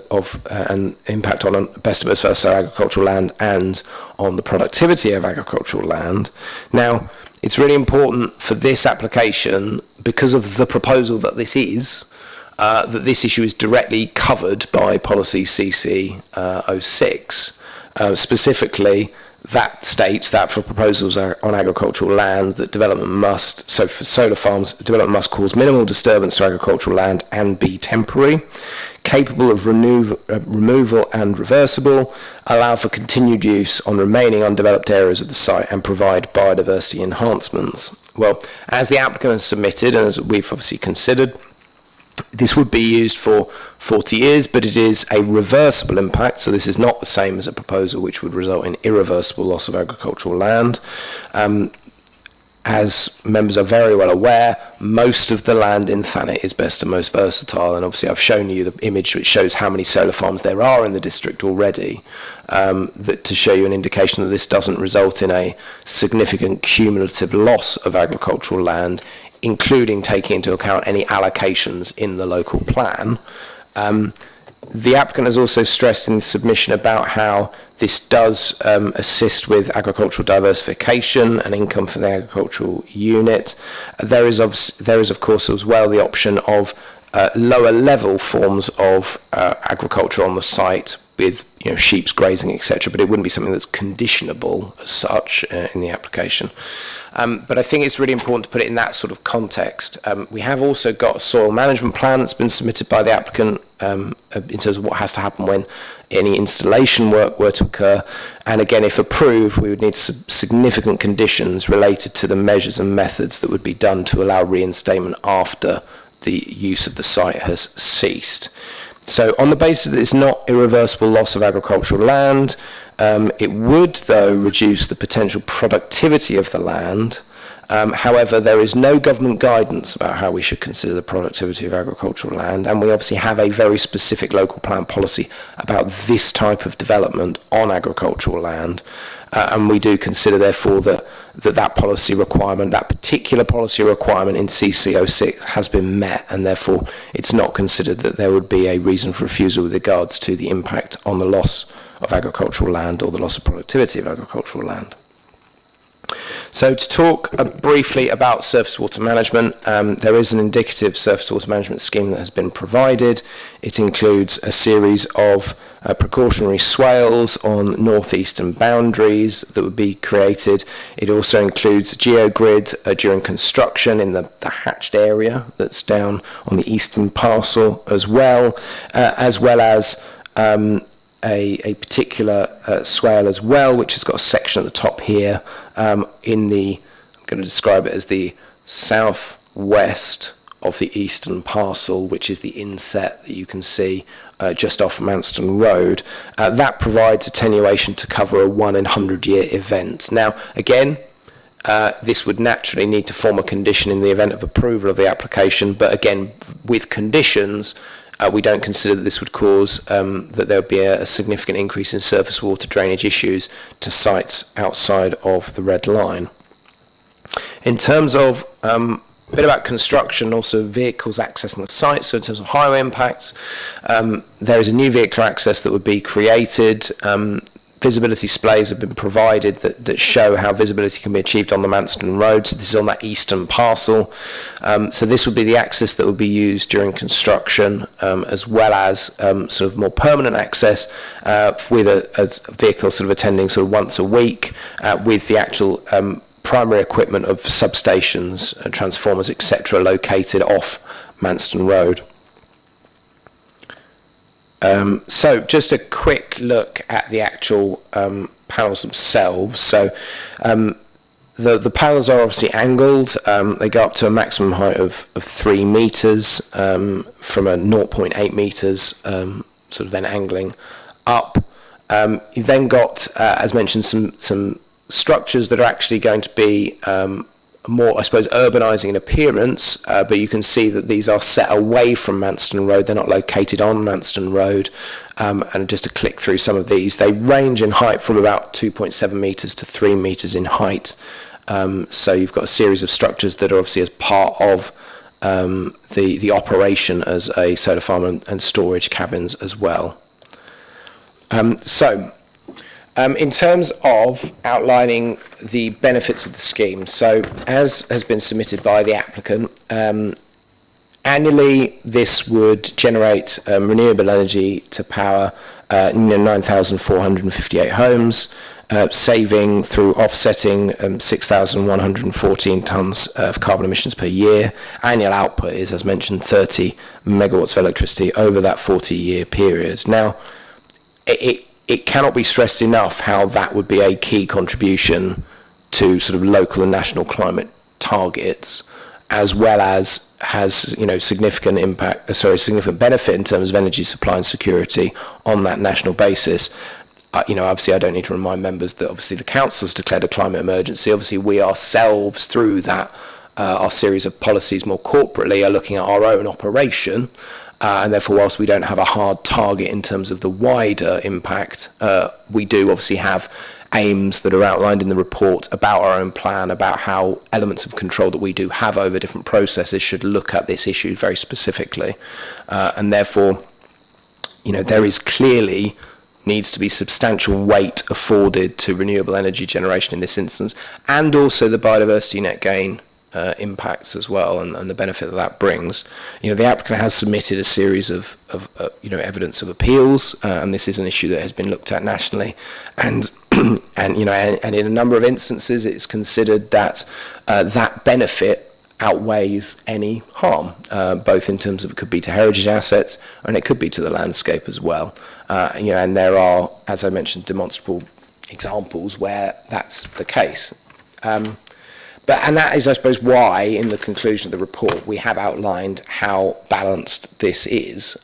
impact on best and most versatile agricultural land and on the productivity of agricultural land. Now, it's really important for this application, because of the proposal that this is, that this issue is directly covered by policy CC 06. Specifically, that states that for proposals on agricultural land, that development must, so for solar farms, development must cause minimal disturbance to agricultural land and be temporary, capable of removal and reversible, allow for continued use on remaining undeveloped areas of the site, and provide biodiversity enhancements. Well, as the applicant has submitted, and as we've obviously considered, this would be used for 40 years, but it is a reversible impact, so this is not the same as a proposal which would result in irreversible loss of agricultural land. As members are very well aware, most of the land in Thanet is best and most versatile, and obviously I've shown you the image which shows how many solar farms there are in the district already, to show you an indication that this doesn't result in a significant cumulative loss of agricultural land, including taking into account any allocations in the local plan. The applicant has also stressed in the submission about how this does assist with agricultural diversification and income for the agricultural unit. There is of course as well the option of lower level forms of agriculture on the site with sheep's grazing, etc., but it wouldn't be something that's conditionable as such in the application. But I think it's really important to put it in that sort of context. We have also got a soil management plan that's been submitted by the applicant in terms of what has to happen when any installation work were to occur. And again, if approved, we would need significant conditions related to the measures and methods that would be done to allow reinstatement after the use of the site has ceased. So on the basis that it's not irreversible loss of agricultural land, it would, though, reduce the potential productivity of the land. However, there is no government guidance about how we should consider the productivity of agricultural land, and we obviously have a very specific local plan policy about this type of development on agricultural land. And we do consider, therefore, that policy requirement, that particular policy requirement in CC06 has been met, and therefore it's not considered that there would be a reason for refusal with regards to the impact on the loss of agricultural land or the loss of productivity of agricultural land. So to talk briefly about surface water management, there is an indicative surface water management scheme that has been provided. It includes a series of precautionary swales on northeastern boundaries that would be created. It also includes a geogrid during construction in the hatched area that's down on the eastern parcel as well as a particular swale as well, which has got a section at the top here I'm going to describe it as the southwest of the eastern parcel, which is the inset that you can see just off Manston Road. That provides attenuation to cover a 1 in 100-year event. Now, again, this would naturally need to form a condition in the event of approval of the application, but again, with conditions, we don't consider that this would cause that there would be a significant increase in surface water drainage issues to sites outside of the red line. In terms of a bit about construction, also vehicles accessing the site, so in terms of highway impacts, there is a new vehicular access that would be created. Visibility displays have been provided that show how visibility can be achieved on the Manston Road. So this is on that eastern parcel. So this would be the access that would be used during construction, as well as sort of more permanent access with a vehicle sort of attending sort of once a week with the actual primary equipment of substations, transformers, etc., located off Manston Road. So just a quick look at the actual panels themselves. So the panels are obviously angled. They go up to a maximum height of 3 meters from a 0.8 meters, sort of then angling up. You've then got, as mentioned, some structures that are actually going to be more, I suppose, urbanising in appearance, but you can see that these are set away from Manston Road. They're not located on Manston Road. And just to click through some of these, they range in height from about 2.7 metres to 3 metres in height. So you've got a series of structures that are obviously as part of the operation as a solar farm and storage cabins as well. In terms of outlining the benefits of the scheme, so as has been submitted by the applicant, annually this would generate renewable energy to power 9,458 homes, saving through offsetting 6,114 tonnes of carbon emissions per year. Annual output is, as mentioned, 30 megawatts of electricity over that 40-year period. Now, it cannot be stressed enough how that would be a key contribution to sort of local and national climate targets, as well as has significant benefit in terms of energy supply and security on that national basis. Obviously I don't need to remind members that obviously the council has declared a climate emergency. Obviously we ourselves, through that our series of policies more corporately, are looking at our own operation. And therefore, whilst we don't have a hard target in terms of the wider impact, we do obviously have aims that are outlined in the report about our own plan, about how elements of control that we do have over different processes should look at this issue very specifically. And therefore, there is clearly needs to be substantial weight afforded to renewable energy generation in this instance, and also the biodiversity net gain impacts as well, and the benefit that brings. The applicant has submitted a series of evidence of appeals, and this is an issue that has been looked at nationally, and in a number of instances it's considered that that benefit outweighs any harm, both in terms of it could be to heritage assets and it could be to the landscape as well. And there are, as I mentioned, demonstrable examples where that's the case. And that is, I suppose, why, in the conclusion of the report, we have outlined how balanced this is.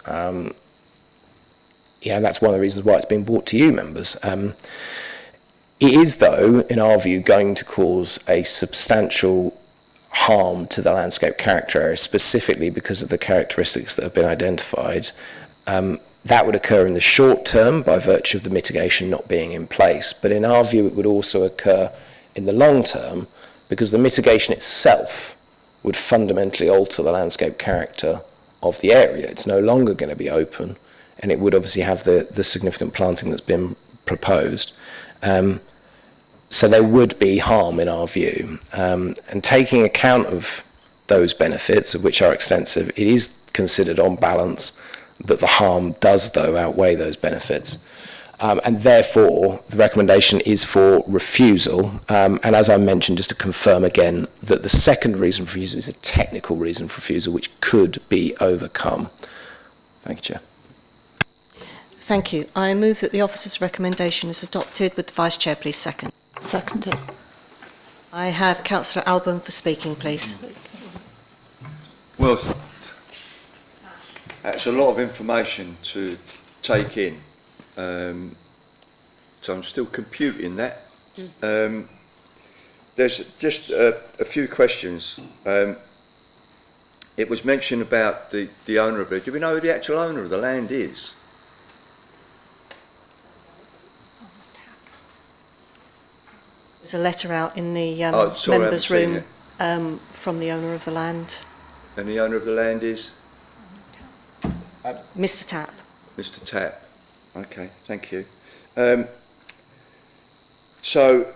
and that's one of the reasons why it's been brought to you, members. It is, though, in our view, going to cause a substantial harm to the landscape character area, specifically because of the characteristics that have been identified. That would occur in the short term by virtue of the mitigation not being in place, but in our view it would also occur in the long term because the mitigation itself would fundamentally alter the landscape character of the area. It's no longer going to be open, and it would obviously have the significant planting that's been proposed. So there would be harm in our view. And taking account of those benefits, of which are extensive, it is considered on balance that the harm does, though, outweigh those benefits. And therefore, the recommendation is for refusal. And as I mentioned, just to confirm again, that the second reason for refusal is a technical reason for refusal, which could be overcome. Thank you, Chair. Thank you. I move that the officer's recommendation is adopted. Would the Vice Chair please second? Seconded. I have Councillor Alban for speaking, please. Well, that's a lot of information to take in. So I'm still computing that. There's just a few questions. It was mentioned about the owner of it. Do we know who the actual owner of the land is? There's a letter out in the sorry, members' I haven't room seen from the owner of the land. And the owner of the land is? Mr. Tapp. Mr. Tapp. Okay, thank you. So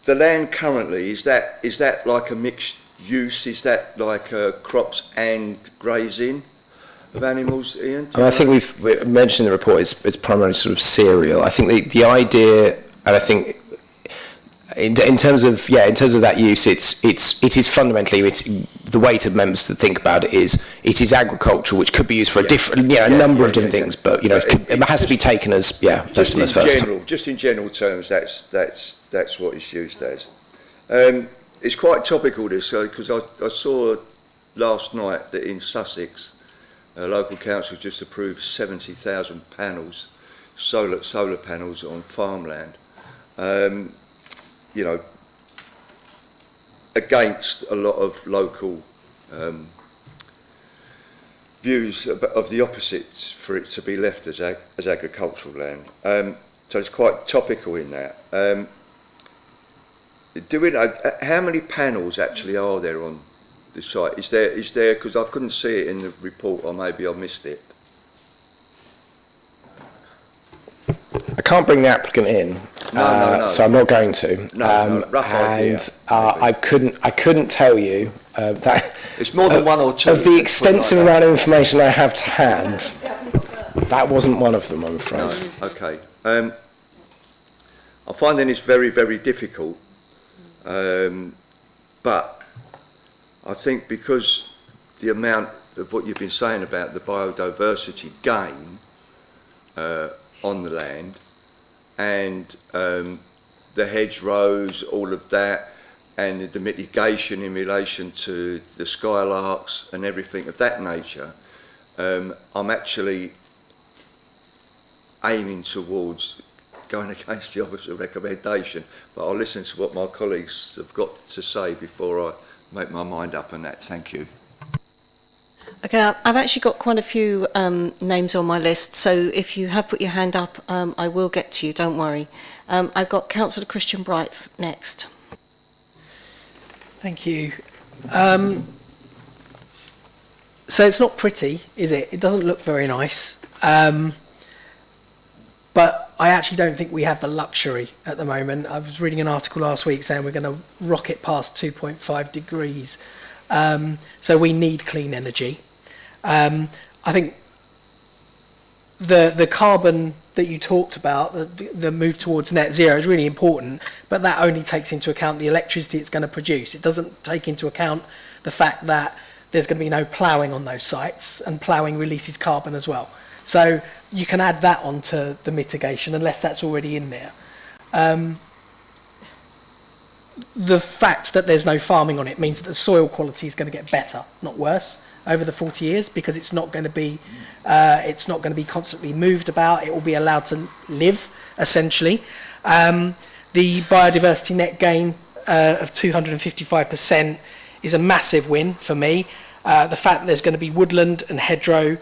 the land currently, is that like a mixed use? Is that like crops and grazing of animals, Ian? I think we've mentioned in the report it's primarily sort of cereal. I think the idea, and I think in terms of that use, it is fundamentally the way to members to think about it is agricultural, which could be used for a number of different things, but it has to be taken as customers first. Just in general terms, that's what it's used as. It's quite topical this, because I saw last night that in Sussex, local council just approved 70,000 panels, solar panels on farmland. Against a lot of local views of the opposites for it to be left as agricultural land. So it's quite topical in that. Do we know how many panels actually are there on the site? Is there, because I couldn't see it in the report, or maybe I missed it. I can't bring the applicant in, No. so I'm not going to. Rough idea. I couldn't tell you that. It's more than one or two. Of the extensive amount of information I have to hand, that wasn't one of them, I'm afraid. No. Okay. I'm finding this very, very difficult, but I think because the amount of what you've been saying about the biodiversity gain on the land, and the hedgerows, all of that, and the mitigation in relation to the skylarks and everything of that nature, I'm actually aiming towards going against the officer recommendation, but I'll listen to what my colleagues have got to say before I make my mind up on that. Thank you. Okay, I've actually got quite a few names on my list, so if you have put your hand up, I will get to you, don't worry. I've got Councillor Christian Bright next. Thank you. So it's not pretty, is it? It doesn't look very nice. But I actually don't think we have the luxury at the moment. I was reading an article last week saying we're going to rocket past 2.5 degrees. So we need clean energy. I think the carbon that you talked about, the move towards net zero, is really important, but that only takes into account the electricity it's going to produce. It doesn't take into account the fact that there's going to be no ploughing on those sites, and ploughing releases carbon as well. So you can add that onto the mitigation unless that's already in there. the fact that there's no farming on it means that the soil quality is going to get better, not worse, over the 40 years, because it's not going to be constantly moved about. It will be allowed to live, essentially. The biodiversity net gain of 255% is a massive win for me. The fact that there's going to be woodland and hedgerow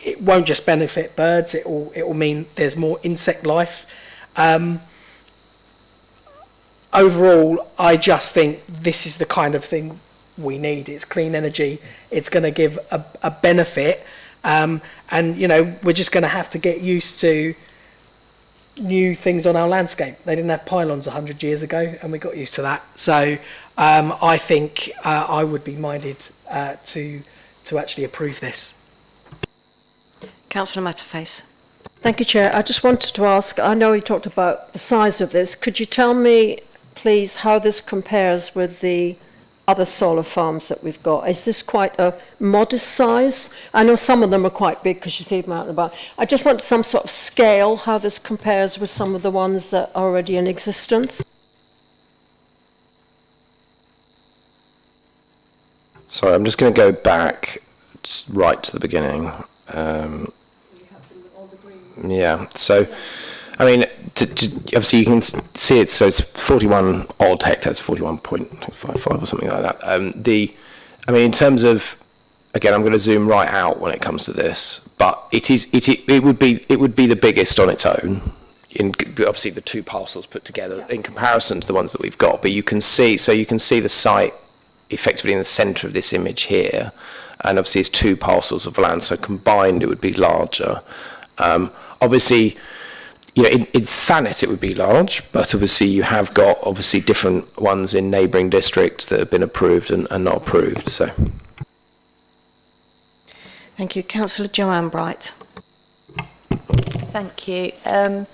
it won't just benefit birds, it will mean there's more insect life. Overall, I just think this is the kind of thing we need. It's clean energy. It's going to give a benefit. And, you know, we're just going to have to get used to new things on our landscape. They didn't have pylons 100 years ago, and we got used to that. So I think I would be minded to actually approve this. Councillor Matterface. Thank you, Chair. I just wanted to ask, I know you talked about the size of this. Could you tell me, please, how this compares with the other solar farms that we've got? Is this quite a modest size? I know some of them are quite big because you see them out and about. I just want some sort of scale, how this compares with some of the ones that are already in existence. Sorry, I'm just going to go back right to the beginning. Yeah, so, I mean, obviously you can see it, so it's 41 odd hectares, 41.55 or something like that. I mean, in terms of, again, I'm going to zoom right out when it comes to this, but it would be the biggest on its own. Obviously, the two parcels put together in comparison to the ones that we've got, but you can see the site effectively in the centre of this image here, and obviously it's two parcels of land, so combined it would be larger. Obviously, you know, in Thanet it would be large, but obviously you have got obviously different ones in neighbouring districts that have been approved and not approved. So, thank you, Councillor Joanne Bright. Thank you. Thanet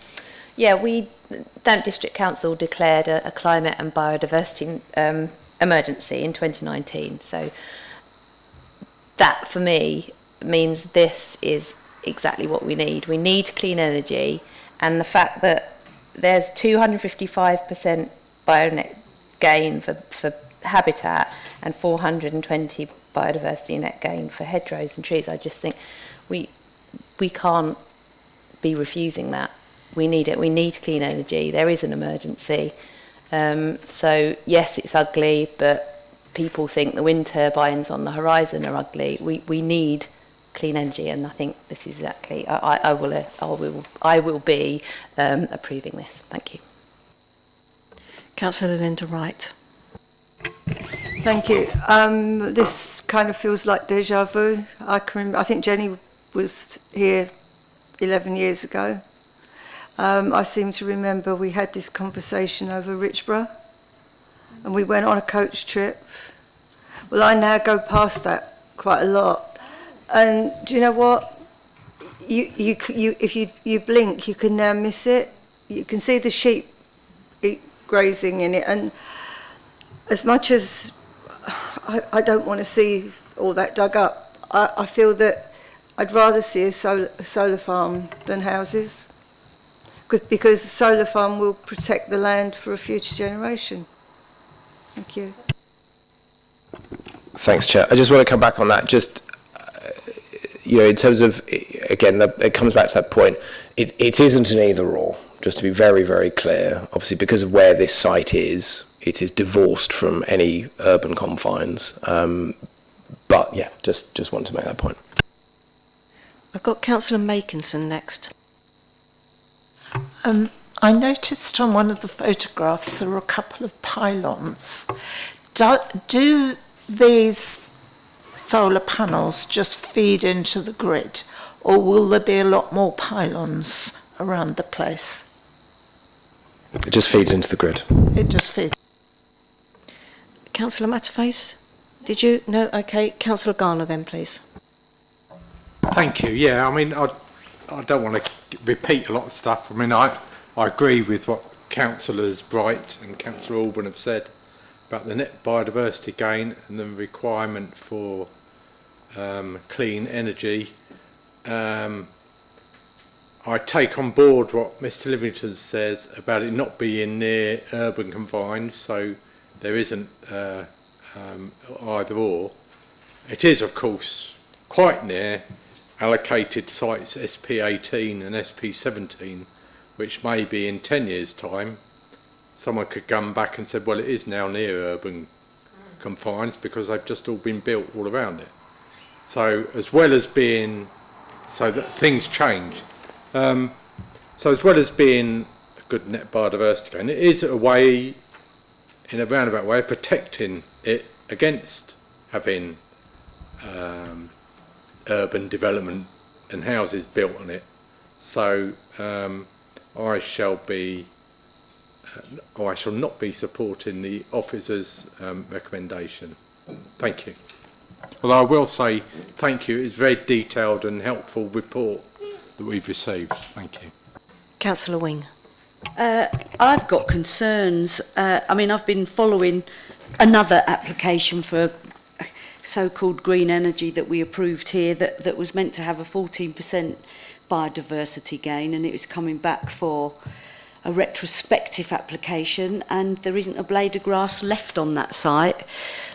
District Council declared a climate and biodiversity emergency in 2019. So that, for me, means this is exactly what we need. We need clean energy, and the fact that there's 255% bionet gain for habitat and 420 biodiversity net gain for hedgerows and trees, I just think we can't be refusing that. We need it. We need clean energy. There is an emergency. So yes, it's ugly, but people think the wind turbines on the horizon are ugly. We need clean energy, and I think this is exactly. I will be approving this. Thank you. Councillor Linda Wright. Thank you. This kind of feels like déjà vu. I think Jenny was here 11 years ago. I seem to remember we had this conversation over Richborough, and we went on a coach trip. Well, I now go past that quite a lot. And do you know what? If you blink, you can now miss it. You can see the sheep grazing in it. And as much as I don't want to see all that dug up, I feel that I'd rather see a solar farm than houses. Because a solar farm will protect the land for a future generation. Thank you. Thanks, Chair. I just want to come back on that. Just, you know, in terms of, again, it comes back to that point. It isn't an either-or, just to be very, very clear. Obviously, because of where this site is, it is divorced from any urban confines. But, yeah, just wanted to make that point. I've got Councillor Makinson next. I noticed on one of the photographs there were a couple of pylons. Do these solar panels just feed into the grid, or will there be a lot more pylons around the place? It just feeds into the grid. It just feeds. Councillor Matterface, did you? No? Okay. Councillor Garner then, please. Thank you. Yeah, I mean, I don't want to repeat a lot of stuff. I mean, I agree with what Councillors Bright and Councillor Alban have said about the net biodiversity gain and the requirement for clean energy. I I take on board what Mr Livingstone says about it not being near urban confines, so there isn't either or. It is, of course, quite near allocated sites SP18 and SP17, which maybe in 10 years' time, someone could come back and say, well, it is now near urban confines because they've just all been built all around it. So as well as being, so that things change. So as well as being a good net biodiversity gain, it is a way, in a roundabout way, of protecting it against having urban development and houses built on it. So I shall not be supporting the officer's recommendation. Thank you. Although I will say thank you. It's a very detailed and helpful report that we've received. Thank you. Councillor Wing. I've got concerns. I mean, I've been following another application for so-called green energy that we approved here that was meant to have a 14% biodiversity gain, and it was coming back for a retrospective application, and there isn't a blade of grass left on that site.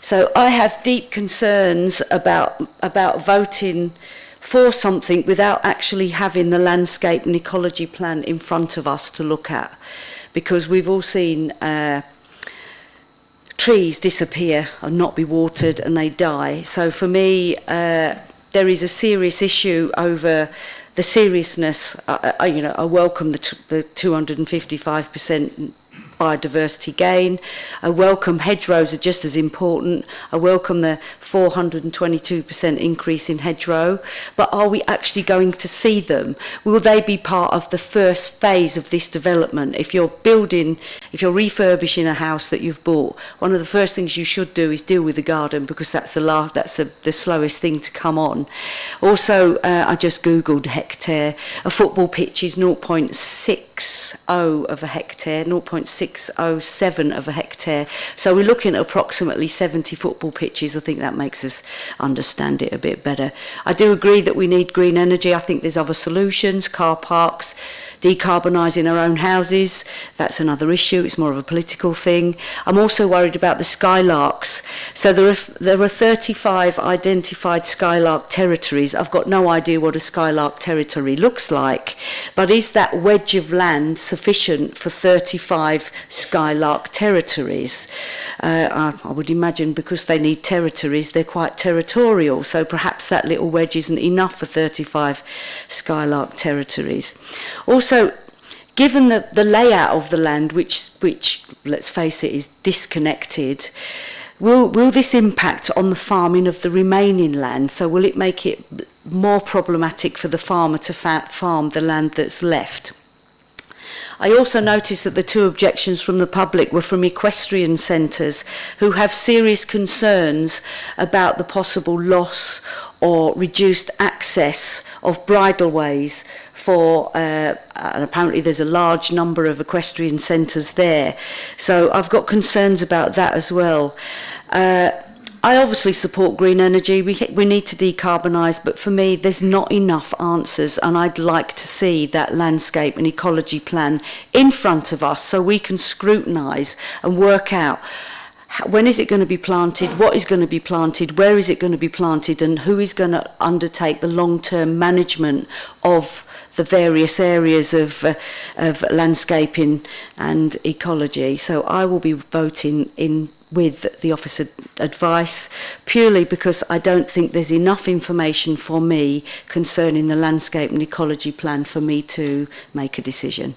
So I have deep concerns about voting for something without actually having the landscape and ecology plan in front of us to look at, because we've all seen trees disappear and not be watered and they die. So for me, there is a serious issue over the seriousness. I welcome the 255% biodiversity gain. I welcome hedgerows are just as important. I welcome the 422% increase in hedgerow. But are we actually going to see them? Will they be part of the first phase of this development? If you're refurbishing a house that you've bought, one of the first things you should do is deal with the garden, because that's the slowest thing to come on. Also, I just Googled hectare. A football pitch is 0.60 of a hectare, 0.607 of a hectare. So we're looking at approximately 70 football pitches. I think that makes us understand it a bit better. I do agree that we need green energy. I think there's other solutions, car parks, decarbonising our own houses. That's another issue. It's more of a political thing. I'm also worried about the skylarks. So there are 35 identified skylark territories. I've got no idea what a skylark territory looks like, but is that wedge of land sufficient for 35 skylark territories? I would imagine because they need territories, they're quite territorial, so perhaps that little wedge isn't enough for 35 skylark territories. Also, given the layout of the land, which let's face it, is disconnected, will this impact on the farming of the remaining land? So will it make it more problematic for the farmer to farm the land that's left? I also noticed that the two objections from the public were from equestrian centres, who have serious concerns about the possible loss or reduced access of bridleways for, and apparently there's a large number of equestrian centres there. So I've got concerns about that as well. I obviously support green energy. We need to decarbonise, but for me, there's not enough answers, and I'd like to see that landscape and ecology plan in front of us so we can scrutinise and work out when is it going to be planted, what is going to be planted, where is it going to be planted, and who is going to undertake the long-term management of the various areas of landscaping and ecology. So I will be voting in with the officer advice, purely because I don't think there's enough information for me concerning the landscape and ecology plan for me to make a decision.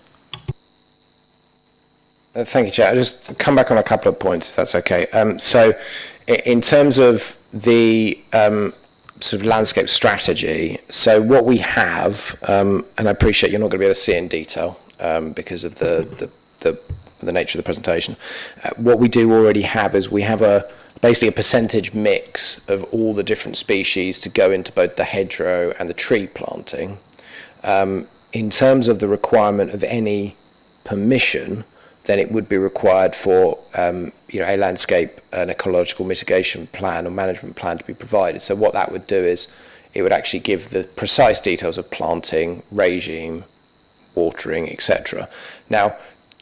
Thank you, Chair. I'll just come back on a couple of points, if that's okay. So in terms of the sort of landscape strategy, so what we have, and I appreciate you're not going to be able to see it in detail because of the nature of the presentation. What we do already have is we have basically a percentage mix of all the different species to go into both the hedgerow and the tree planting. In terms of the requirement of any permission, then it would be required for a landscape and ecological mitigation plan or management plan to be provided. So what that would do is it would actually give the precise details of planting, regime, watering, etc. Now,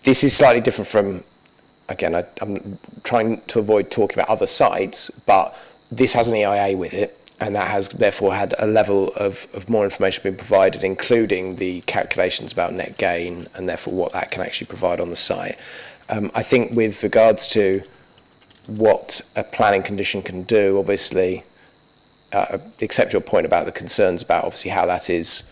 this is slightly different from, again, I'm trying to avoid talking about other sites, but this has an EIA with it, and that has therefore had a level of more information being provided, including the calculations about net gain and therefore what that can actually provide on the site. I think with regards to what a planning condition can do, obviously, accept your point about the concerns about obviously how that is,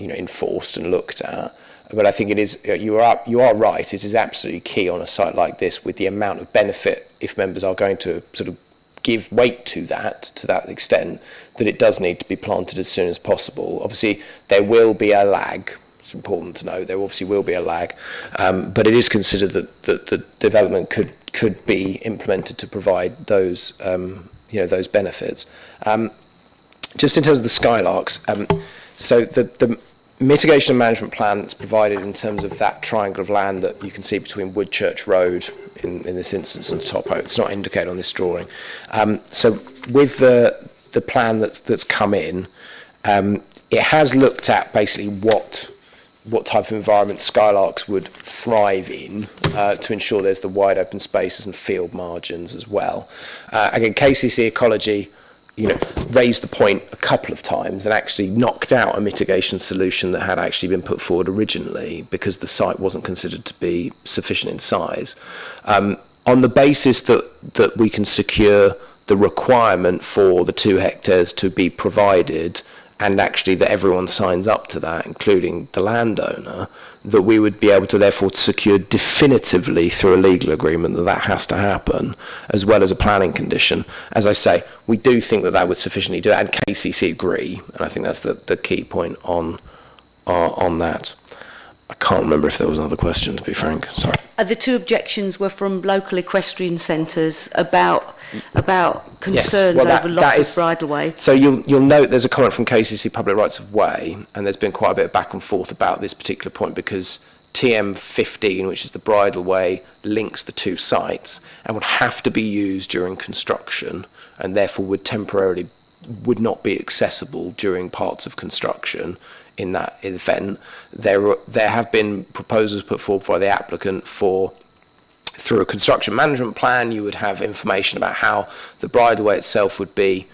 enforced and looked at. But I think it is, you are right, it is absolutely key on a site like this, with the amount of benefit, if members are going to sort of give weight to that extent, that it does need to be planted as soon as possible. Obviously, there will be a lag. It's important to know there obviously will be a lag, but it is considered that the development could be implemented to provide those those benefits. Just in terms of the skylarks, so the mitigation and management plan that's provided in terms of that triangle of land that you can see between Woodchurch Road in this instance and Topo, it's not indicated on this drawing. So with the plan that's come in, it has looked at basically what type of environment skylarks would thrive in to ensure there's the wide open spaces and field margins as well. Again, KCC Ecology raised the point a couple of times and actually knocked out a mitigation solution that had actually been put forward originally because the site wasn't considered to be sufficient in size. On the basis that we can secure the requirement for the 2 hectares to be provided, and actually that everyone signs up to that, including the landowner, that we would be able to therefore secure definitively through a legal agreement that has to happen, as well as a planning condition. As I say, we do think that would sufficiently do it, and KCC agree, and I think that's the key point on that. I can't remember if there was another question, to be frank. Sorry. The 2 objections were from local equestrian centres about concerns over loss of bridleway. So you'll note there's a comment from KCC Public Rights of Way, and there's been quite a bit of back and forth about this particular point because TM15, which is the bridleway, links the 2 sites and would have to be used during construction, and therefore would not be accessible during parts of construction. In that event, there have been proposals put forward by the applicant through a construction management plan. You would have information about how the bridleway itself would be.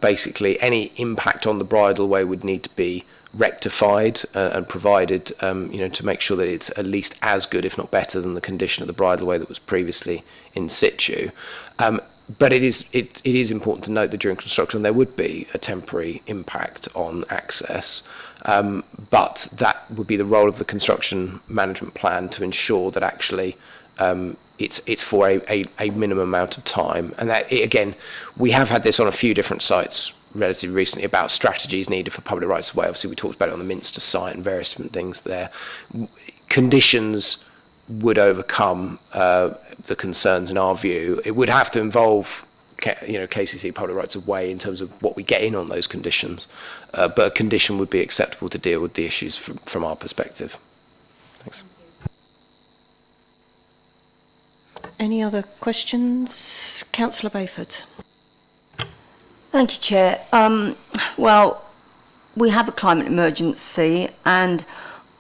Basically, any impact on the bridleway would need to be rectified and provided, to make sure that it's at least as good, if not better, than the condition of the bridleway that was previously in situ. But it is important to note that during construction there would be a temporary impact on access, but that would be the role of the construction management plan to ensure that actually it's for a minimum amount of time. And that, again, we have had this on a few different sites relatively recently about strategies needed for public rights of way. Obviously, we talked about it on the Minster site and various different things there. Conditions would overcome the concerns in our view. It would have to involve KCC Public Rights of Way in terms of what we get in on those conditions, but a condition would be acceptable to deal with the issues from our perspective. Thanks. Any other questions? Councillor Bayford. Thank you, Chair. Well, we have a climate emergency, and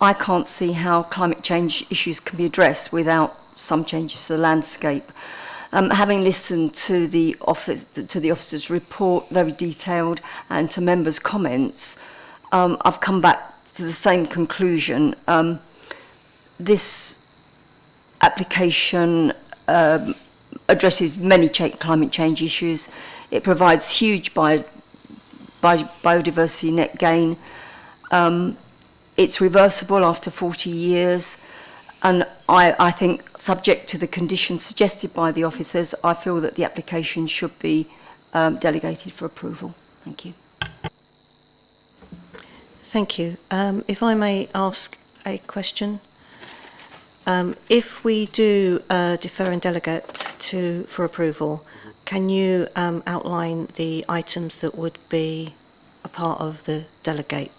I can't see how climate change issues can be addressed without some changes to the landscape. Having listened to the officer's report, very detailed, and to members' comments, I've come back to the same conclusion. This application addresses many climate change issues. It provides huge biodiversity net gain. It's reversible after 40 years. And I think, subject to the conditions suggested by the officers, I feel that the application should be delegated for approval. Thank you. Thank you. If I may ask a question. If we do defer and delegate for approval, can you outline the items that would be a part of the delegate?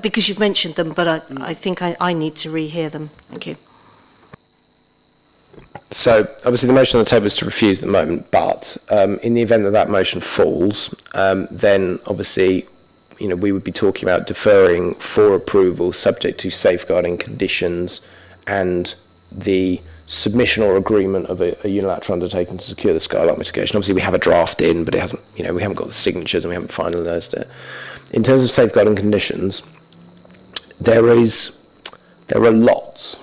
Because you've mentioned them, but I think I need to rehear them. Thank you. So, obviously, the motion on the table is to refuse at the moment, but in the event that motion falls, then obviously, we would be talking about deferring for approval subject to safeguarding conditions and the submission or agreement of a unilateral undertaking to secure the skylight mitigation. Obviously, we have a draft in, but it hasn't, we haven't got the signatures and we haven't finalised it. In terms of safeguarding conditions, there are lots.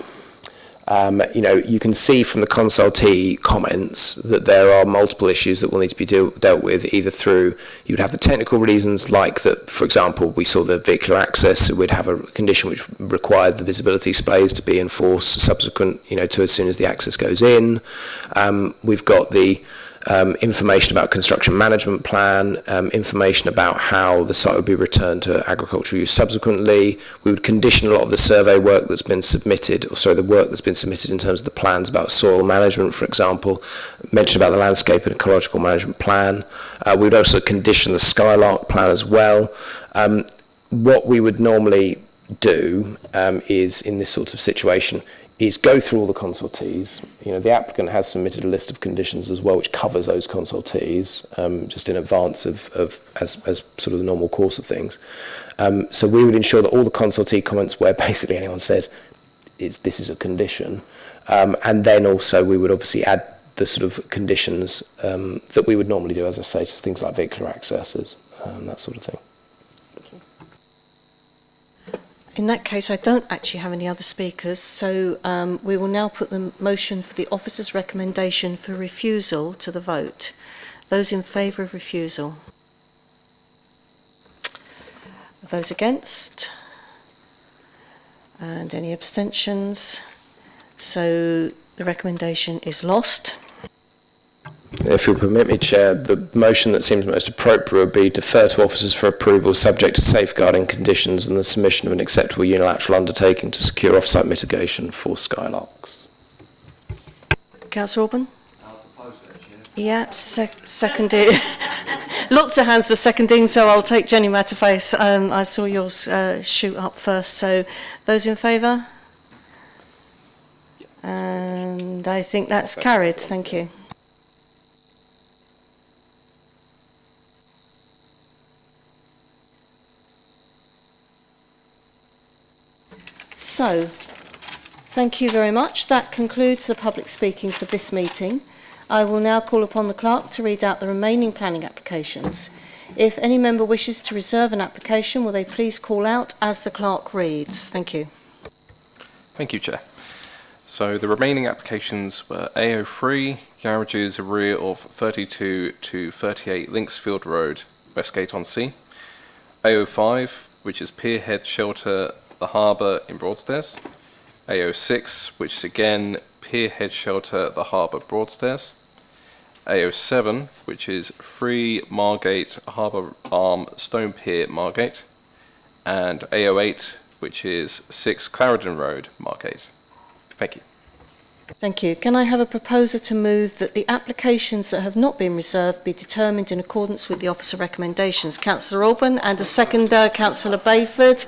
You can see from the consultee comments that there are multiple issues that will need to be dealt with, either through, you'd have the technical reasons, like that, for example, we saw the vehicular access, so we'd have a condition which required the visibility displays to be enforced subsequent, to as soon as the access goes in. We've got the information about construction management plan, information about how the site would be returned to agricultural use subsequently. We would condition a lot of the survey work that's been submitted, the work that's been submitted in terms of the plans about soil management, for example, mention about the landscape and ecological management plan. We would also condition the skylark plan as well. What we would normally do is, in this sort of situation, is go through all the consultees. The applicant has submitted a list of conditions as well, which covers those consultees, just in advance of as sort of the normal course of things. So we would ensure that all the consultee comments where basically anyone says this is a condition, and then also we would obviously add the sort of conditions that we would normally do, as I say, just things like vehicular accesses, that sort of thing. In that case, I don't actually have any other speakers, so we will now put the motion for the officer's recommendation for refusal to the vote. Those in favour of refusal? Those against? And any abstentions? So the recommendation is lost. If you'll permit me, Chair, the motion that seems most appropriate would be defer to officers for approval subject to safeguarding conditions and the submission of an acceptable unilateral undertaking to secure off-site mitigation for skylarks. Councillor Orban? Yeah, seconded. Lots of hands for seconding, so I'll take Jenny Matterface. I saw yours shoot up first, so those in favour? And I think that's carried, thank you. So, thank you very much. That concludes the public speaking for this meeting. I will now call upon the clerk to read out the remaining planning applications. If any member wishes to reserve an application, will they please call out as the clerk reads? Thank you. Thank you, Chair. So the remaining applications were AO3, garages rear of 32 to 38 Linksfield Road, Westgate-on-Sea. AO5, which is Pierhead Shelter, the Harbour in Broadstairs. AO6, which is again Pierhead Shelter, the Harbour, Broadstairs. AO7, which is 3 Margate, Harbour Arm, Stone Pier, Margate. And AO8, which is 6 Clarendon Road, Margate. Thank you. Thank you. Can I have a proposer to move that the applications that have not been reserved be determined in accordance with the officer recommendations? Councillor Orban, and a seconder, Councillor Bayford.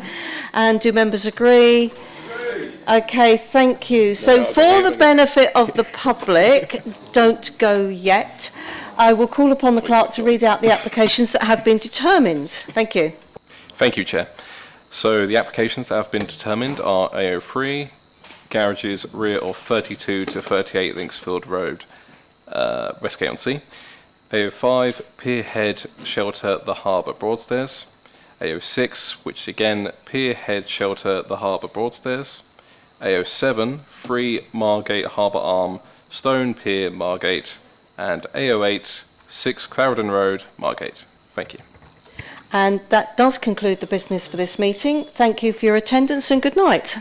And do members agree? Okay, thank you. So for the benefit of the public, don't go yet, I will call upon the clerk to read out the applications that have been determined. Thank you. Thank you, Chair. So the applications that have been determined are AO3, garages rear of 32 to 38 Linksfield Road, Westgate-on-Sea. AO5, Pierhead Shelter, the Harbour, Broadstairs. AO6, which again, Pierhead Shelter, the Harbour, Broadstairs. AO7, 3 Margate Harbour Arm, Stone Pier, Margate. And AO8, 6 Clarendon Road, Margate. Thank you. And that does conclude the business for this meeting. Thank you for your attendance and good night.